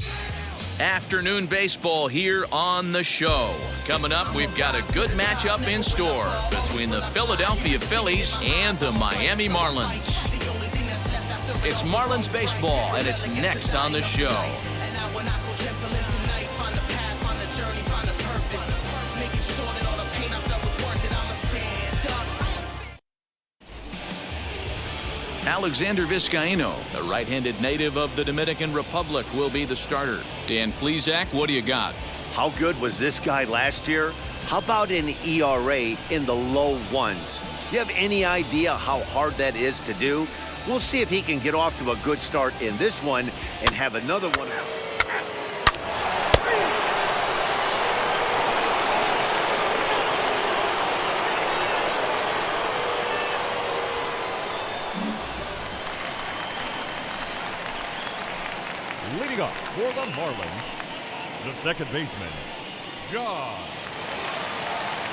Afternoon baseball here on the show. Coming up, we've got a good matchup in store between the Philadelphia Phillies and the Miami Marlins. It's Marlins baseball, and it's next on the show. Alexander Vizcaíno, the right-handed native of the Dominican Republic, will be the starter. Dan Plesac, what do you got? How good was this guy last year? How about an ERA in the low ones? Do you have any idea how hard that is to do? We'll see if he can get off to a good start in this one and have another one. Leading up for the Marlins, the second baseman, John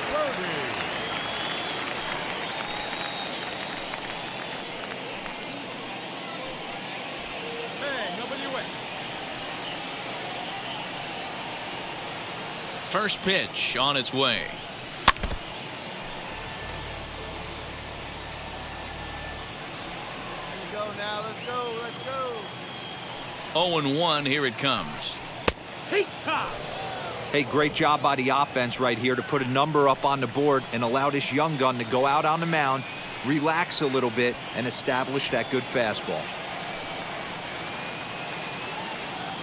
Kirby. First pitch on its way. Here we go now. Let's go. Let's go. 0-1, here it comes. Hey, great job by the offense right here to put a number up on the board and allow this young gun to go out on the mound, relax a little bit, and establish that good fastball.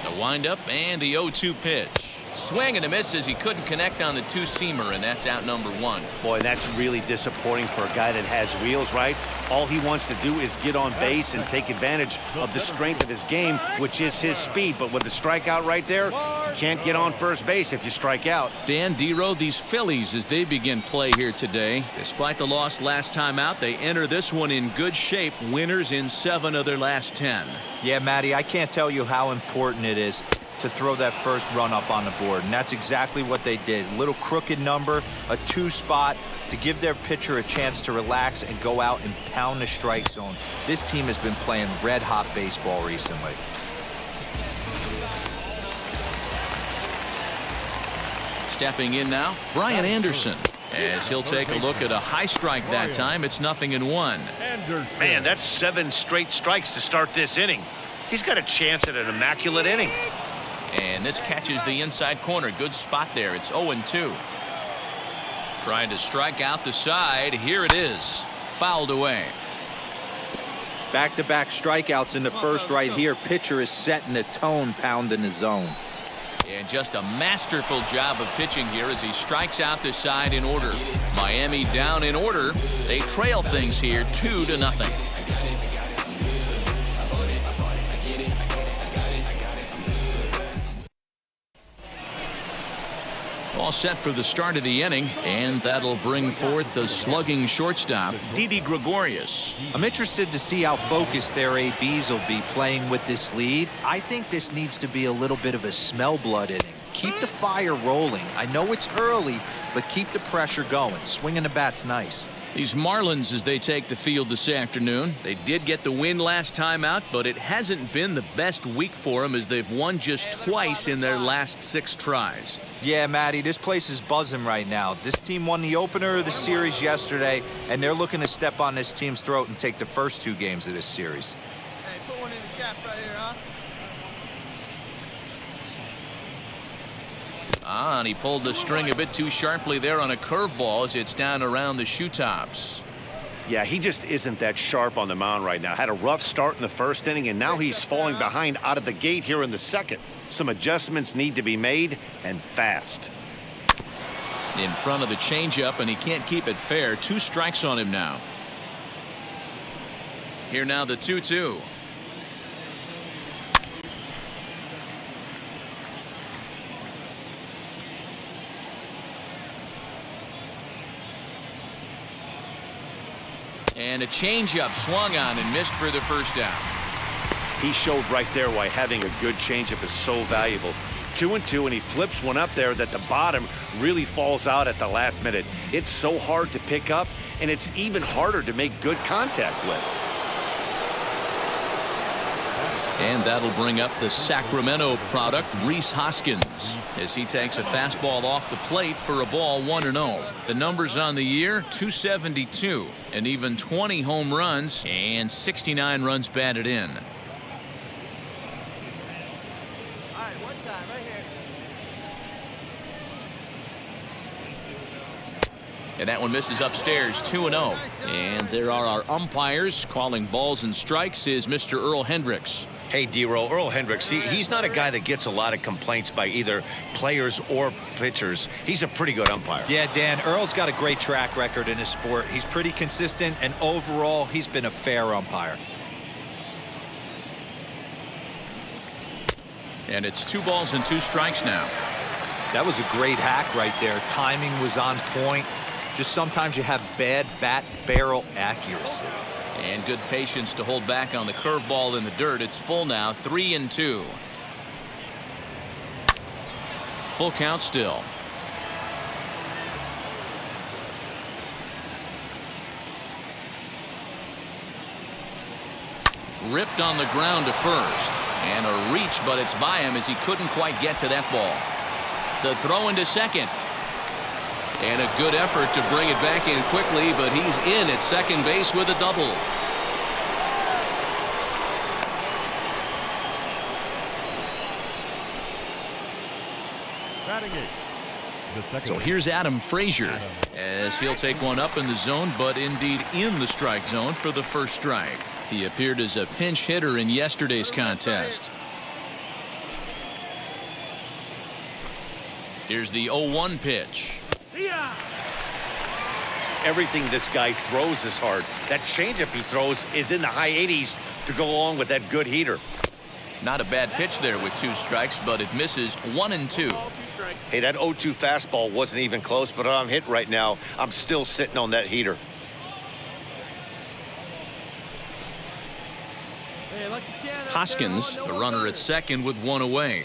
The windup and the 0-2 pitch. Swing and a miss as he couldn't connect on the two-seamer, and that's out number one. Boy, that's really disappointing for a guy that has wheels, right? All he wants to do is get on base and take advantage of the strength of his game, which is his speed. But with the strikeout right there, you can't get on first base if you strike out. Dan Dero, these Phillies, as they begin play here today, despite the loss last time out, they enter this one in good shape, winners in 7 of their last 10. Yeah, Matty, I can't tell you how important it is to throw that first run up on the board, and that's exactly what they did. A little crooked number, a 2 spot to give their pitcher a chance to relax and go out and pound the strike zone. This team has been playing red-hot baseball recently. Stepping in now, Brian Anderson, as he'll take a look at a high strike that time. It's 0-1. Man, that's 7 straight strikes to start this inning. He's got a chance at an immaculate inning. And this catches the inside corner. Good spot there. It's 0-2. Trying to strike out the side. Here it is. Fouled away. Back-to-back strikeouts in the first right here. Pitcher is setting the tone, pounding the zone. And just a masterful job of pitching here as he strikes out the side in order. Miami down in order. They trail things here 2-0. All set for the start of the inning, and that'll bring forth the slugging shortstop, Didi Gregorius. I'm interested to see how focused their ABs will be playing with this lead. I think this needs to be a little bit of a smell blood inning. Keep the fire rolling. I know it's early, but keep the pressure going. Swinging the bat's nice. These Marlins, as they take the field this afternoon, they did get the win last time out, but it hasn't been the best week for them as they've won just twice in their last 6 tries. Yeah, Matty, this place is buzzing right now. This team won the opener of the series yesterday, and they're looking to step on this team's throat and take the first 2 games of this series. Hey, put one in the cap right here, huh? And he pulled the string a bit too sharply there on a curveball as it's down around the shoe tops. Yeah, he just isn't that sharp on the mound right now. Had a rough start in the first inning, and now he's falling behind out of the gate here in the second. Some adjustments need to be made, and fast. In front of the changeup, and he can't keep it fair. 2 strikes on him now. Here now the 2-2. And a changeup swung on and missed for the first down. He showed right there why having a good changeup is so valuable. 2-2, and he flips one up there that the bottom really falls out at the last minute. It's so hard to pick up, and it's even harder to make good contact with. And that'll bring up the Sacramento product, Rhys Hoskins, as he takes a fastball off the plate for a ball 1-0. The numbers on the year, 272, and even 20 home runs and 69 runs batted in. All right, one time, right here. And that one misses upstairs, 2-0. And there are our umpires calling balls and strikes is Mr. Earl Hendricks. Hey, D-Row, Earl Hendricks, he's not a guy that gets a lot of complaints by either players or pitchers. He's a pretty good umpire. Yeah, Dan, Earl's got a great track record in his sport. He's pretty consistent, and overall, he's been a fair umpire. And it's 2 balls and 2 strikes now. That was a great hack right there. Timing was on point. Just sometimes you have bad bat barrel accuracy. And good patience to hold back on the curveball in the dirt. It's full now, 3-2. Full count still. Ripped on the ground to first. And a reach, but it's by him as he couldn't quite get to that ball. The throw into second. And a good effort to bring it back in quickly, but he's in at second base with a double. Batting eighth, the second. So here's Adam Frazier as he'll take one up in the zone, but indeed in the strike zone for the first strike. He appeared as a pinch hitter in yesterday's contest. Here's the 0-1 pitch. Everything this guy throws is hard. That changeup he throws is in the high 80s to go along with that good heater. Not a bad pitch there with 2 strikes, but it misses 1-2. Hey, that 0-2 fastball wasn't even close, but I'm hit right now. I'm still sitting on that heater. Hoskins, the runner at second with 1 away.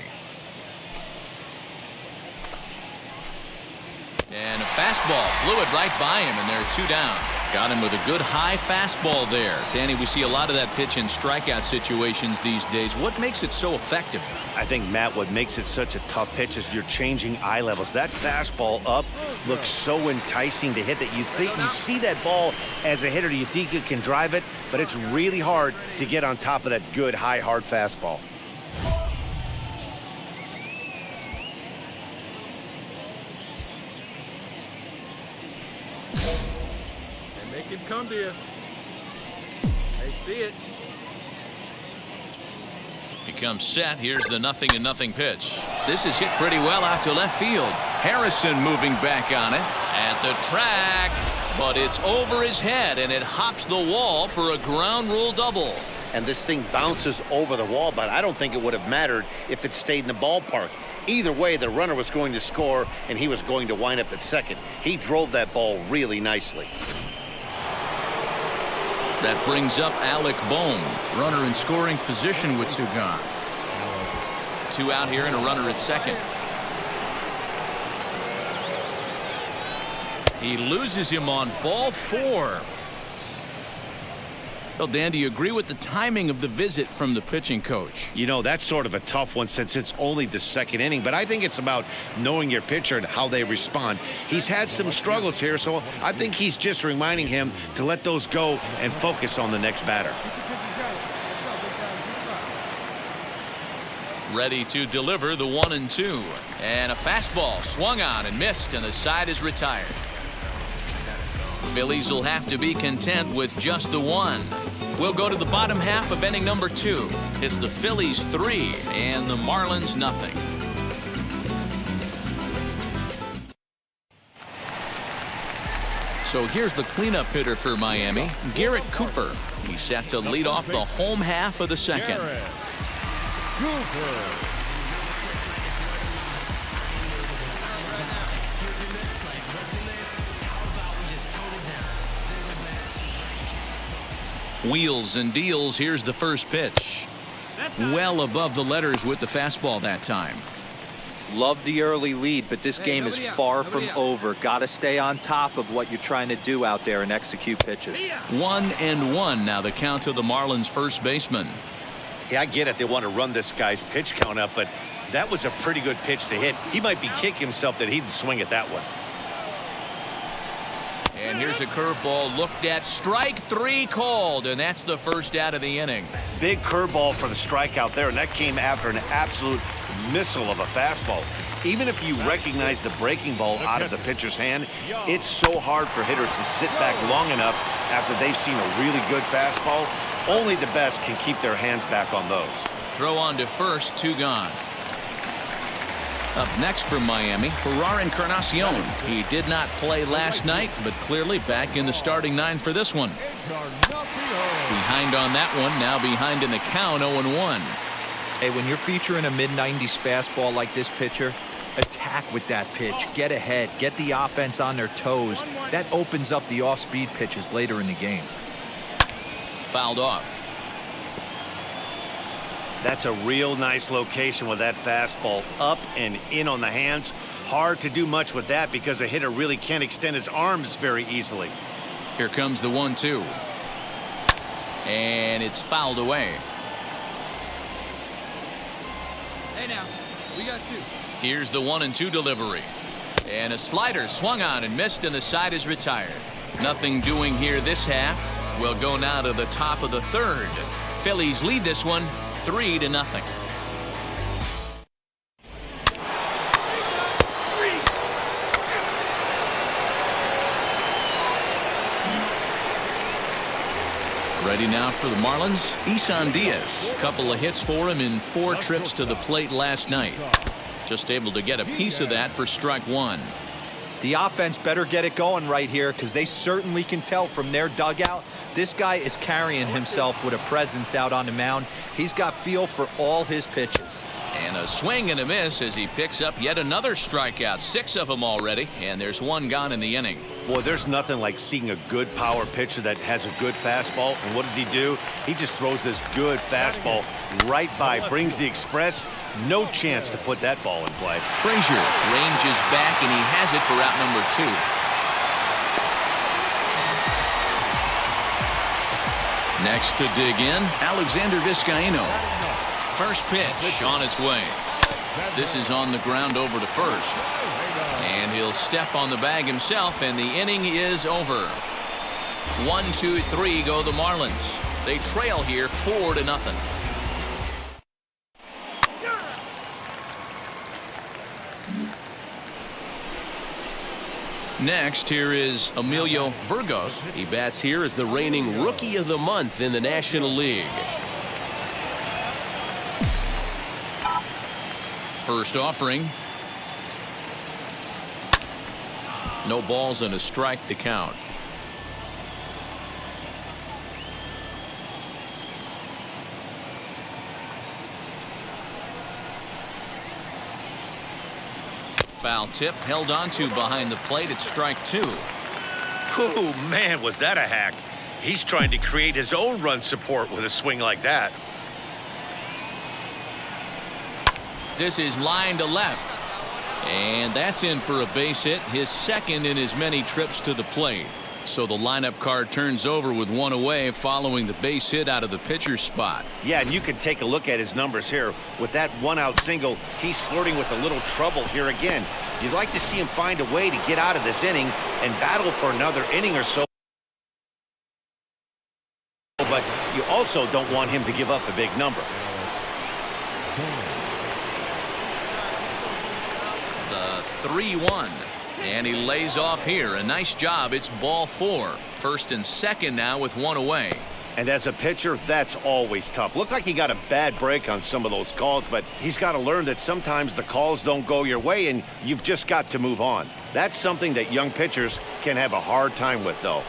And a fastball blew it right by him, and there are 2 down. Got him with a good high fastball there. Danny, we see a lot of that pitch in strikeout situations these days. What makes it so effective? I think, Matt, what makes it such a tough pitch is you're changing eye levels. That fastball up looks so enticing to hit that you think you see that ball as a hitter, you think you can drive it, but it's really hard to get on top of that good high hard fastball. Make it come to you. They see it. Becomes set. Here's the 0-0 pitch. This is hit pretty well out to left field. Harrison moving back on it at the track, but it's over his head and it hops the wall for a ground rule double. And this thing bounces over the wall, but I don't think it would have mattered if it stayed in the ballpark. Either way, the runner was going to score and he was going to wind up at second. He drove that ball really nicely. That brings up Alec Bohm, runner in scoring position with 2 gone. 2 out here and a runner at second. He loses him on ball 4. Well, Dan, do you agree with the timing of the visit from the pitching coach? You know, that's sort of a tough one since it's only the second inning, but I think it's about knowing your pitcher and how they respond. He's had some struggles here, so I think he's just reminding him to let those go and focus on the next batter. Ready to deliver the 1-2. And a fastball swung on and missed, and the side is retired. Phillies will have to be content with just the 1. We'll go to the bottom half of inning number 2. It's the Phillies 3 and the Marlins 0. So here's the cleanup hitter for Miami, Garrett Cooper. He's set to lead off the home half of the second. Cooper. Wheels and deals. Here's the first pitch. Well above the letters with the fastball that time. Love the early lead, but this game is far from over. Got to stay on top of what you're trying to do out there and execute pitches. 1-1 now the count to the Marlins first baseman. Yeah, I get it. They want to run this guy's pitch count up, but that was a pretty good pitch to hit. He might be kicking himself that he didn't swing at that one. And here's a curveball looked at. Strike 3 called, and that's the first out of the inning. Big curveball for the strikeout there, and that came after an absolute missile of a fastball. Even if you recognize the breaking ball out of the pitcher's hand, it's so hard for hitters to sit back long enough after they've seen a really good fastball. Only the best can keep their hands back on those. Throw on to first, 2 gone. Up next from Miami, Encarnacion. He did not play last night, but clearly back in the starting 9 for this one. Behind on that one, now behind in the count, 0-1. Hey, when you're featuring a mid-90s fastball like this pitcher, attack with that pitch. Get ahead. Get the offense on their toes. That opens up the off-speed pitches later in the game. Fouled off. That's a real nice location with that fastball up and in on the hands. Hard to do much with that because a hitter really can't extend his arms very easily. Here comes the 1-2. And it's fouled away. Hey now, we got 2. Here's the 1-2 delivery. And a slider swung on and missed, and the side is retired. Nothing doing here this half. We'll go now to the top of the 3rd. Phillies lead this one 3-0. Ready now for the Marlins, Isan Diaz. A couple of hits for him in 4 trips to the plate last night. Just able to get a piece of that for strike 1. The offense better get it going right here because they certainly can tell from their dugout this guy is carrying himself with a presence out on the mound. He's got feel for all his pitches. And a swing and a miss as he picks up yet another strikeout. 6 of them already, and there's 1 gone in the inning. Boy, there's nothing like seeing a good power pitcher that has a good fastball. And what does he do? He just throws this good fastball right by, brings the express. No chance to put that ball in play. Frazier ranges back, and he has it for out number 2. Next to dig in, Alexander Vizcaíno. First pitch on its way. This is on the ground over to first. And he'll step on the bag himself, and the inning is over. 1, 2, 3 go the Marlins. They trail here 4-0. Next, here is Emilio Burgos. He bats here as the reigning Rookie of the Month in the National League. First offering. No balls and a strike to count. Foul tip held onto behind the plate at strike 2. Oh, man, was that a hack. He's trying to create his own run support with a swing like that. This is line to left. And that's in for a base hit, his 2nd in as many trips to the plate. So the lineup card turns over with 1 away following the base hit out of the pitcher's spot. Yeah, and you can take a look at his numbers here. With that 1-out single, he's flirting with a little trouble here again. You'd like to see him find a way to get out of this inning and battle for another inning or so. But you also don't want him to give up a big number. The 3-1. And he lays off here. A nice job. It's ball 4. First and second now with 1 away. And as a pitcher, that's always tough. Looked like he got a bad break on some of those calls, but he's got to learn that sometimes the calls don't go your way, and you've just got to move on. That's something that young pitchers can have a hard time with, though.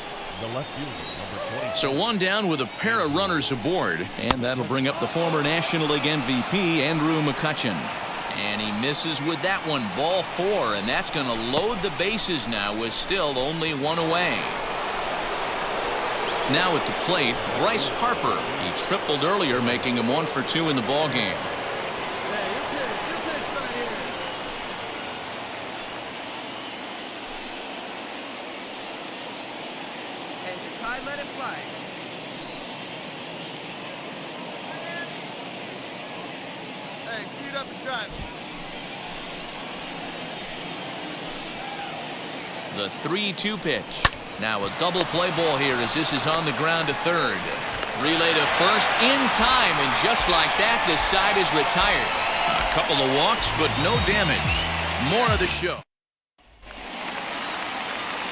So 1 down with a pair of runners aboard, and that'll bring up the former National League MVP, Andrew McCutchen. And he misses with that one. Ball 4, and that's going to load the bases now with still only 1 away. Now at the plate, Bryce Harper. He tripled earlier, making him 1 for 2 in the ballgame. It's high, let it fly. Hey, suit up and drive. The 3-2 pitch. Now a double play ball here as this is on the ground to third. Relay to first in time, and just like that, this side is retired. A couple of walks, but no damage. More of the show.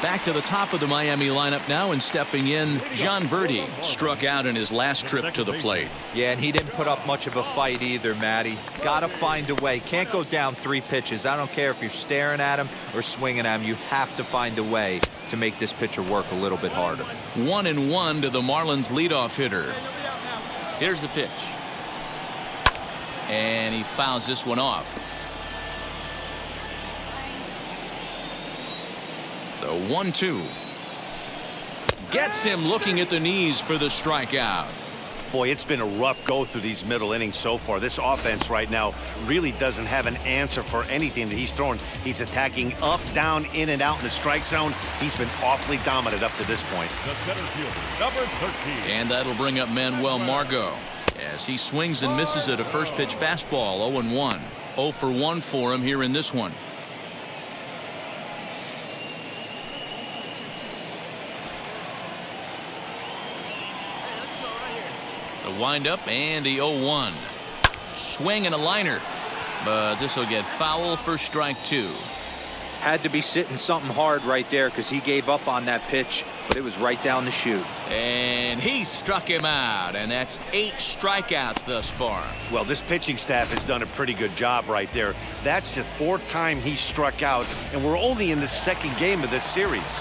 Back to the top of the Miami lineup now, and stepping in, John Birdie struck out in his last trip to the plate. Yeah, and he didn't put up much of a fight either, Matty. Gotta find a way. Can't go down 3 pitches. I don't care if you're staring at him or swinging at him. You have to find a way to make this pitcher work a little bit harder. 1-1 to the Marlins leadoff hitter. Here's the pitch. And he fouls this one off. The 1-2. Gets him looking at the knees for the strikeout. Boy, it's been a rough go through these middle innings so far. This offense right now really doesn't have an answer for anything that he's throwing. He's attacking up, down, in, and out in the strike zone. He's been awfully dominant up to this point. The center fielder, number 13. And that'll bring up Manuel Margot as he swings and misses at a first pitch fastball. 0-1. 0 for 1 for him here in this one. The windup and the 0-1. Swing and a liner, but this will get foul for strike 2. Had to be sitting something hard right there because he gave up on that pitch, but it was right down the chute. And he struck him out, and that's 8 strikeouts thus far. Well, this pitching staff has done a pretty good job right there. That's the 4th time he struck out, and we're only in the 2nd game of this series.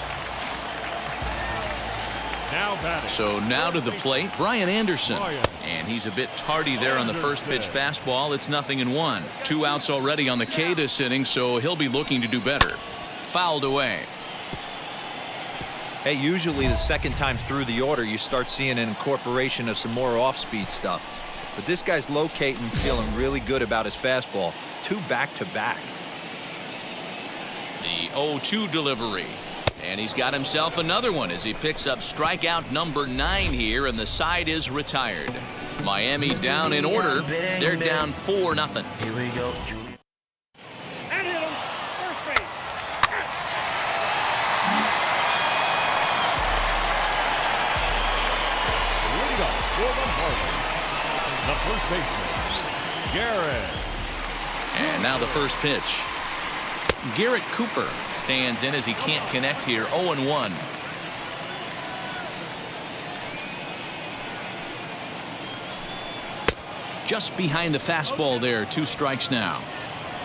Now batting. So now to the plate, Brian Anderson. And he's a bit tardy there on the first pitch fastball. It's 0-1. 2 outs already on the K this inning, so he'll be looking to do better. Fouled away. Hey, usually the 2nd time through the order, you start seeing an incorporation of some more off-speed stuff. But this guy's locating, feeling really good about his fastball. 2 back-to-back. The 0-2 delivery. And he's got himself another one as he picks up strikeout number 9 here, and the side is retired. Miami down in order. They're down 4-0. Here we go. And hit him. First base. Leadoff for the Marlins, the first baseman, Garrett. And now the first pitch. Garrett Cooper stands in as he can't connect here. 0-1. Just behind the fastball there. 2 strikes now.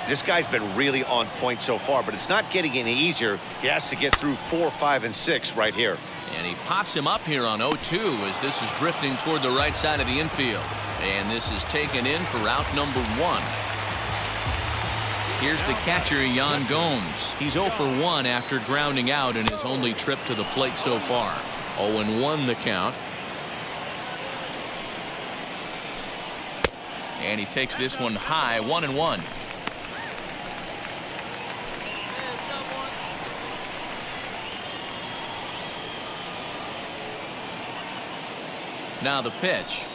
This guy's been really on point so far, but it's not getting any easier. He has to get through 4, 5, and 6 right here. And he pops him up here on 0-2 as this is drifting toward the right side of the infield. And this is taken in for out number 1. Here's the catcher, Yan Gomes. He's 0 for 1 after grounding out in his only trip to the plate so far. 0-1 the count. And he takes this one high. 1-1. Now the pitch.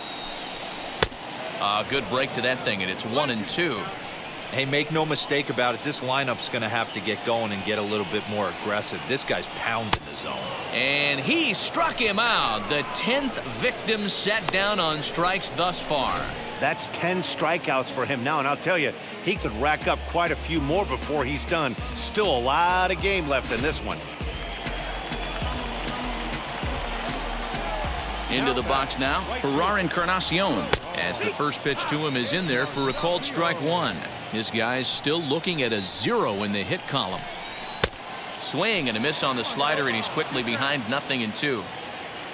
Good break to that thing, and it's 1-2. Hey, make no mistake about it, this lineup's going to have to get going and get a little bit more aggressive. This guy's pounding the zone. And he struck him out. The 10th victim set down on strikes thus far. That's 10 strikeouts for him now, and I'll tell you, he could rack up quite a few more before he's done. Still a lot of game left in this one. Into the box now, Gerard Encarnacion, as the first pitch to him is in there for a called strike 1. His guy's still looking at a 0 in the hit column. Swing and a miss on the slider, and he's quickly behind 0-2.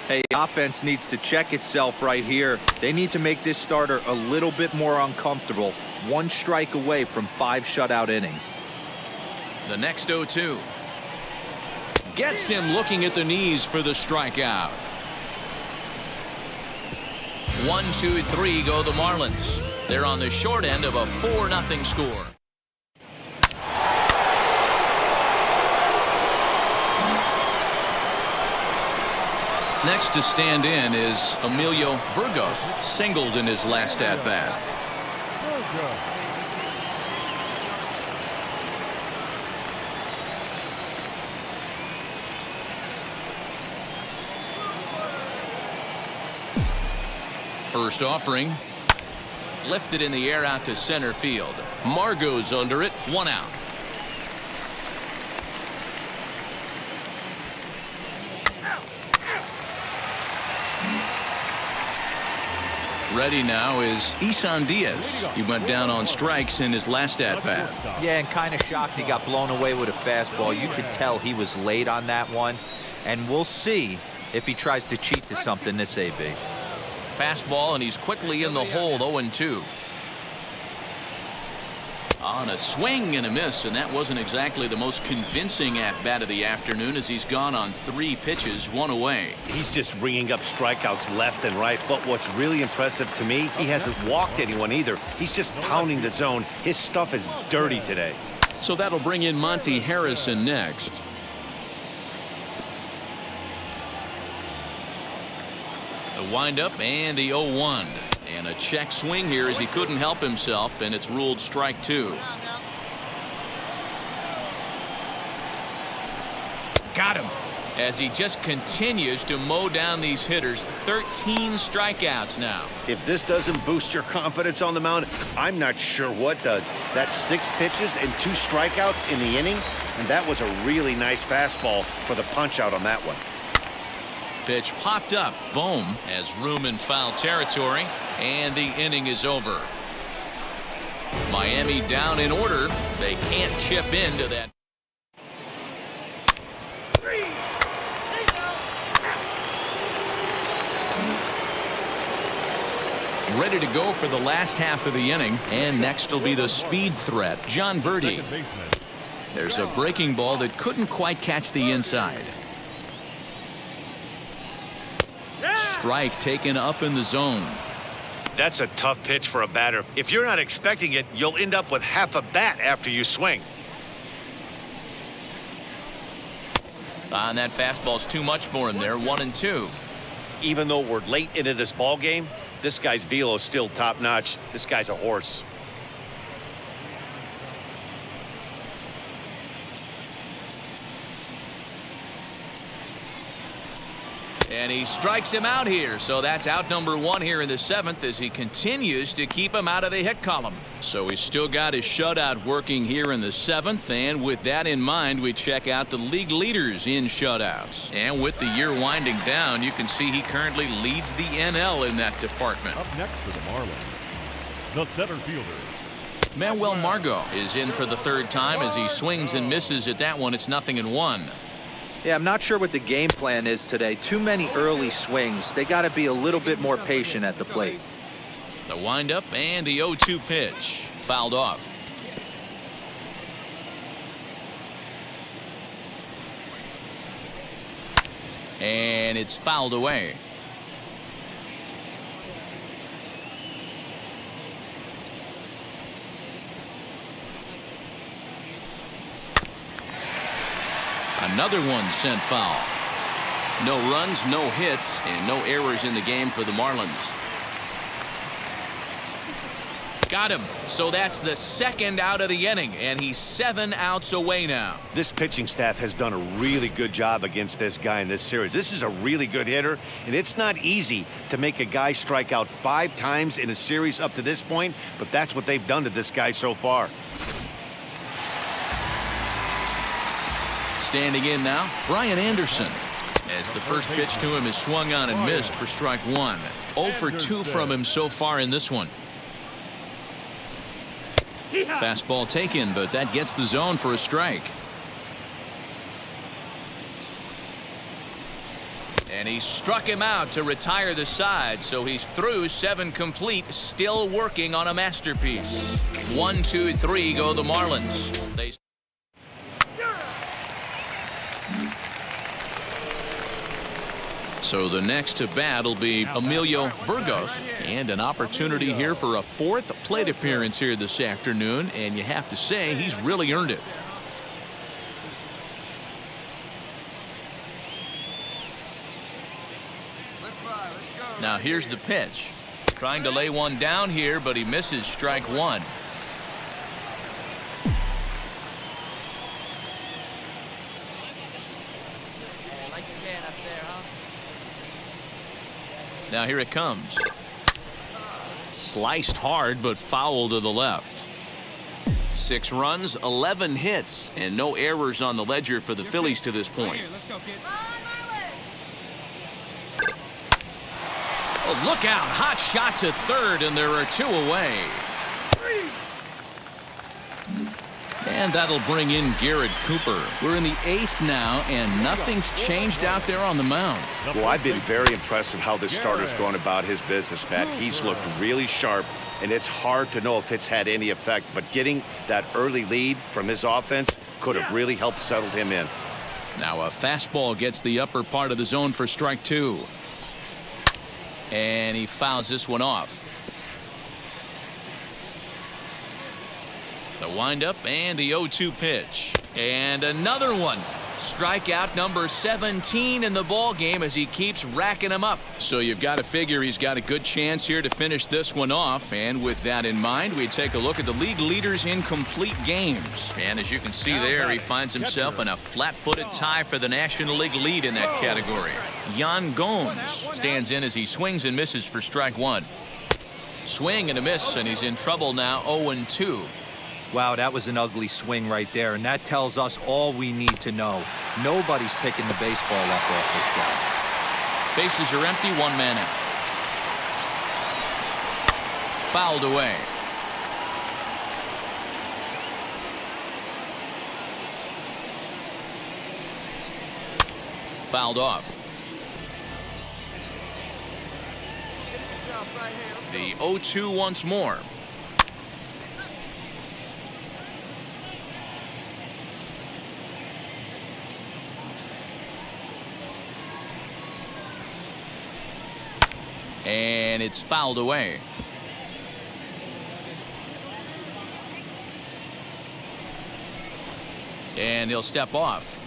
Hey, offense needs to check itself right here. They need to make this starter a little bit more uncomfortable. 1 strike away from 5 shutout innings. The next 0-2. Gets him looking at the knees for the strikeout. 1, 2, 3 go the Marlins. They're on the short end of a 4-0 score. Next to stand in is Emilio Burgos, singled in his last at-bat. First offering, lifted in the air out to center field. Margot's under it, 1 out. Ready now is Isan Diaz. He went down on strikes in his last at-bat. Yeah, and kind of shocked he got blown away with a fastball. You could tell he was late on that one. And we'll see if he tries to cheat to something this AB. Fastball, and he's quickly in the hole, 0-2. On a swing and a miss, and that wasn't exactly the most convincing at-bat of the afternoon, as he's gone on 3 pitches, 1 away. He's just ringing up strikeouts left and right, but what's really impressive to me, he hasn't walked anyone either. He's just pounding the zone. His stuff is dirty today. So that'll bring in Monty Harrison next. The windup and the 0-1. And a check swing here as he couldn't help himself, and it's ruled strike 2. Got him. As he just continues to mow down these hitters. 13 strikeouts now. If this doesn't boost your confidence on the mound, I'm not sure what does. That's 6 pitches and 2 strikeouts in the inning, and that was a really nice fastball for the punch out on that one. Pitch popped up. Bohm has room in foul territory, and the inning is over. Miami down in order. They can't chip into that. Ready to go for the last half of the inning, and next will be the speed threat, John Birdie. There's a breaking ball that couldn't quite catch the inside. Strike taken up in the zone. That's a tough pitch for a batter. If you're not expecting it, you'll end up with half a bat after you swing. And that fastball's too much for him there, 1-2. Even though we're late into this ball game, this guy's velo is still top notch. This guy's a horse. And he strikes him out here, so that's out number 1 here in the 7th as he continues to keep him out of the hit column. So he's still got his shutout working here in the 7th, and with that in mind, we check out the league leaders in shutouts. And with the year winding down, you can see he currently leads the NL in that department. Up next for the Marlins, the center fielder, Manuel Margot is in for the 3rd time as he swings and misses at that one. It's 0-1. Yeah, I'm not sure what the game plan is today. Too many early swings. They got to be a little bit more patient at the plate. The windup and the 0-2 pitch. Fouled off. And it's fouled away. Another one sent foul. No runs, no hits, and no errors in the game for the Marlins. Got him. So that's the 2nd out of the inning, and he's 7 outs away now. This pitching staff has done a really good job against this guy in this series. This is a really good hitter, and it's not easy to make a guy strike out 5 times in a series up to this point, but that's what they've done to this guy so far. Standing in now, Brian Anderson. As the first pitch to him is swung on and missed for strike 1. 0 for 2 from him so far in this one. Fastball taken, but that gets the zone for a strike. And he struck him out to retire the side, so he's through 7 complete, still working on a masterpiece. 1, 2, 3 go the Marlins. So the next to bat will be Emilio Burgos, and an opportunity here for a 4th plate appearance here this afternoon, and you have to say he's really earned it. Now here's the pitch. Trying to lay one down here, but he misses strike one. Now here it comes. Sliced hard, but foul to the left. 6 runs, 11 hits, and no errors on the ledger for the Phillies to this point. Oh, look out. Hot shot to third, and there are 2 away. And that'll bring in Garrett Cooper. We're in the 8th now, and nothing's changed out there on the mound. Well, I've been very impressed with how this starter's going about his business, Matt. He's looked really sharp, and it's hard to know if it's had any effect. But getting that early lead from his offense could have really helped settle him in. Now a fastball gets the upper part of the zone for strike 2. And he fouls this one off. The windup and the 0-2 pitch. And another one. Strikeout number 17 in the ball game as he keeps racking them up. So you've got to figure he's got a good chance here to finish this one off. And with that in mind, we take a look at the league leaders in complete games. And as you can see there, he finds himself in a flat-footed tie for the National League lead in that category. Yan Gomes stands in as he swings and misses for strike 1. Swing and a miss, and he's in trouble now, 0-2. Wow, that was an ugly swing right there, and that tells us all we need to know. Nobody's picking the baseball up off this guy. Bases are empty, 1 man out. Fouled away. Fouled off. The 0-2 once more. And it's fouled away. And he'll step off.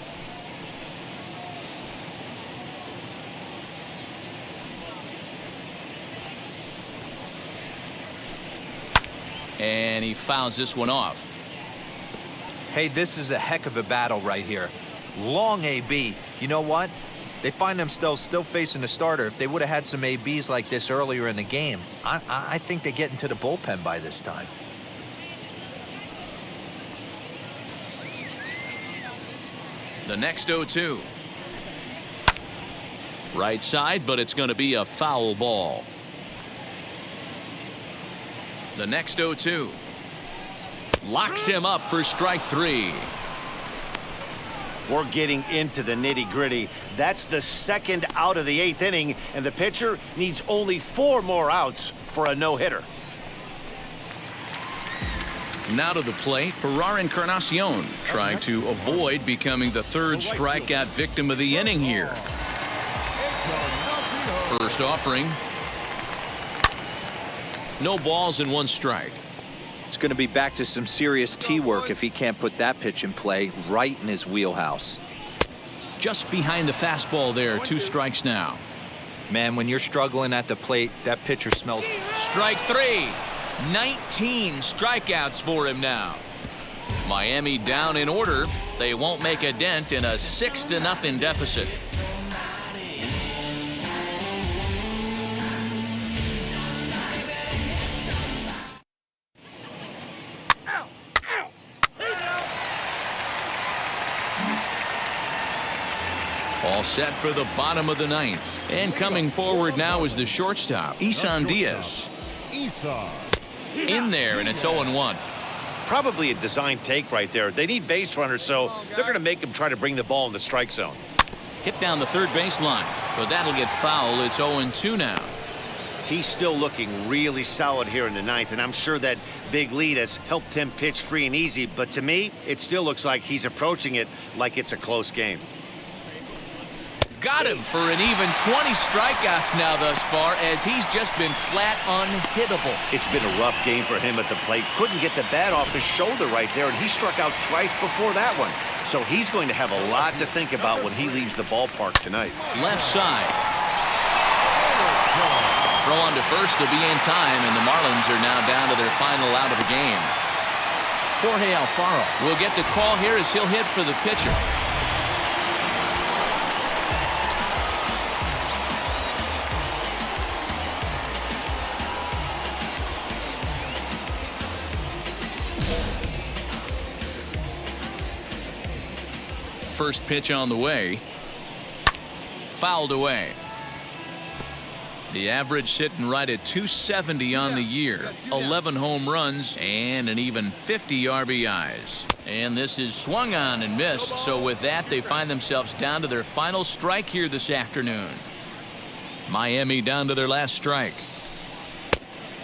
And he fouls this one off. Hey, this is a heck of a battle right here. Long AB. You know what? They find themselves still facing the starter. If they would have had some ABs like this earlier in the game, I think they get into the bullpen by this time. The next 0-2. Right side, but it's going to be a foul ball. The next 0-2. Locks him up for strike 3. We're getting into the nitty-gritty. That's the 2nd out of the 8th inning, and the pitcher needs only 4 more outs for a no-hitter. Now to the plate, Ferrar Encarnacion trying to avoid becoming the 3rd strikeout victim of the inning here. First offering. No balls and 1 strike. It's going to be back to some serious tee work if he can't put that pitch in play right in his wheelhouse. Just behind the fastball there, 2 strikes now. Man, when you're struggling at the plate, that pitcher smells. Strike 3. 19 strikeouts for him now. Miami down in order. They won't make a dent in a 6-0 deficit. All set for the bottom of the 9th. And coming forward now is the shortstop, Isan Diaz. In there, and it's 0-1. Probably a design take right there. They need base runners, so they're going to make him try to bring the ball in the strike zone. Hit down the 3rd baseline, but that'll get foul. It's 0-2 now. He's still looking really solid here in the 9th, and I'm sure that big lead has helped him pitch free and easy. But to me, it still looks like he's approaching it like it's a close game. Got him for an even 20 strikeouts now thus far, as he's just been flat unhittable. It's been a rough game for him at the plate. Couldn't get the bat off his shoulder right there, and he struck out twice before that one. So he's going to have a lot to think about when he leaves the ballpark tonight. Left side. Throw on to first to be in time, and the Marlins are now down to their final out of the game. Jorge Alfaro will get the call here as he'll hit for the pitcher. First pitch on the way. Fouled away. The average sitting right at 270 on the year. 11 home runs and an even 50 RBIs. And this is swung on and missed. So with that, they find themselves down to their final strike here this afternoon. Miami down to their last strike.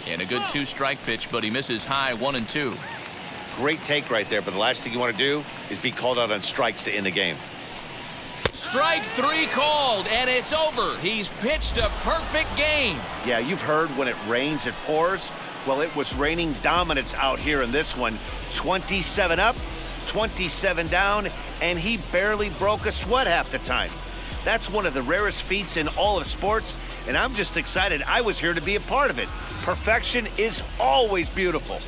And a good 2-strike pitch, but he misses high 1-2. Great take right there, but the last thing you want to do is be called out on strikes to end the game. Strike 3 called, and it's over. He's pitched a perfect game. Yeah, you've heard when it rains, it pours. Well, it was raining dominance out here in this one. 27 up, 27 down, and he barely broke a sweat half the time. That's one of the rarest feats in all of sports, and I'm just excited I was here to be a part of it. Perfection is always beautiful.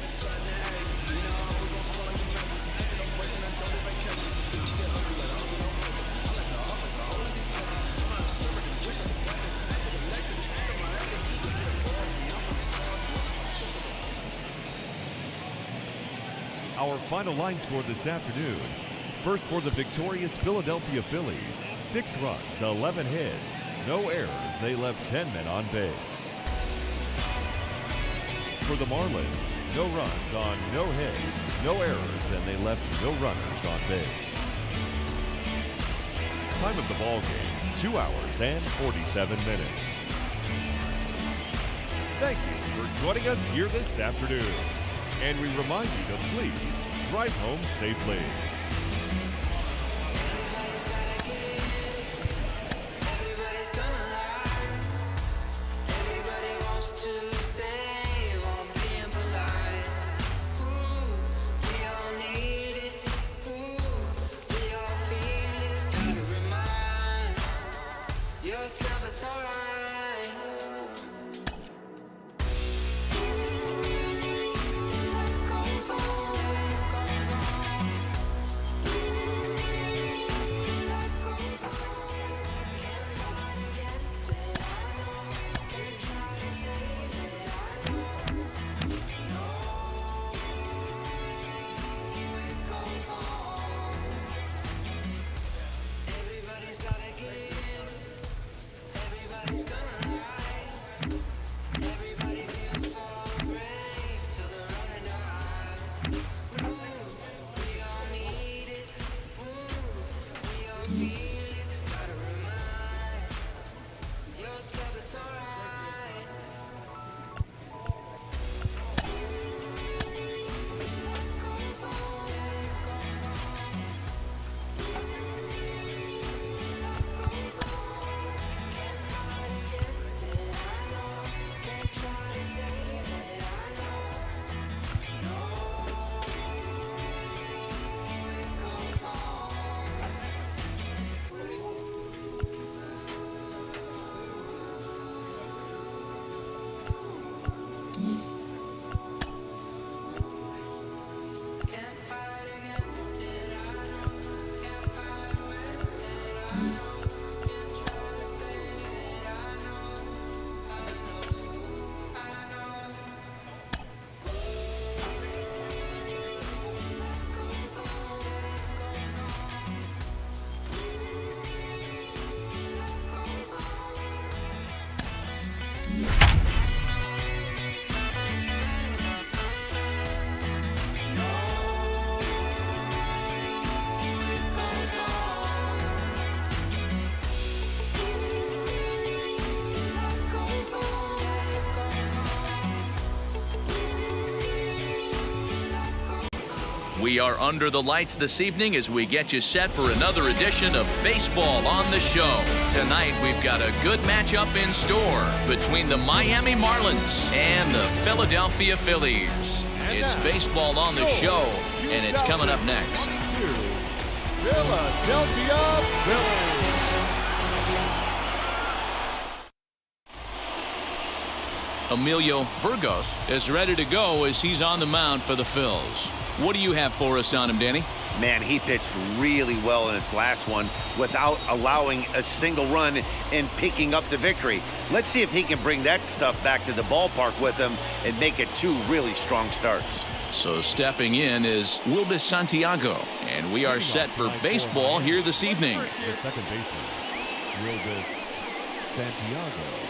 Our final line score this afternoon. First for the victorious Philadelphia Phillies, 6 runs, 11 hits, no errors. They left 10 men on base. For the Marlins, no runs on no hits, no errors, and they left no runners on base. Time of the ball game, 2 hours and 47 minutes. Thank you for joining us here this afternoon. And we remind you to please drive home safely. We are under the lights this evening as we get you set for another edition of Baseball on the Show. Tonight, we've got a good matchup in store between the Miami Marlins and the Philadelphia Phillies. It's Baseball on the Show, and it's coming up next. Philadelphia Phillies. Emilio Burgos is ready to go as he's on the mound for the Phils. What do you have for us on him, Danny? Man, he pitched really well in his last one without allowing a single run and picking up the victory. Let's see if he can bring that stuff back to the ballpark with him and make it 2 really strong starts. So stepping in is Wilbis Santiago, and we are set for baseball here this evening. The second baseman, Wilbis Santiago.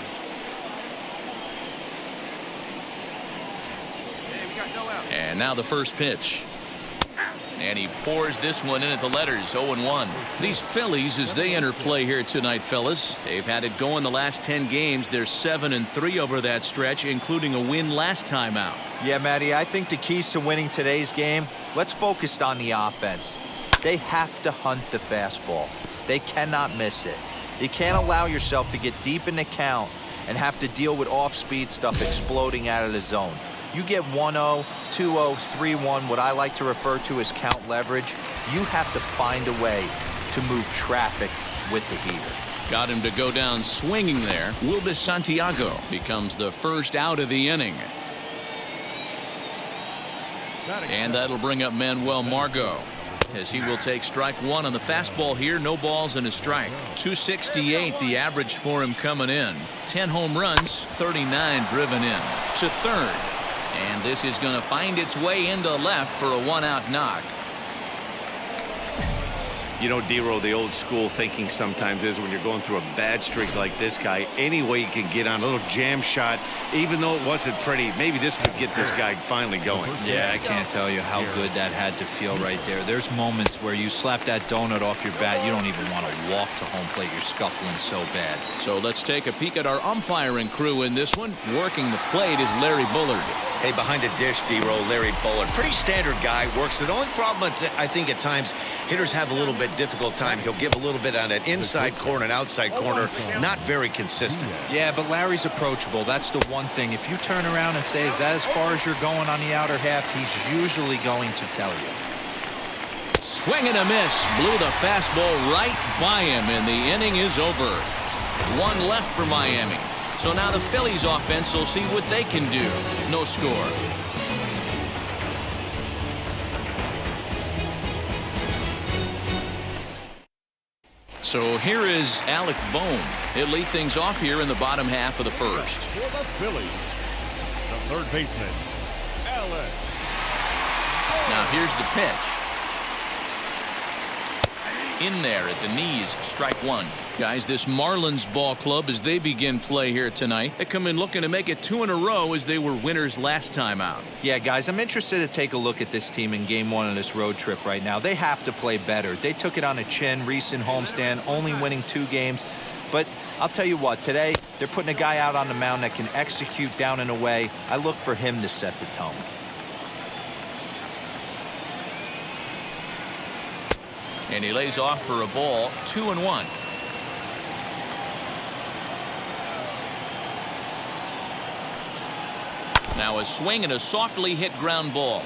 And now the first pitch. And he pours this one in at the letters, 0-1. These Phillies, as they enter play here tonight, fellas, they've had it going the last 10 games. They're 7-3 over that stretch, including a win last time out. Yeah, Matty, I think the keys to winning today's game, let's focus on the offense. They have to hunt the fastball. They cannot miss it. You can't allow yourself to get deep in the count and have to deal with off-speed stuff exploding out of the zone. You get 1-0, 2-0, 3-1, what I like to refer to as count leverage. You have to find a way to move traffic with the heater. Got him to go down swinging there. Wilbis Santiago becomes the first out of the inning. And that'll bring up Manuel Margot, as he will take strike 1 on the fastball here. No balls and a strike. 268 the average for him coming in. 10 home runs, 39 driven in. To third. And this is going to find its way into left for a 1-out knock. You know, D-Row, the old school thinking sometimes is when you're going through a bad streak like this guy, any way you can get on a little jam shot, even though it wasn't pretty, maybe this could get this guy finally going. Yeah, I can't tell you how good that had to feel right there. There's moments where you slap that donut off your bat, you don't even want to walk to home plate. You're scuffling so bad. So let's take a peek at our umpiring crew in this one. Working the plate is Larry Bullard. Hey, behind the dish, D-Row, Larry Bullard. Pretty standard guy, works it. The only problem, I think, at times, hitters have a little bit difficult time. He'll give a little bit on that inside corner and outside corner. Not very consistent. Yeah, but Larry's approachable. That's the one thing. If you turn around and say, is that as far as you're going on the outer half, he's usually going to tell you. Swing and a miss. Blew the fastball right by him, and the inning is over. 1 left for Miami. So now the Phillies offense will see what they can do. No score. So here is Alec Bohm. He'll lead things off here in the bottom half of the first. For the Phillies, the third baseman, Alec. Now here's the pitch. In there at the knees, strike 1. Guys, this Marlins ball club, as they begin play here tonight, they come in looking to make it 2 in a row as they were winners last time out. Yeah, guys, I'm interested to take a look at this team in game 1 of this road trip right now. They have to play better. They took it on the chin, recent homestand, only winning 2 games. But I'll tell you what, today they're putting a guy out on the mound that can execute down and away. I look for him to set the tone. And he lays off for a ball, 2-1. Now a swing and a softly hit ground ball.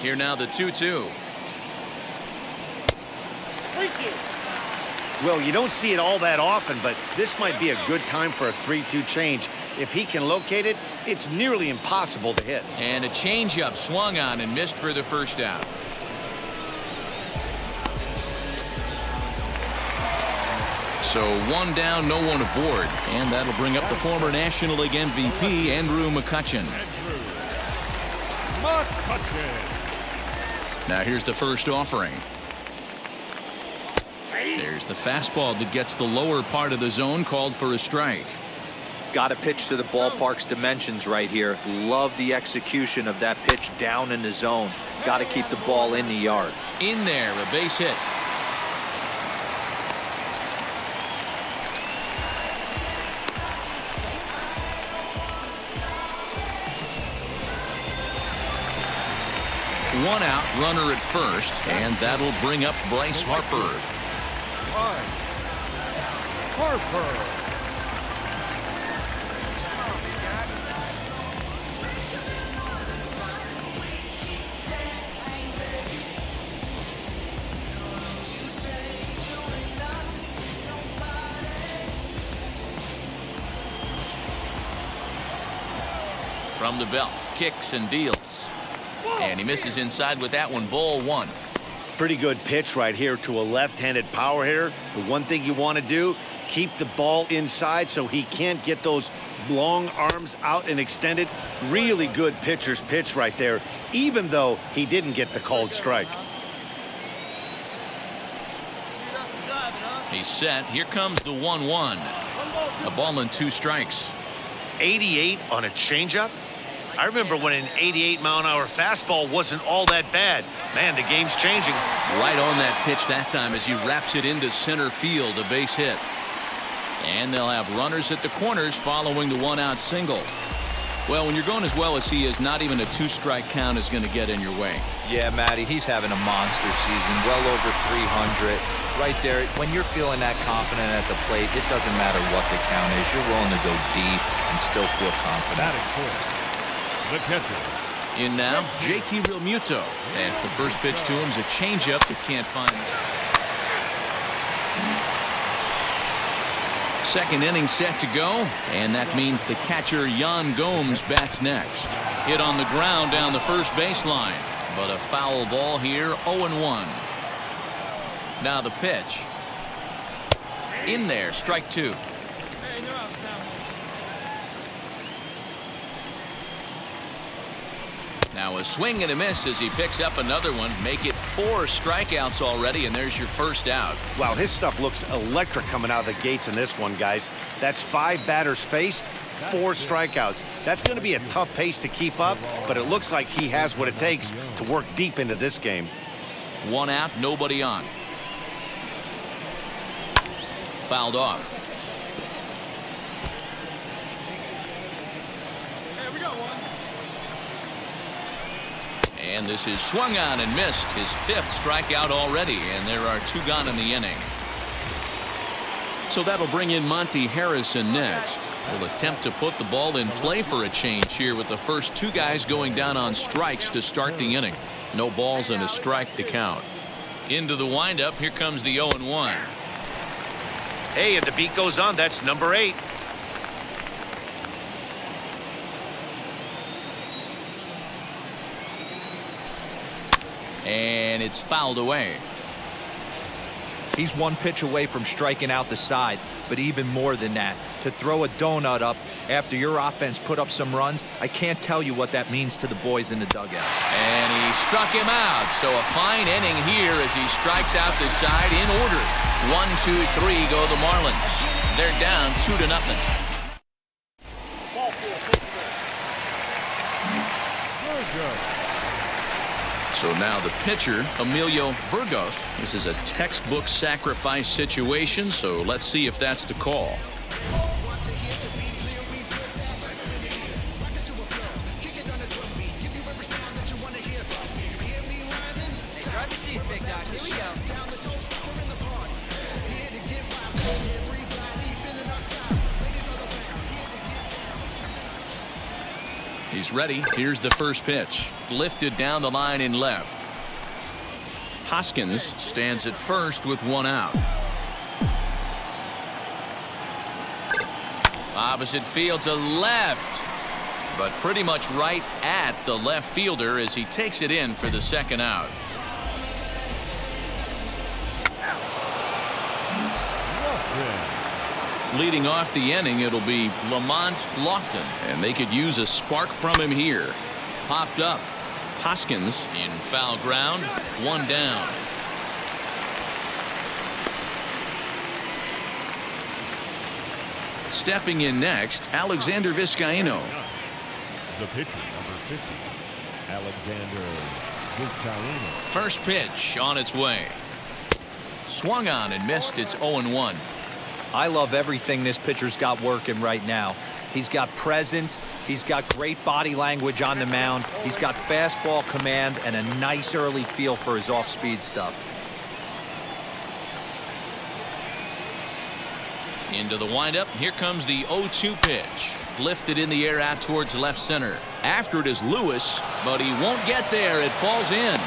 Here now the 2-2. Well, you don't see it all that often, but this might be a good time for a 3-2 change. If he can locate it, it's nearly impossible to hit. And a changeup swung on and missed for the first out. So 1 down, no one aboard. And that'll bring up the former National League MVP, Andrew McCutchen. Now here's the first offering. There's the fastball that gets the lower part of the zone, called for a strike. Got to pitch to the ballpark's dimensions right here. Love the execution of that pitch down in the zone. Got to keep the ball in the yard. In there, a base hit. One out, runner at first, and that'll bring up Bryce Harper. Harper. From the belt, kicks and deals. And he misses inside with that one. Ball 1. Pretty good pitch right here to a left-handed power hitter. The one thing you want to do, keep the ball inside so he can't get those long arms out and extended. Really good pitcher's pitch right there, even though he didn't get the called strike. He's set. Here comes the 1-1. A ball and 2 strikes. 88 on a changeup? I remember when an 88-mile-an-hour fastball wasn't all that bad. Man, the game's changing. Right on that pitch that time as he wraps it into center field, a base hit. And they'll have runners at the corners following the 1-out single. Well, when you're going as well as he is, not even a 2-strike count is going to get in your way. Yeah, Matty, he's having a monster season, well over 300. Right there, when you're feeling that confident at the plate, it doesn't matter what the count is. You're willing to go deep and still feel confident. The catcher. In now, JT Realmuto. As the first pitch to him is a changeup that can't find. Second inning set to go, and that means the catcher Yan Gomes bats next. Hit on the ground down the first baseline, but a foul ball here, 0-1. Now the pitch. In there, strike 2. Now a swing and a miss as he picks up another one. Make it 4 strikeouts already, and there's your first out. Wow, his stuff looks electric coming out of the gates in this one, guys. That's 5 batters faced, 4 strikeouts. That's going to be a tough pace to keep up, but it looks like he has what it takes to work deep into this game. 1 out, nobody on. Fouled off. And this is swung on and missed. His 5th strikeout already, and there are 2 gone in the inning. So that'll bring in Monty Harrison next. He'll attempt to put the ball in play for a change here with the first 2 guys going down on strikes to start the inning. No balls and a strike to count. Into the windup. Here comes the 0-1. Hey, and the beat goes on. That's number 8. And it's fouled away. He's 1 pitch away from striking out the side, but even more than that, to throw a donut up after your offense put up some runs, I can't tell you what that means to the boys in the dugout. And he struck him out. So a fine inning here as he strikes out the side in order. 1, 2, 3 go the Marlins. They're down 2-0. So now the pitcher, Emilio Burgos. This is a textbook sacrifice situation, so let's see if that's the call. He's ready. Here's the first pitch. Lifted down the line in left. Hoskins stands at first with 1 out. Opposite field to left. But pretty much right at the left fielder as he takes it in for the 2nd out. Leading off the inning, it'll be Lamont Lofton, and they could use a spark from him here. Popped up. Hoskins in foul ground, 1 down. Stepping in next, Alexander Vizcaíno. The pitcher, number 50, Alexander Vizcaíno. First pitch on its way. Swung on and missed. It's 0-1. I love everything this pitcher's got working right now. He's got presence. He's got great body language on the mound. He's got fastball command and a nice early feel for his off-speed stuff. Into the windup. Here comes the 0-2 pitch. Lifted in the air out towards left center. After it is Lewis, but he won't get there. It falls in.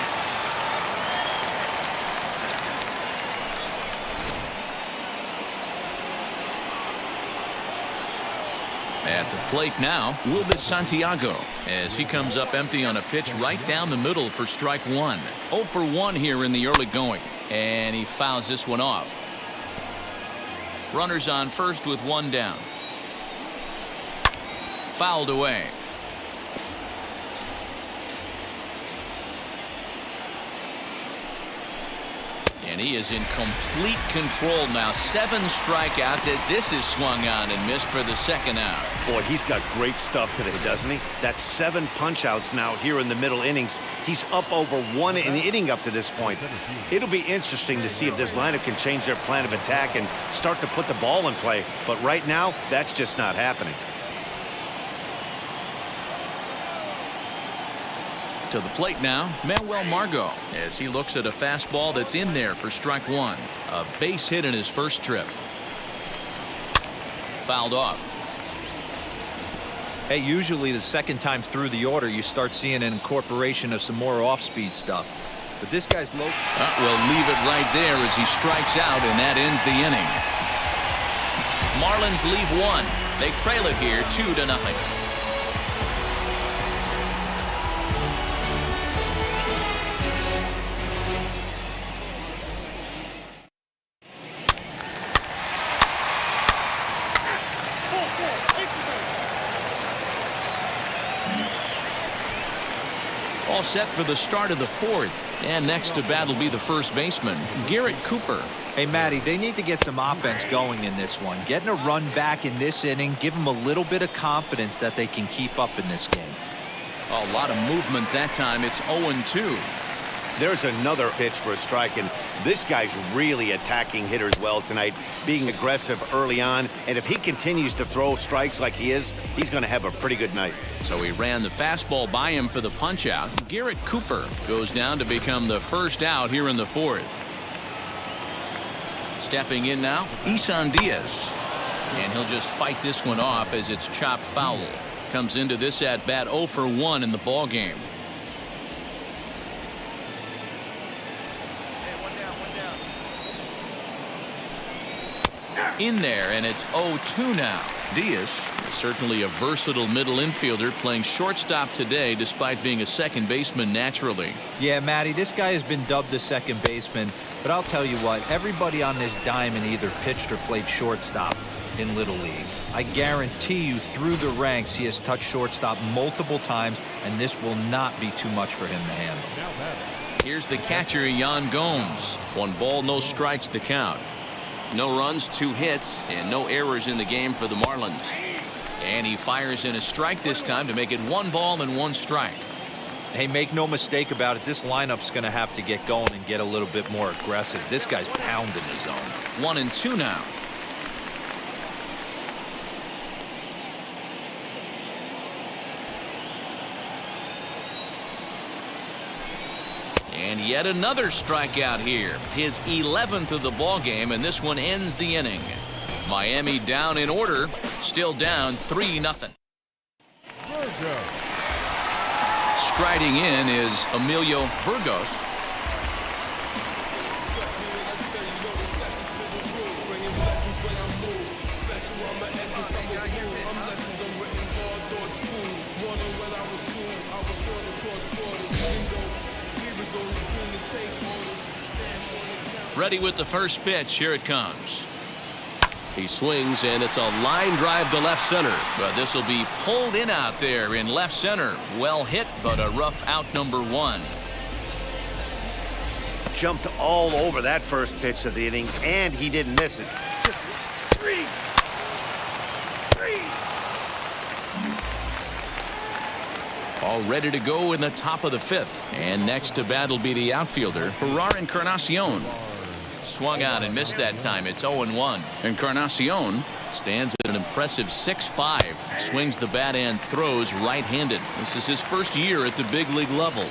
At the plate now, Wilbur Santiago, as he comes up empty on a pitch right down the middle for strike one. 0 for 1 here in the early going, and he fouls this one off. Runners on first with one down. Fouled away. And he is in complete control now. 7 strikeouts as this is swung on and missed for the second out. Boy, he's got great stuff today, doesn't he? That's 7 punch-outs now here in the middle innings. He's up over 1 an inning up to this point. It'll be interesting to see if this lineup can change their plan of attack and start to put the ball in play. But right now, that's just not happening. To the plate now, Manuel Margot, as he looks at a fastball that's in there for strike one. A base hit in his first trip. Fouled off. Hey, usually the second time through the order, you start seeing an incorporation of some more off-speed stuff. But this guy's low. We'll leave it right there as he strikes out, and that ends the inning. Marlins leave 1. They trail it here 2-0. All set for the start of the 4th. And next to bat will be the first baseman, Garrett Cooper. Hey, Matty, they need to get some offense going in this one. Getting a run back in this inning, give them a little bit of confidence that they can keep up in this game. A lot of movement that time. It's 0-2. There's another pitch for a strike, and this guy's really attacking hitters well tonight, being aggressive early on. And if he continues to throw strikes like he is, he's going to have a pretty good night. So he ran the fastball by him for the punch out. Garrett Cooper goes down to become the first out here in the 4th. Stepping in now, Isan Diaz. And he'll just fight this one off as it's chopped foul. Comes into this at bat 0 for 1 in the ball game. In there, and it's 0-2 now. Diaz is certainly a versatile middle infielder, playing shortstop today despite being a second baseman naturally. Yeah, Matty, this guy has been dubbed the second baseman, but I'll tell you what, everybody on this diamond either pitched or played shortstop in Little League. I guarantee you through the ranks he has touched shortstop multiple times, and this will not be too much for him to handle. Here's the catcher, Yan Gomes. 1 ball, no strikes to count. No runs, 2 hits, and no errors in the game for the Marlins. And he fires in a strike this time to make it 1 ball and 1 strike. Hey, make no mistake about it, this lineup's going to have to get going and get a little bit more aggressive. This guy's pounding the zone. 1-2 now. And yet another strikeout here. His 11th of the ball game, and this one ends the inning. Miami down in order, still down 3-0. Striding in is Emilio Burgos. Ready with the first pitch. Here it comes. He swings, and it's a line drive to left center. But this will be pulled in out there in left center. Well hit, but a rough out number 1. Jumped all over that first pitch of the inning, and he didn't miss it. Just 3. All ready to go in the top of the 5th. And next to bat will be the outfielder, Gerard Encarnacion. Swung on and missed that time. It's 0-1. Encarnacion stands at an impressive 6'5". Swings the bat and throws right-handed. This is his first year at the big league level.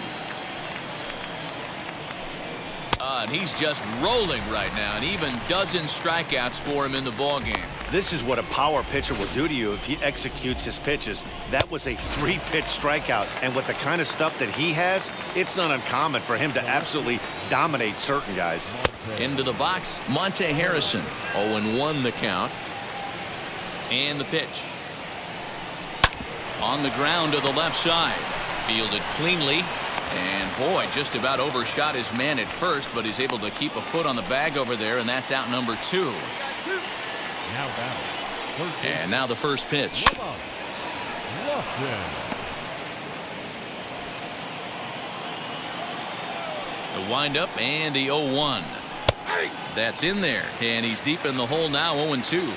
And he's just rolling right now, and even dozen strikeouts for him in the ball game. This is what a power pitcher will do to you if he executes his pitches. That was a 3-pitch strikeout, and with the kind of stuff that he has, it's not uncommon for him to absolutely dominate certain guys. Into the box, Monte Harrison. 0-1 the count. And the pitch. On the ground to the left side. Fielded cleanly. And boy, just about overshot his man at first, but he's able to keep a foot on the bag over there, and that's out number 2. Now battle. And now the first pitch. The windup and the 0-1. That's in there, and he's deep in the hole now, 0-2.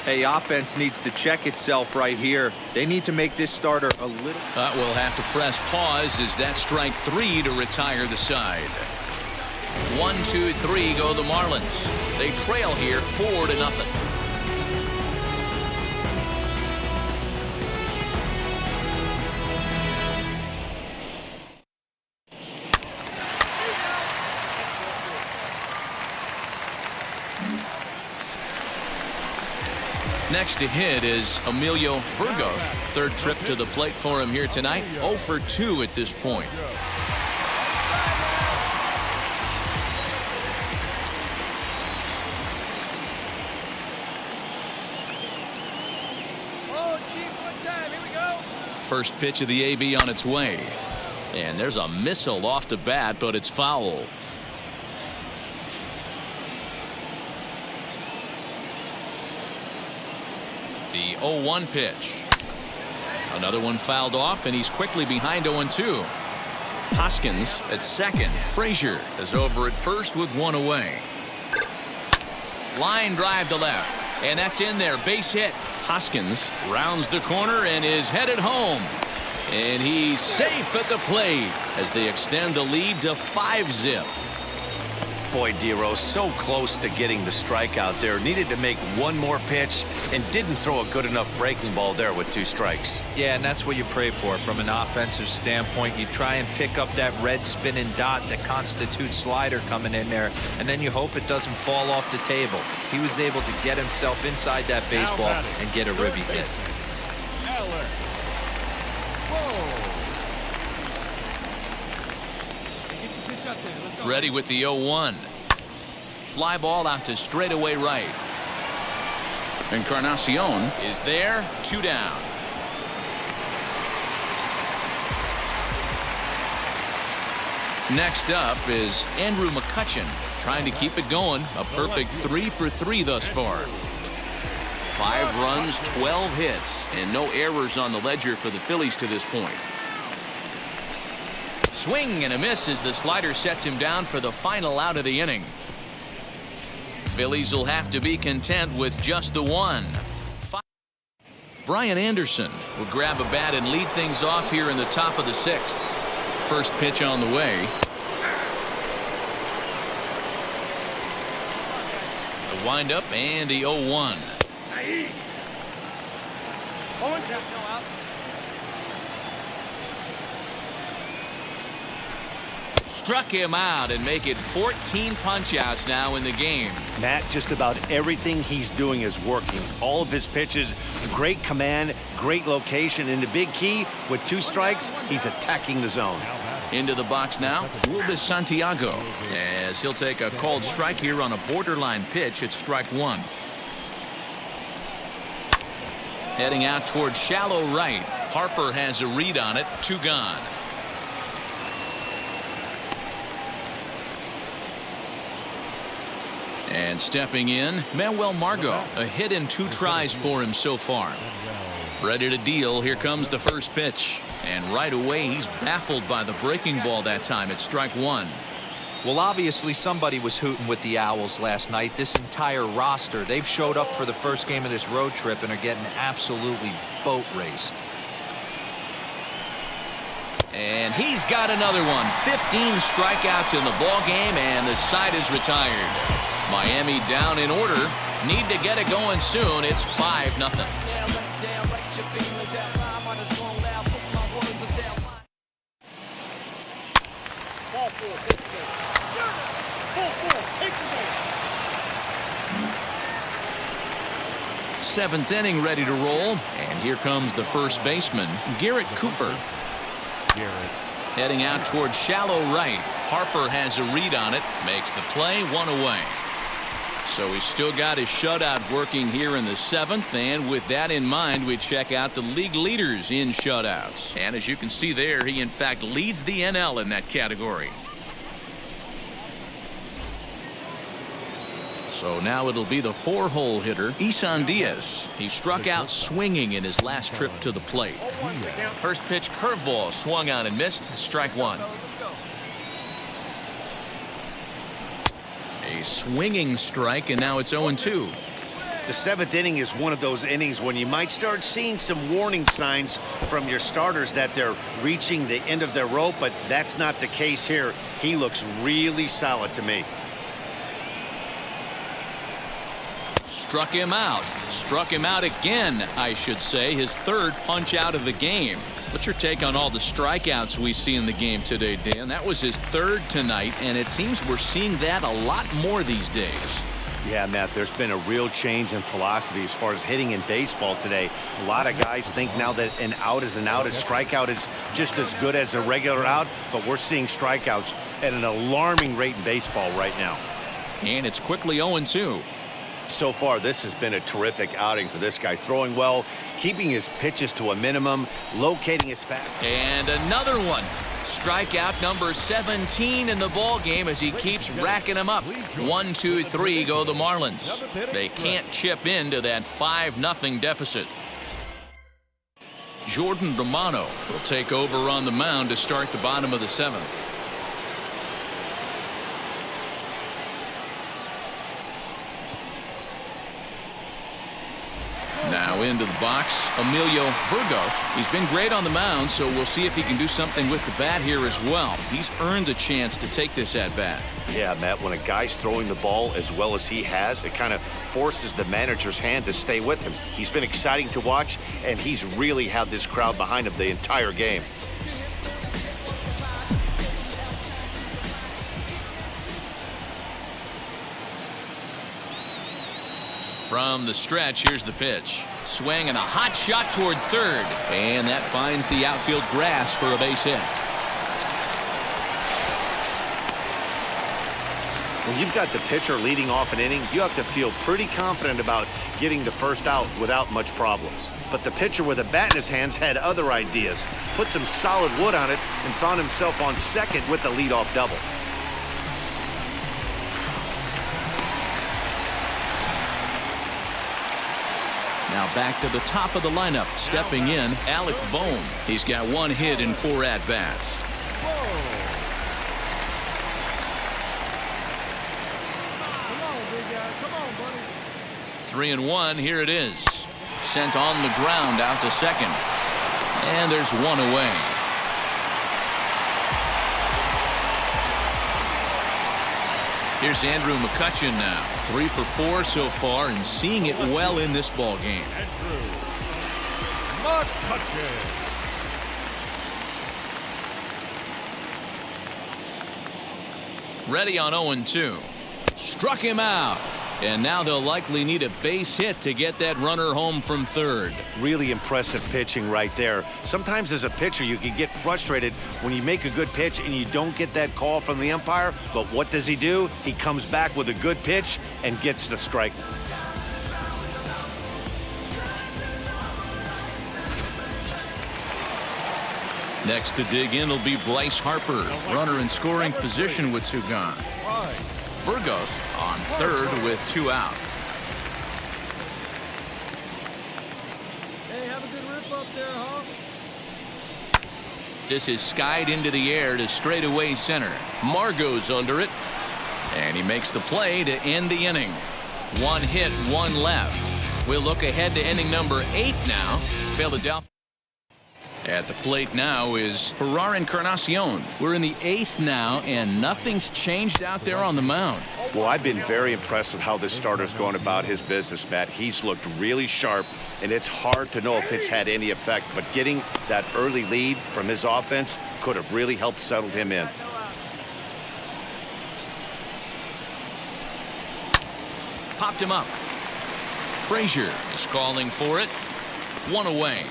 Hey, offense needs to check itself right here. They need to make this starter a little. We'll have to press pause as that strike 3 to retire the side. 1, 2, 3 go the Marlins. They trail here 4-0. Next to hit is Emilio Burgos. Third trip to the plate for him here tonight. 0 for 2 at this point. First pitch of the AB on its way. And there's a missile off the bat, but it's foul. The 0-1 pitch. Another one fouled off, and he's quickly behind 0-2. Hoskins at second. Frazier is over at first with 1 away. Line drive to left, and that's in there. Base hit. Hoskins rounds the corner and is headed home. And he's safe at the plate as they extend the lead to 5-zip. Boy, Dero, so close to getting the strikeout there. Needed to make one more pitch and didn't throw a good enough breaking ball there with 2 strikes. Yeah, and that's what you pray for from an offensive standpoint. You try and pick up that red spinning dot that constitutes slider coming in there, and then you hope it doesn't fall off the table. He was able to get himself inside that baseball and get a ribby hit. Ready with the 0-1. Fly ball out to straightaway right. Encarnacion is there. 2 down. Next up is Andrew McCutchen, trying to keep it going. A perfect 3 for 3 thus far. 5 runs, 12 hits, and no errors on the ledger for the Phillies to this point. Swing and a miss as the slider sets him down for the final out of the inning. Phillies will have to be content with just the 1. Brian Anderson will grab a bat and lead things off here in the top of the 6th. First pitch on the way. The windup and the 0-1. Struck him out and make it 14 punch-outs now in the game. Matt, just about everything he's doing is working. All of his pitches, great command, great location, and the big key, with 2 strikes, he's attacking the zone. Into the box now, Wilbur Santiago, as he'll take a called strike here on a borderline pitch at strike 1. Heading out towards shallow right. Harper has a read on it. 2 gone. And stepping in, Manuel Margot. A hit in 2 tries for him so far. Ready to deal. Here comes the first pitch. And right away, he's baffled by the breaking ball that time at strike 1. Well, obviously, somebody was hooting with the Owls last night. This entire roster, they've showed up for the first game of this road trip and are getting absolutely boat raced. And he's got another one. 15 strikeouts in the ball game, and the side is retired. Miami down in order. Need to get it going soon. It's 5-0. Seventh inning ready to roll. And here comes the first baseman, Garrett Cooper. Heading out towards shallow right. Harper has a read on it. Makes the play. 1 away. So he's still got his shutout working here in the 7th, and with that in mind, we check out the league leaders in shutouts. And as you can see there, he in fact leads the NL in that category. So now it'll be the 4-hole hitter, Isan Diaz. He struck out swinging in his last trip to the plate. First pitch curveball swung on and missed. Strike 1. A swinging strike, and now it's 0-2. The 7th inning is one of those innings when you might start seeing some warning signs from your starters that they're reaching the end of their rope, but that's not the case here. He looks really solid to me. Struck him out. Struck him out again, I should say. His 3rd punch out of the game. What's your take on all the strikeouts we see in the game today, Dan? That was his 3rd tonight, and it seems we're seeing that a lot more these days. Yeah, Matt, there's been a real change in philosophy as far as hitting in baseball today. A lot of guys think now that an out is an out. A strikeout is just as good as a regular out, but we're seeing strikeouts at an alarming rate in baseball right now. And it's quickly 0-2. So far, this has been a terrific outing for this guy. Throwing well, keeping his pitches to a minimum, locating his fastball. And another one. Strikeout number 17 in the ball game as he keeps racking them up. 1, 2, 3 go the Marlins. They can't chip into that 5-0 deficit. Jordan Romano will take over on the mound to start the bottom of the 7th. Now into the box, Emilio Burgos. He's been great on the mound, so we'll see if he can do something with the bat here as well. He's earned a chance to take this at bat. Yeah, Matt, when a guy's throwing the ball as well as he has, it kind of forces the manager's hand to stay with him. He's been exciting to watch, and he's really had this crowd behind him the entire game. From the stretch, here's the pitch. Swing and a hot shot toward 3rd. And that finds the outfield grass for a base hit. When you've got the pitcher leading off an inning, you have to feel pretty confident about getting the first out without much problems. But the pitcher with a bat in his hands had other ideas. Put some solid wood on it and found himself on second with the leadoff double. Now back to the top of the lineup. Stepping in, Alec Bohm. He's got 1 hit in 4 at-bats. 3-1. Here it is. Sent on the ground out to second. And there's 1 away. Here's Andrew McCutchen now. 3 for 4 so far and seeing it well in this ball game. McCutchen. Ready on 0-2. Struck him out. And now they'll likely need a base hit to get that runner home from 3rd. Really impressive pitching right there. Sometimes as a pitcher, you can get frustrated when you make a good pitch and you don't get that call from the umpire. But what does he do? He comes back with a good pitch and gets the strike. Next to dig in will be Bryce Harper. Runner in scoring position with 2 gone. Burgos on 3rd with 2 out. Hey, have a good rip up there, huh? This is skied into the air to straightaway center. Margot's under it. And he makes the play to end the inning. 1 hit, 1 left. We'll look ahead to inning number 8 now. Philadelphia. At the plate now is Gerard Encarnacion. We're in the 8th now, and nothing's changed out there on the mound. Well, I've been very impressed with how this starter's going about his business, Matt. He's looked really sharp, and it's hard to know if it's had any effect. But getting that early lead from his offense could have really helped settle him in. Popped him up. Frazier is calling for it. 1 away.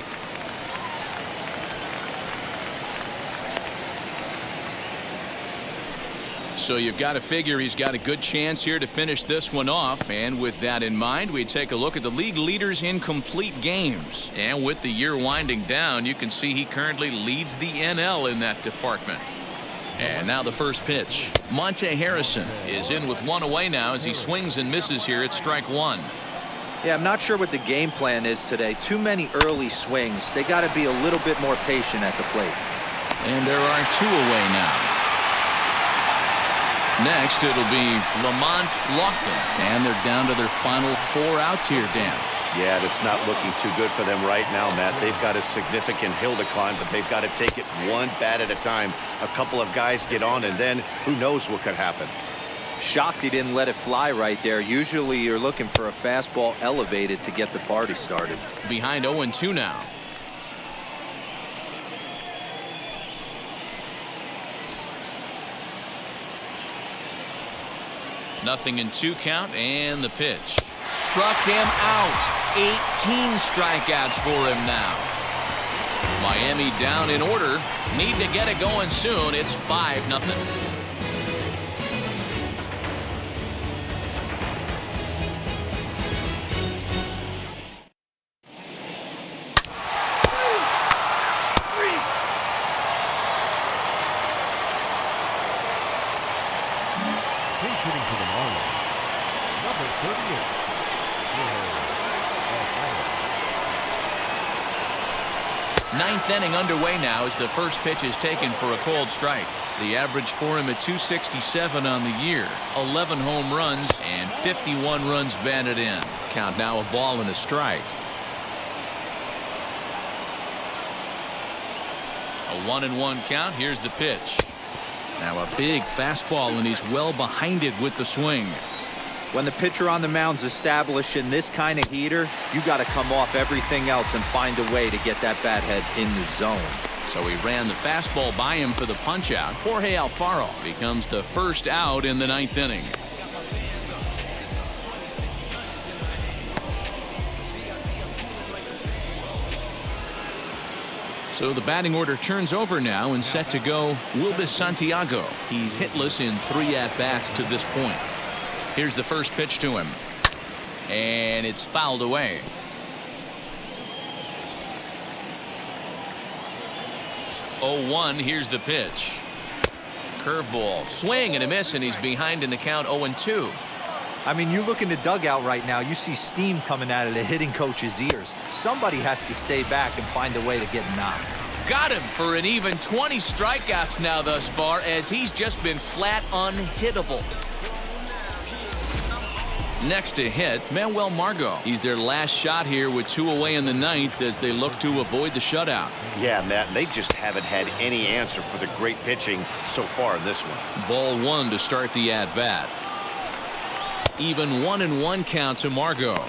So you've got to figure he's got a good chance here to finish this one off. And with that in mind, we take a look at the league leaders in complete games. And with the year winding down, you can see he currently leads the NL in that department. And now the first pitch. Monte Harrison is in with one away now as he swings and misses here at strike one. Yeah, I'm not sure what the game plan is today. Too many early swings. They got to be a little bit more patient at the plate. And there are two away now. Next, it'll be Lamont Lofton. And they're down to their final 4 outs here, Dan. Yeah, it's not looking too good for them right now, Matt. They've got a significant hill to climb, but they've got to take it one bat at a time. A couple of guys get on, and then who knows what could happen. Shocked he didn't let it fly right there. Usually you're looking for a fastball elevated to get the party started. Behind 0-2 now. Nothing in 2 count, and the pitch. Struck him out. 18 strikeouts for him now. Miami down in order. Need to get it going soon. It's 5-0. Hitting for the Marlins, number 38. Ninth inning underway now as the first pitch is taken for a cold strike. The average for him at 267 on the year. 11 home runs and 51 runs batted in. Count now a ball and a strike. A 1-1 count. Here's the pitch. Now a big fastball, and he's well behind it with the swing. When the pitcher on the mound's establishing this kind of heater, you got to come off everything else and find a way to get that bat head in the zone. So he ran the fastball by him for the punch out. Jorge Alfaro becomes the first out in the 9th inning. So the batting order turns over now and set to go Wilbis Santiago. He's hitless in 3 at-bats to this point. Here's the first pitch to him. And it's fouled away. Oh, 1. Here's the pitch. Curveball. Swing and a miss, and he's behind in the count 0-2. I mean, you look in the dugout right now, you see steam coming out of the hitting coach's ears. Somebody has to stay back and find a way to get knocked. Got him for an even 20 strikeouts now thus far, as he's just been flat unhittable. Next to hit, Manuel Margot. He's their last shot here with 2 away in the 9th as they look to avoid the shutout. Yeah, Matt, they just haven't had any answer for the great pitching so far in this one. Ball 1 to start the at-bat. Even 1-1 count to Margot.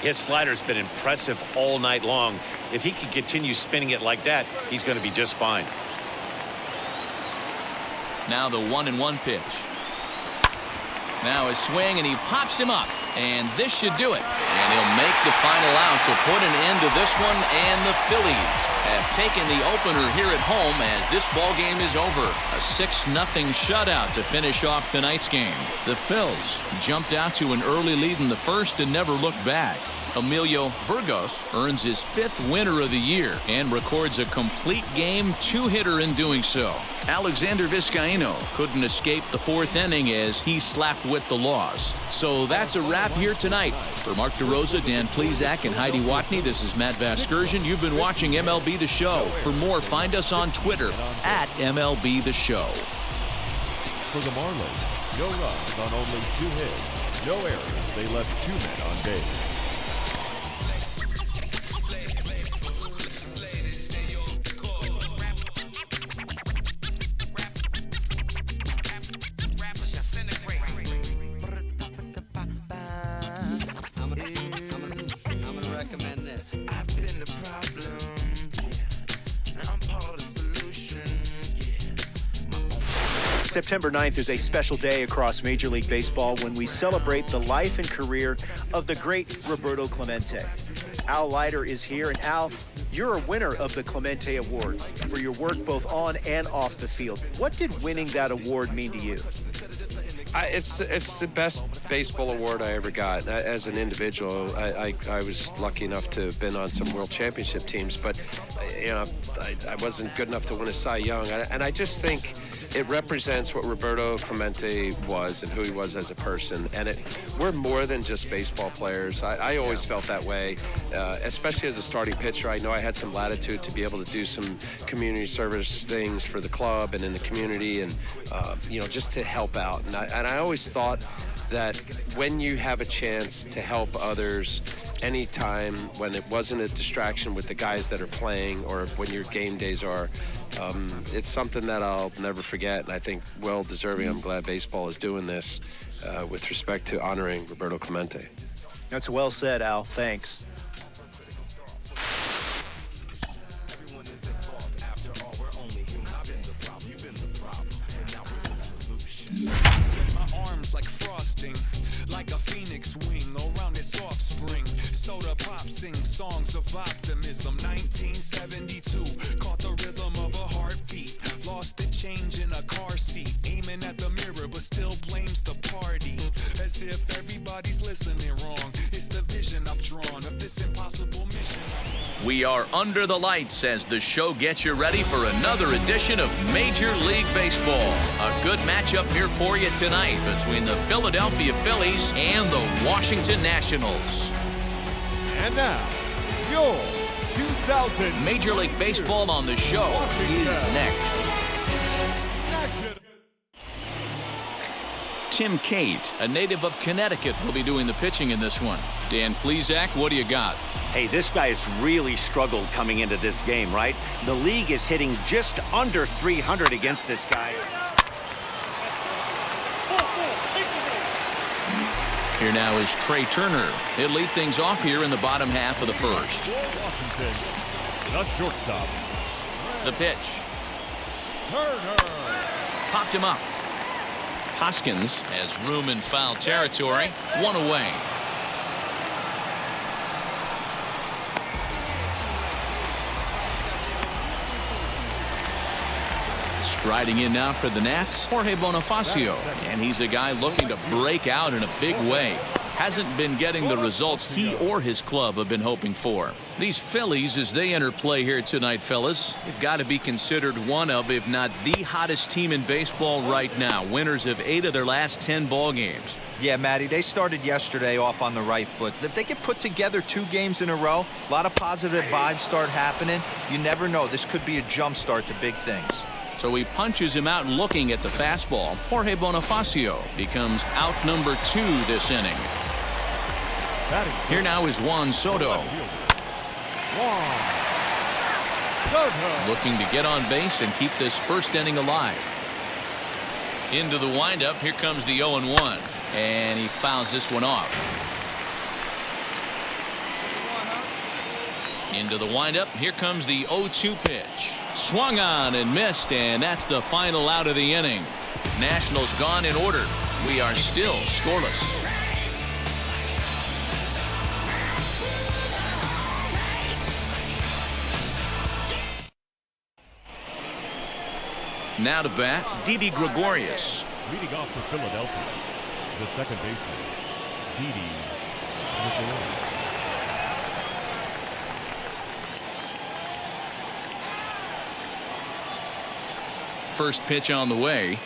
His slider's been impressive all night long. If he can continue spinning it like that, he's going to be just fine. Now the 1-1 pitch. Now a swing, and he pops him up. And this should do it. And he'll make the final out to put an end to this one, and the Phillies have taken the opener here at home as this ball game is over. A 6-0 shutout to finish off tonight's game. The Phils jumped out to an early lead in the first and never looked back. Emilio Burgos earns his 5th winner of the year and records a complete game 2-hitter in doing so. Alexander Vizcaíno couldn't escape the 4th inning as he slapped with the loss. So that's a wrap here tonight. For Mark DeRosa, Dan Plesac, and Heidi Watney, this is Matt Vasgersian. You've been watching MLB The Show. For more, find us on Twitter at MLB The Show. For the Marlins, no runs on only 2 hits. No errors. They left 2 men on base. September 9th is a special day across Major League Baseball when we celebrate the life and career of the great Roberto Clemente. Al Leiter is here, and Al, you're a winner of the Clemente Award for your work both on and off the field. What did winning that award mean to you? It's the best baseball award I ever got. As an individual, I was lucky enough to have been on some world championship teams, but I wasn't good enough to win a Cy Young. And I just think it represents what Roberto Clemente was and who he was as a person. And we're more than just baseball players. I always felt that way, especially as a starting pitcher. I know I had some latitude to be able to do some community service things for the club and in the community, and just to help out. And I always thought that when you have a chance to help others anytime, when it wasn't a distraction with the guys that are playing or when your game days are, it's something that I'll never forget. And I think well deserving. I'm glad baseball is doing this with respect to honoring Roberto Clemente. That's well said, Al. Thanks. My arms like frosting, like a phoenix wing around its offspring. Soda pop sing songs of optimism. 1972, caught the rhythm of a heartbeat. Lost the change in a car seat, aiming at the mirror but still blames the party. As if everybody's listening wrong. It's the vision I've drawn of this impossible mission. We are under the lights as the show gets you ready for another edition of Major League Baseball. A good matchup here for you tonight between the Philadelphia Phillies and the Washington Nationals. And now, your 2000 Major League Baseball on the show is next. Tim Cate, a native of Connecticut, will be doing the pitching in this one. Dan Plesac, what do you got? Hey, this guy has really struggled coming into this game, right? The league is hitting just under 300 against this guy. Here now is Trey Turner. He'll lead things off here in the bottom half of the first. Washington, the shortstop. The pitch. Turner. Popped him up. Hoskins has room in foul territory. One away. Striding in now for the Nats, Jorge Bonifacio. And he's a guy looking to break out in a big way. Hasn't been getting the results he or his club have been hoping for. These Phillies, as they enter play here tonight, fellas, they've got to be considered one of, if not the hottest team in baseball right now. Winners of 8 of their last 10 ball games. Yeah, Matty, they started yesterday off on the right foot. If they can put together 2 games in a row, a lot of positive vibes start happening. You never know. This could be a jump start to big things. So he punches him out looking at the fastball. Jorge Bonifacio becomes out number 2 this inning. Here now is Juan Soto. Looking to get on base and keep this first inning alive. Into the windup. Here comes the 0-1. And he fouls this one off. Into the windup. Here comes the 0-2 pitch. Swung on and missed, and that's the final out of the inning. Nationals gone in order. We are still scoreless. Now to bat, Didi Gregorius. Leading off for Philadelphia, the second baseman, Didi Gregorius. First pitch on the way.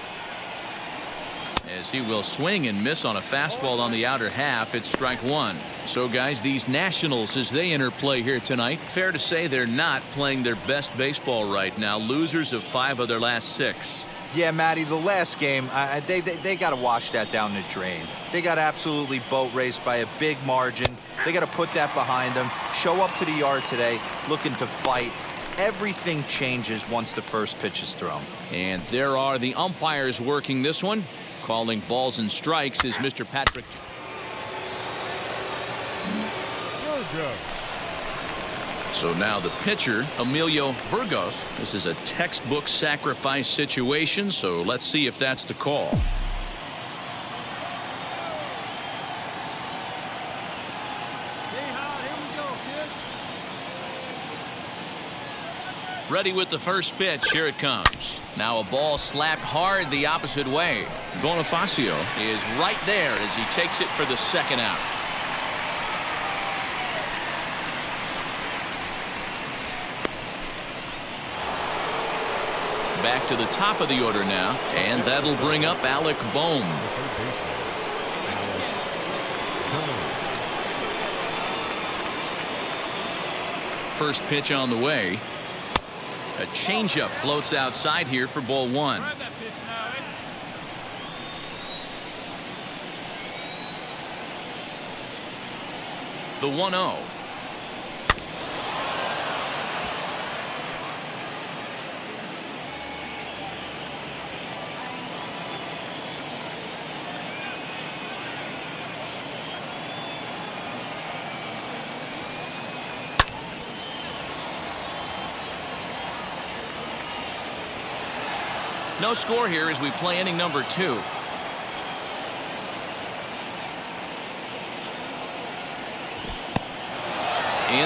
As he will swing and miss on a fastball on the outer half. It's strike 1. So, guys, these Nationals, as they enter play here tonight, fair to say they're not playing their best baseball right now. Losers of 5 of their last 6. Yeah, Matty, the last game, they got to wash that down the drain. They got absolutely boat raced by a big margin. They got to put that behind them. Show up to the yard today looking to fight. Everything changes once the first pitch is thrown. And there are the umpires working this one. Calling balls and strikes is Mr. Patrick. So now the pitcher, Emilio Burgos. This is a textbook sacrifice situation, so let's see if that's the call. Ready with the first pitch. Here it comes. Now a ball slapped hard the opposite way. Bonifacio is right there as he takes it for the second out. Back to the top of the order now, and that'll bring up Alec Bohm. First pitch on the way. A changeup floats outside here for ball one. The 1-0. No score here as we play inning number 2. In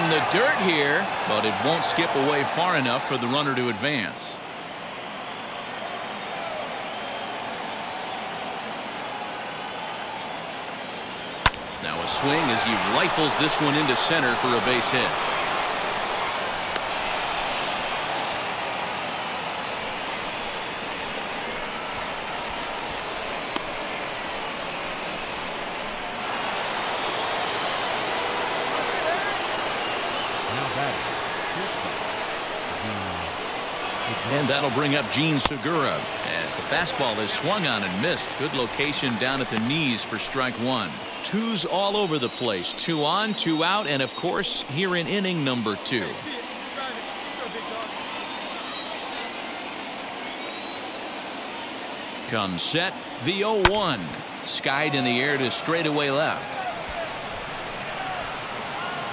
the dirt here, but it won't skip away far enough for the runner to advance. Now a swing as he rifles this one into center for a base hit. And that'll bring up Gene Segura as the fastball is swung on and missed. Good location down at the knees for strike one. Twos all over the place. 2 on, 2 out, and of course here in inning number 2. Comes set. The 0-1. Skied in the air to straightaway left.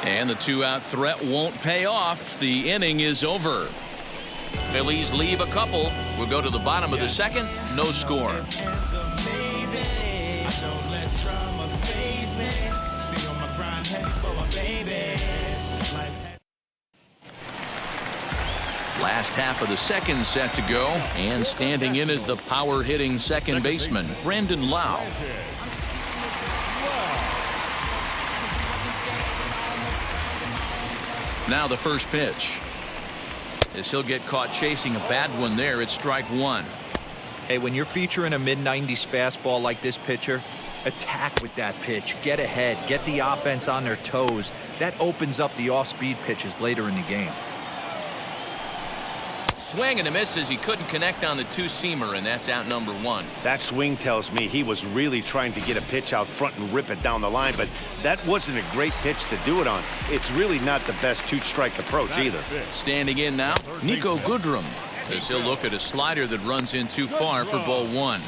And the 2-out threat won't pay off. The inning is over. Phillies leave a couple. We'll go to the bottom of the second. No score. Last half of the second set to go, and standing in is the power hitting second baseman, Brandon Lau. Now the first pitch. As he'll get caught chasing a bad one there, it's strike one. Hey, when you're featuring a mid-90s fastball like this pitcher, attack with that pitch. Get ahead. Get the offense on their toes. That opens up the off-speed pitches later in the game. Swing and a miss as he couldn't connect on the two-seamer, and that's out number 1. That swing tells me he was really trying to get a pitch out front and rip it down the line, but that wasn't a great pitch to do it on. It's really not the best two-strike approach either. Standing in now, Nico Goodrum, as he'll look at a slider that runs in too far for ball 1.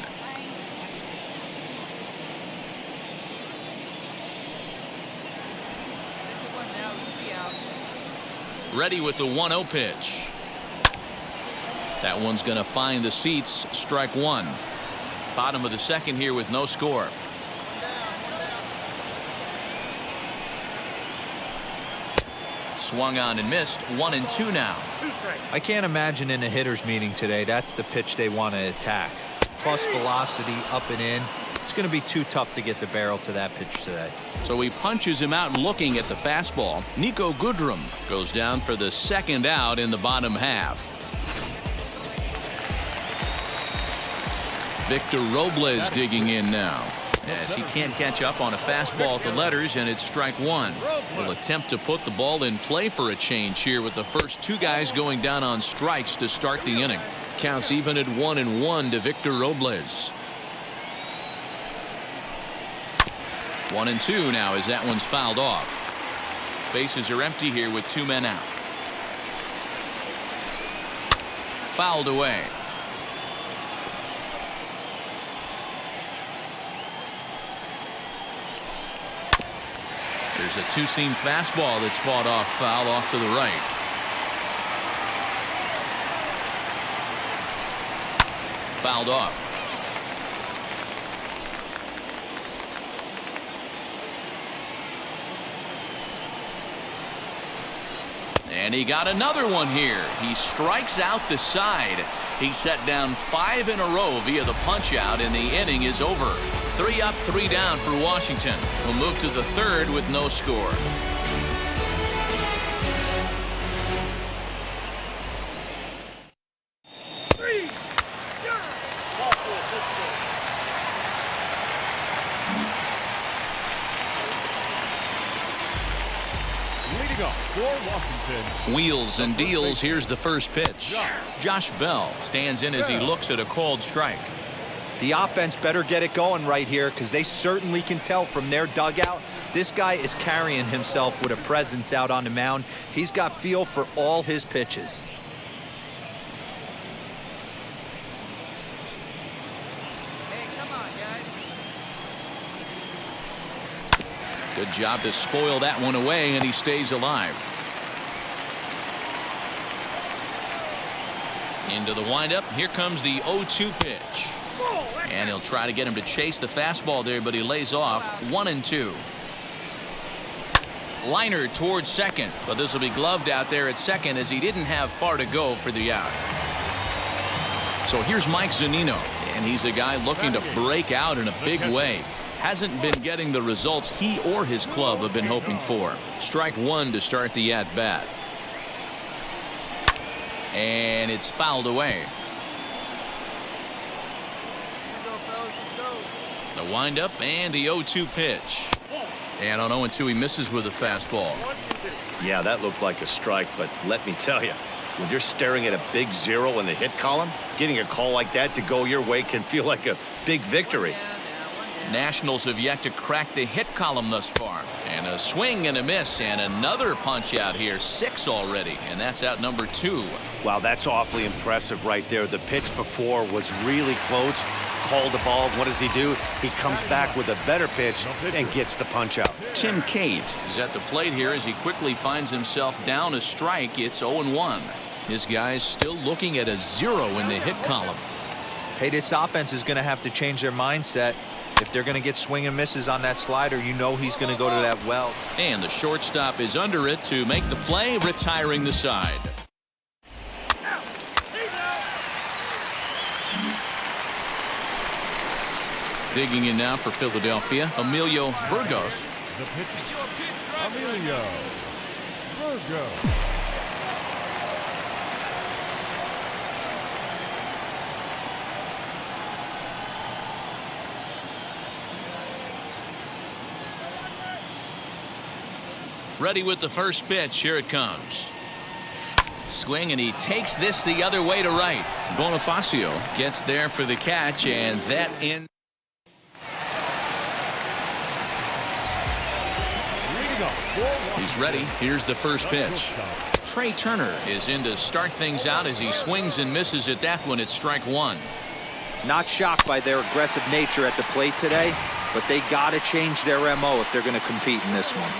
Ready with the 1-0 pitch. That one's going to find the seats. Strike one. Bottom of the second here with no score. Swung on and missed. 1-2 now. I can't imagine in a hitter's meeting today that's the pitch they want to attack. Plus velocity up and in. It's going to be too tough to get the barrel to that pitch today. So he punches him out looking at the fastball. Nico Goodrum goes down for the second out in the bottom half. Victor Robles digging in now as he can't catch up on a fastball at the letters, and it's strike one. He'll attempt to put the ball in play for a change here with the first two guys going down on strikes to start the inning. Counts even at 1-1 to Victor Robles. 1-2 now as that one's fouled off. Bases are empty here with 2 men out. Fouled away. There's a two-seam fastball that's fought off foul off to the right. Fouled off. And he got another one here. He strikes out the side. He set down 5 in a row via the punch out, and the inning is over. 3 up, 3 down for Washington. We'll move to the third with no score. Leading off for Washington. Wheels and deals. Here's the first pitch. Josh Bell stands in as he looks at a called strike. The offense better get it going right here, because they certainly can tell from their dugout this guy is carrying himself with a presence out on the mound. He's got feel for all his pitches. Good job to spoil that one away, and he stays alive. Into the windup. Here comes the 0-2 pitch. And he'll try to get him to chase the fastball there, but he lays off. 1-2. Liner towards second, but this will be gloved out there at second as he didn't have far to go for the out. So here's Mike Zunino, and he's a guy looking to break out in a big way. Hasn't been getting the results he or his club have been hoping for. Strike one to start the at-bat. And it's fouled away. The windup and the 0-2 pitch. And on 0-2 he misses with a fastball. Yeah, that looked like a strike, but let me tell you, when you're staring at a big 0 in the hit column, getting a call like that to go your way can feel like a big victory. Nationals have yet to crack the hit column thus far. And a swing and a miss, and another punch out here. 6 already, and that's out number 2. Wow, that's awfully impressive right there. The pitch before was really close. Called the ball. What does he do? He comes back with a better pitch and gets the punch out. Tim Cate is at the plate here as he quickly finds himself down a strike. It's 0-1. His guys still looking at a 0 in the hit column. Hey, this offense is going to have to change their mindset. If they're going to get swing and misses on that slider, you know he's going to go to that well. And the shortstop is under it to make the play, retiring the side. Digging in now for Philadelphia, Emilio Burgos. The pitcher, Emilio Burgos. Ready with the first pitch. Here it comes. Swing, and he takes this the other way to right. Bonifacio gets there for the catch, and that in. He's ready. Here's the first pitch. Trey Turner is in to start things out as he swings and misses at that one. It's strike one. Not shocked by their aggressive nature at the plate today, but they got to change their MO if they're going to compete in this one.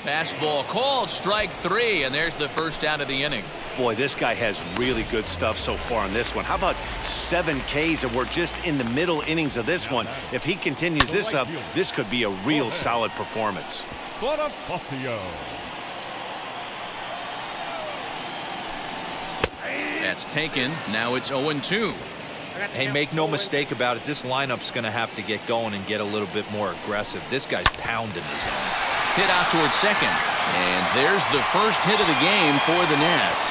Fastball called, strike three, and there's the first out of the inning. Boy, this guy has really good stuff so far in this one. How about 7 Ks, and we're just in the middle innings of this one. If he continues this up, this could be a real solid performance. Bonifacio. That's taken. Now it's 0-2. Hey, make no mistake about it. This lineup's going to have to get going and get a little bit more aggressive. This guy's pounding the zone. Hit out towards second. And there's the first hit of the game for the Nats.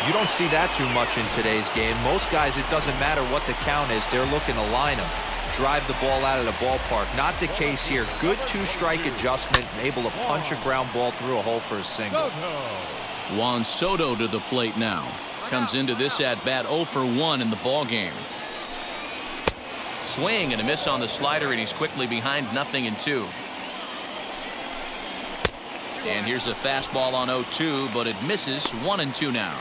You don't see that too much in today's game. Most guys, it doesn't matter what the count is. They're looking to line them, drive the ball out of the ballpark. Not the case here. Good 2-strike adjustment, able to punch a ground ball through a hole for a single. Juan Soto to the plate now. Comes into this at-bat 0 for 1 in the ball game. Swing and a miss on the slider, and he's quickly behind 0-2. And here's a fastball on 0-2, but it misses. 1-2 now.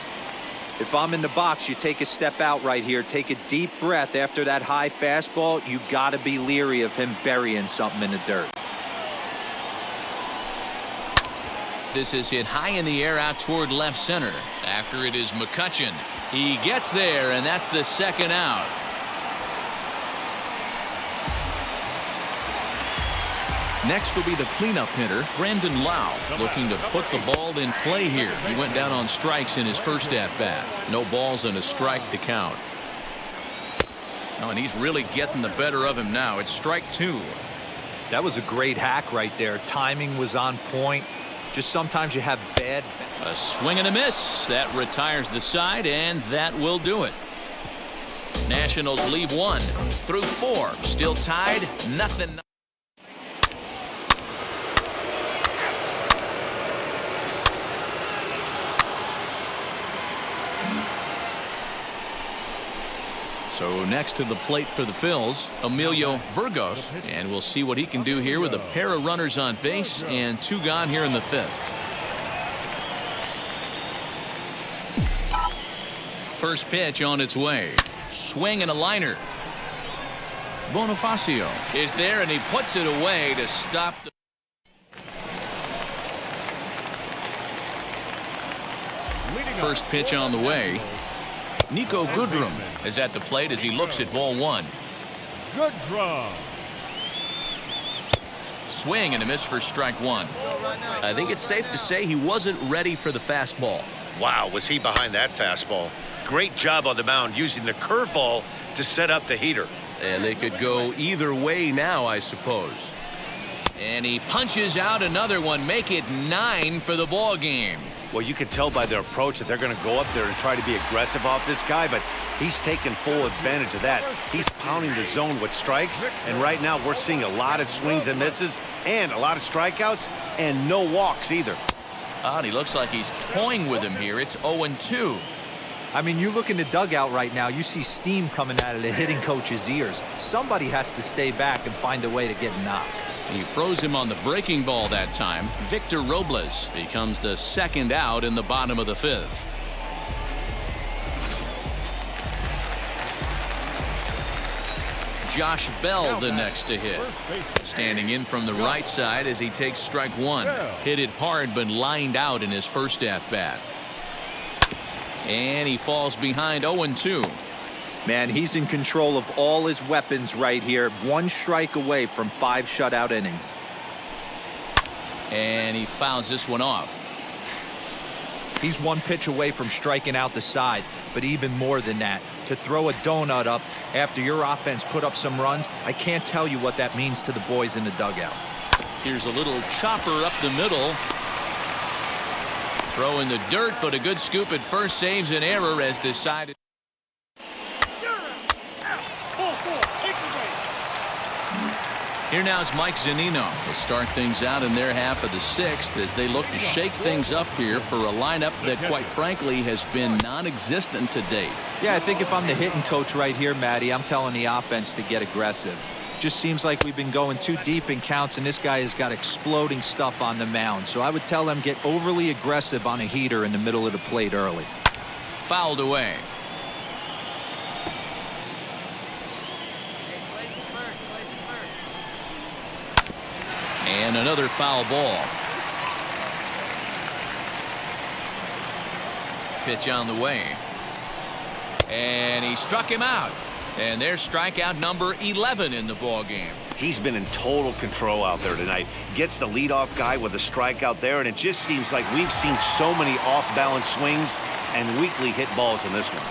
If I'm in the box, you take a step out right here, take a deep breath after that high fastball. You got to be leery of him burying something in the dirt. This is hit high in the air out toward left center. After it is McCutchen. He gets there, and that's the second out. Next will be the cleanup hitter, Brandon Lau, looking to put the ball in play here. He went down on strikes in his first at-bat. No balls and a strike to count. Oh, and he's really getting the better of him now. It's strike 2. That was a great hack right there. Timing was on point. Just sometimes you have bad. A swing and a miss. That retires the side, and that will do it. Nationals leave 1 through 4. Still tied, nothing. So next to the plate for the Phils, Emilio Burgos, and we'll see what he can do here with a pair of runners on base and 2 gone here in the 5th. First pitch on its way. Swing and a liner. Bonifacio is there, and he puts it away to stop the. First pitch on the way. Nico Goodrum is at the plate as he looks at ball 1. Goodrum. Swing and a miss for strike 1. I think it's safe to say he wasn't ready for the fastball. Wow, was he behind that fastball? Great job on the mound using the curveball to set up the heater. And they could go either way now, I suppose. And he punches out another one, make it 9 for the ball game. Well, you can tell by their approach that they're going to go up there and try to be aggressive off this guy, but he's taking full advantage of that. He's pounding the zone with strikes, and right now we're seeing a lot of swings and misses and a lot of strikeouts and no walks either. And he looks like he's toying with him here. It's 0-2. I mean, you look in the dugout right now, you see steam coming out of the hitting coach's ears. Somebody has to stay back and find a way to get knocked. He froze him on the breaking ball that time. Victor Robles becomes the second out in the bottom of the 5th. Josh Bell the next to hit. Standing in from the right side as he takes strike 1. Hit it hard but lined out in his first at-bat. And he falls behind 0-2. Man, he's in control of all his weapons right here. 1 strike away from 5 shutout innings. And he fouls this one off. He's 1 pitch away from striking out the side, but even more than that, to throw a donut up after your offense put up some runs, I can't tell you what that means to the boys in the dugout. Here's a little chopper up the middle. Throw in the dirt, but a good scoop at first saves an error as decided. Here now is Mike Zunino to start things out in their half of the 6th as they look to shake things up here for a lineup that, quite frankly, has been non-existent to date. Yeah, I think if I'm the hitting coach right here, Matty, I'm telling the offense to get aggressive. Just seems like we've been going too deep in counts, and this guy has got exploding stuff on the mound. So I would tell them get overly aggressive on a heater in the middle of the plate early. Fouled away. And another foul ball. Pitch on the way. And he struck him out. And there's strikeout number 11 in the ball game. He's been in total control out there tonight. Gets the leadoff guy with a strikeout there, and it just seems like we've seen so many off-balance swings and weakly hit balls in this one.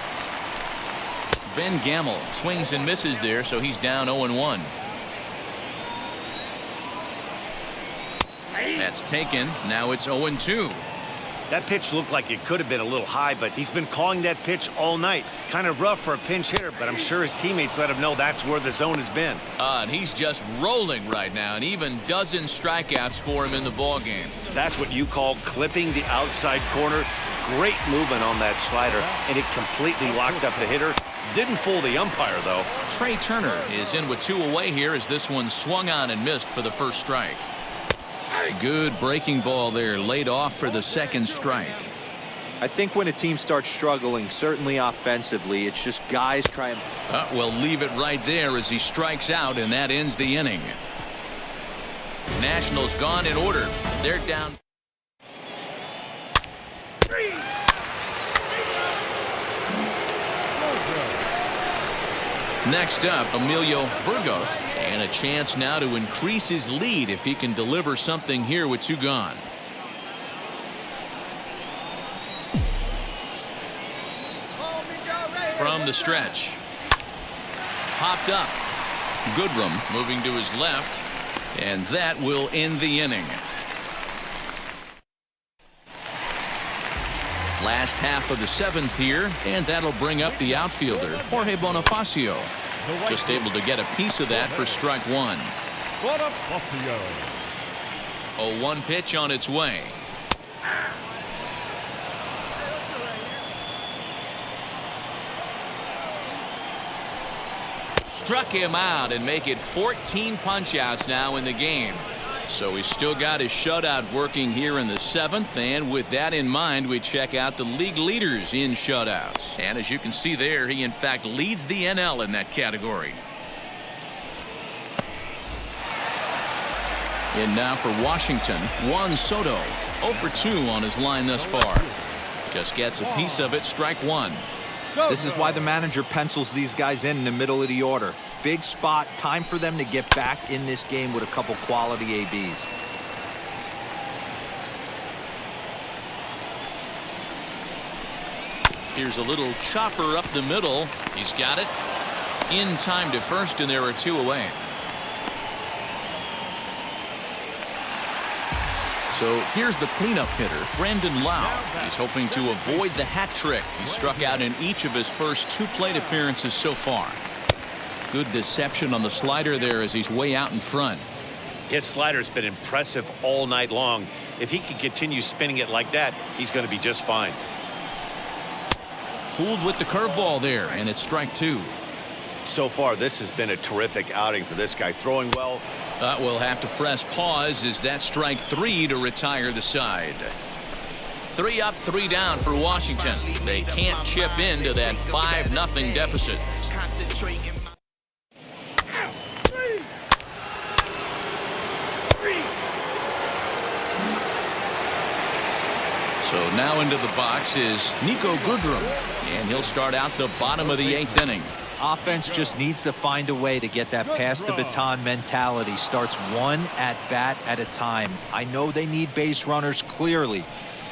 Ben Gamel swings and misses there, so he's down 0-1. That's taken. Now it's 0-2. That pitch looked like it could have been a little high, but he's been calling that pitch all night. Kind of rough for a pinch hitter, but I'm sure his teammates let him know that's where the zone has been. And he's just rolling right now, and even dozen strikeouts for him in the ball game. That's what you call clipping the outside corner. Great movement on that slider, and it completely locked up the hitter. Didn't fool the umpire, though. Trey Turner is in with 2 away here as this one swung on and missed for the first strike. Good breaking ball there, laid off for the second strike. I think when a team starts struggling, certainly offensively, it's just guys trying. We'll leave it right there as he strikes out, and that ends the inning. Nationals gone in order. They're down. Next up, Emilio Burgos, and a chance now to increase his lead if he can deliver something here with 2 gone. From the stretch. Popped up. Goodrum moving to his left, and that will end the inning. Last half of the 7th here, and that'll bring up the outfielder, Jorge Bonifacio. Just able to get a piece of that for strike 1. 0-1 pitch on its way. Struck him out and make it 14 punch-outs now in the game. So he's still got his shutout working here in the 7th, and with that in mind, we check out the league leaders in shutouts. And as you can see there, he in fact leads the NL in that category. And now for Washington, Juan Soto, 0 for 2 on his line thus far. Just gets a piece of it, strike 1. This is why the manager pencils these guys in the middle of the order. Big spot, time for them to get back in this game with a couple quality ABs. Here's a little chopper up the middle. He's got it in time to first, and there are 2 away. So here's the cleanup hitter, Brandon Lau. He's hoping to avoid the hat trick. He struck out in each of his first 2 plate appearances so far. Good deception on the slider there as he's way out in front. His slider's been impressive all night long. If he can continue spinning it like that, he's going to be just fine. Fooled with the curveball there, and it's strike 2. So far, this has been a terrific outing for this guy. Throwing well. We'll have to press pause as that strike 3 to retire the side. 3 up, 3 down for Washington. They can't chip into that 5-0 deficit. So now into the box is Nico Goodrum, and he'll start out the bottom of the 8th inning. Offense just needs to find a way to get that pass the baton mentality. Starts 1 at bat at a time. I know they need base runners clearly.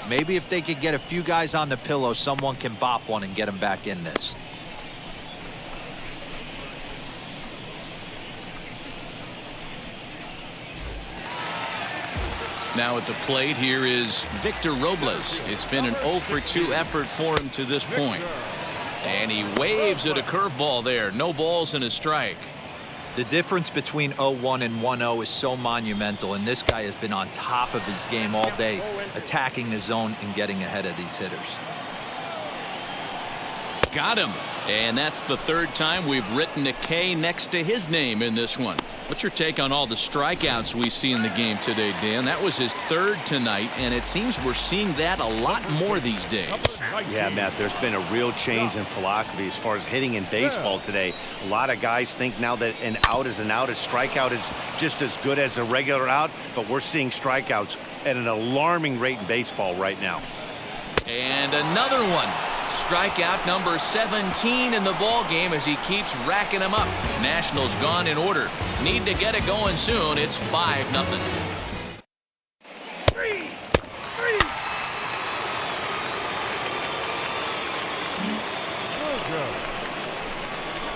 Maybe if they could get a few guys on the pillow, someone can bop one and get them back in this. Now at the plate here is Victor Robles. It's been an 0 for 2 effort for him to this point. And he waves at a curveball there. No balls and a strike. The difference between 0-1 and 1-0 is so monumental, and this guy has been on top of his game all day, attacking the zone and getting ahead of these hitters. Got him. And that's the 3rd time we've written a K next to his name in this one. What's your take on all the strikeouts we see in the game today, Dan? That was his 3rd tonight, and it seems we're seeing that a lot more these days. Yeah, Matt, there's been a real change in philosophy as far as hitting in baseball today. A lot of guys think now that an out is an out. A strikeout is just as good as a regular out, but we're seeing strikeouts at an alarming rate in baseball right now. And another one. Strikeout number 17 in the ball game as he keeps racking them up. Nationals gone in order. Need to get it going soon. It's 5-0.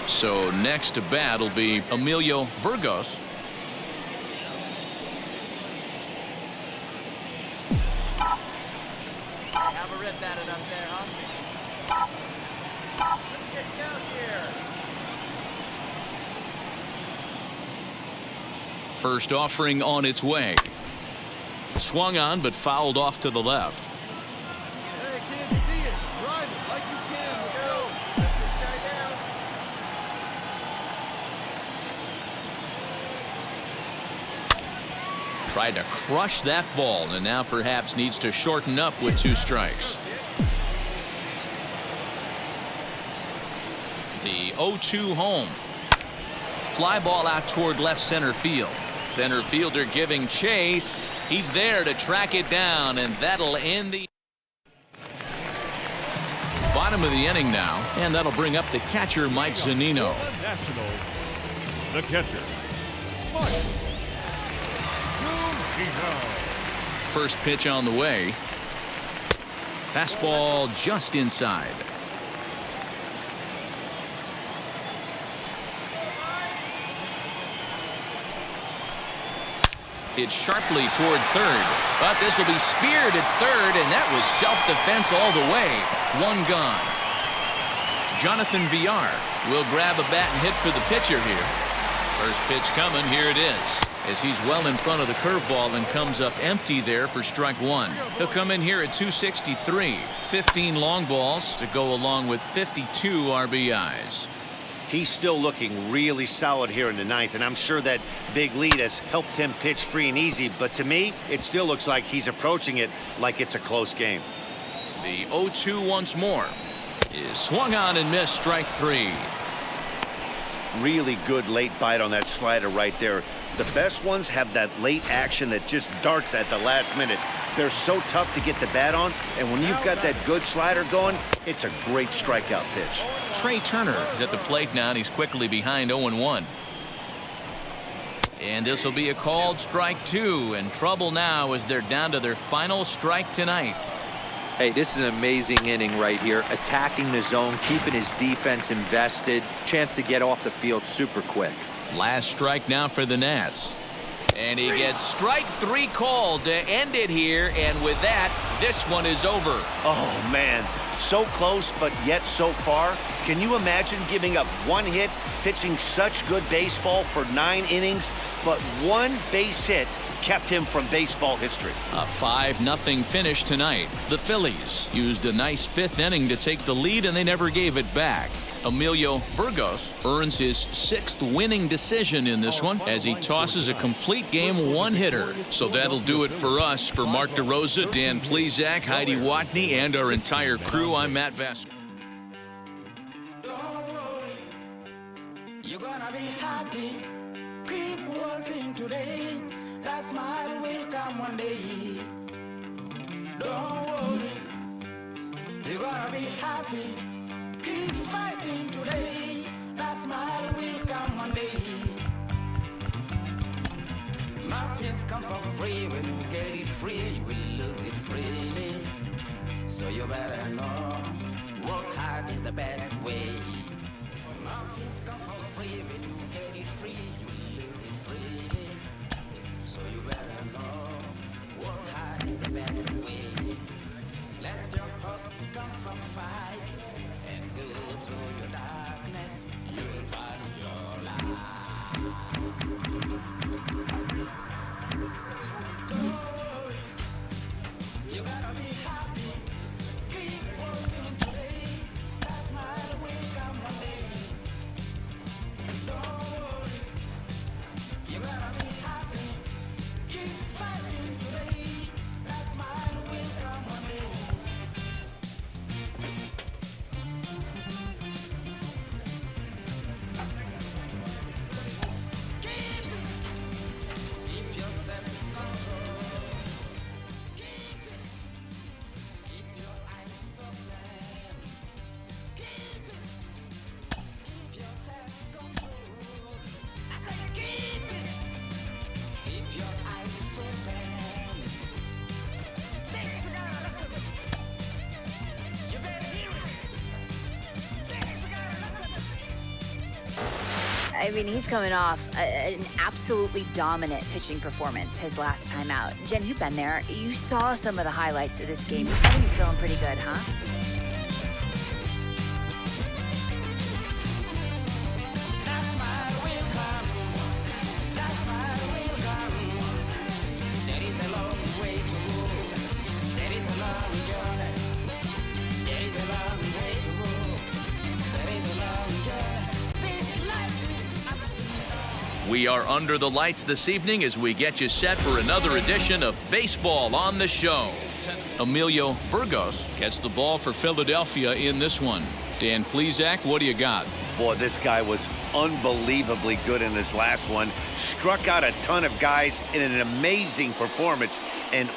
So next to bat will be Emilio Burgos. Have a rip at it up there, huh? Let's get down here. First offering on its way. Swung on but fouled off to the left. Hey, kids, see it. Drive it like you can. Let's go. Let this guy down. Tried to crush that ball and now perhaps needs to shorten up with 2 strikes. The 0-2 home. Fly ball out toward left center field. Center fielder giving chase. He's there to track it down, and that'll end the bottom of the inning now, and that'll bring up the catcher, Mike Zunino. Nationals, the catcher, Mike Zunino. First pitch on the way. Fastball just inside. It's sharply toward third, but this will be speared at third, and that was self-defense all the way. One gone. Jonathan Villar will grab a bat and hit for the pitcher here. First pitch coming, here it is, as he's well in front of the curveball and comes up empty there for strike one. He'll come in here at 263. 15 long balls to go along with 52 RBIs. He's still looking really solid here in the ninth, and I'm sure that big lead has helped him pitch free and easy, but to me, it still looks like he's approaching it like it's a close game. The 0-2 once more is swung on and missed, strike three. Really good late bite on that slider right there. The best ones have that late action that just darts at the last minute. They're so tough to get the bat on, and when you've got that good slider going, it's a great strikeout pitch. Trey Turner is at the plate now, and he's quickly behind 0-1. And this will be a called strike two, and trouble now as they're down to their final strike tonight. Hey, this is an amazing inning right here. Attacking the zone, keeping his defense invested. Chance to get off the field super quick. Last strike now for the Nats. And he gets strike three called to end it here, and with that, this one is over. Oh, man. So close, but yet so far. Can you imagine giving up one hit, pitching such good baseball for 9 innings, but one base hit kept him from baseball history? A 5-0 finish tonight. The Phillies used a nice 5th inning to take the lead, and they never gave it back. Emilio Burgos earns his 6th winning decision in this one as he tosses a complete game one-hitter. So that'll do it for us. For Mark DeRosa, Dan Plezak, Heidi Watney, and our entire crew, I'm Matt Vasquez. You're gonna be happy. Keep working today. That smile will come one day. Don't worry. You're gonna be happy. Keep fighting today. That smile will come one day. Muffins come for free. When you get it free, you will lose it freely. So you better know, work hard is the best way. Muffins come for free. When you get it free, you will lose it freely. So you better know, work hard is the best way. Let's jump up, come from fight, and go through your darkness. You will find your light. You gotta be happy. Keep working today. That smile will come one day. Don't worry. You gotta be happy. Keep fighting today. That smile will come one day. Keep yourself in control. Keep it. Keep your eyes open. Keep it. Keep yourself in control. I said keep it. Keep your eyes open. This is gotta listen. You better hear it. This is gotta listen. I mean, he's coming off an absolutely dominant pitching performance his last time out. Jen, you've been there. You saw some of the highlights of this game. He's got to be feeling pretty good, huh? That smile will come. That smile will come. There is a long way to go. There is a long journey. There is a long way to go. There is a long journey. This life is absolute. We are under the lights this evening as we get you set for another edition of Baseball on the Show. Emilio Burgos gets the ball for Philadelphia in this one. Dan Plesac, what do you got? Boy, this guy was unbelievably good in his last one. Struck out a ton of guys in an amazing performance. And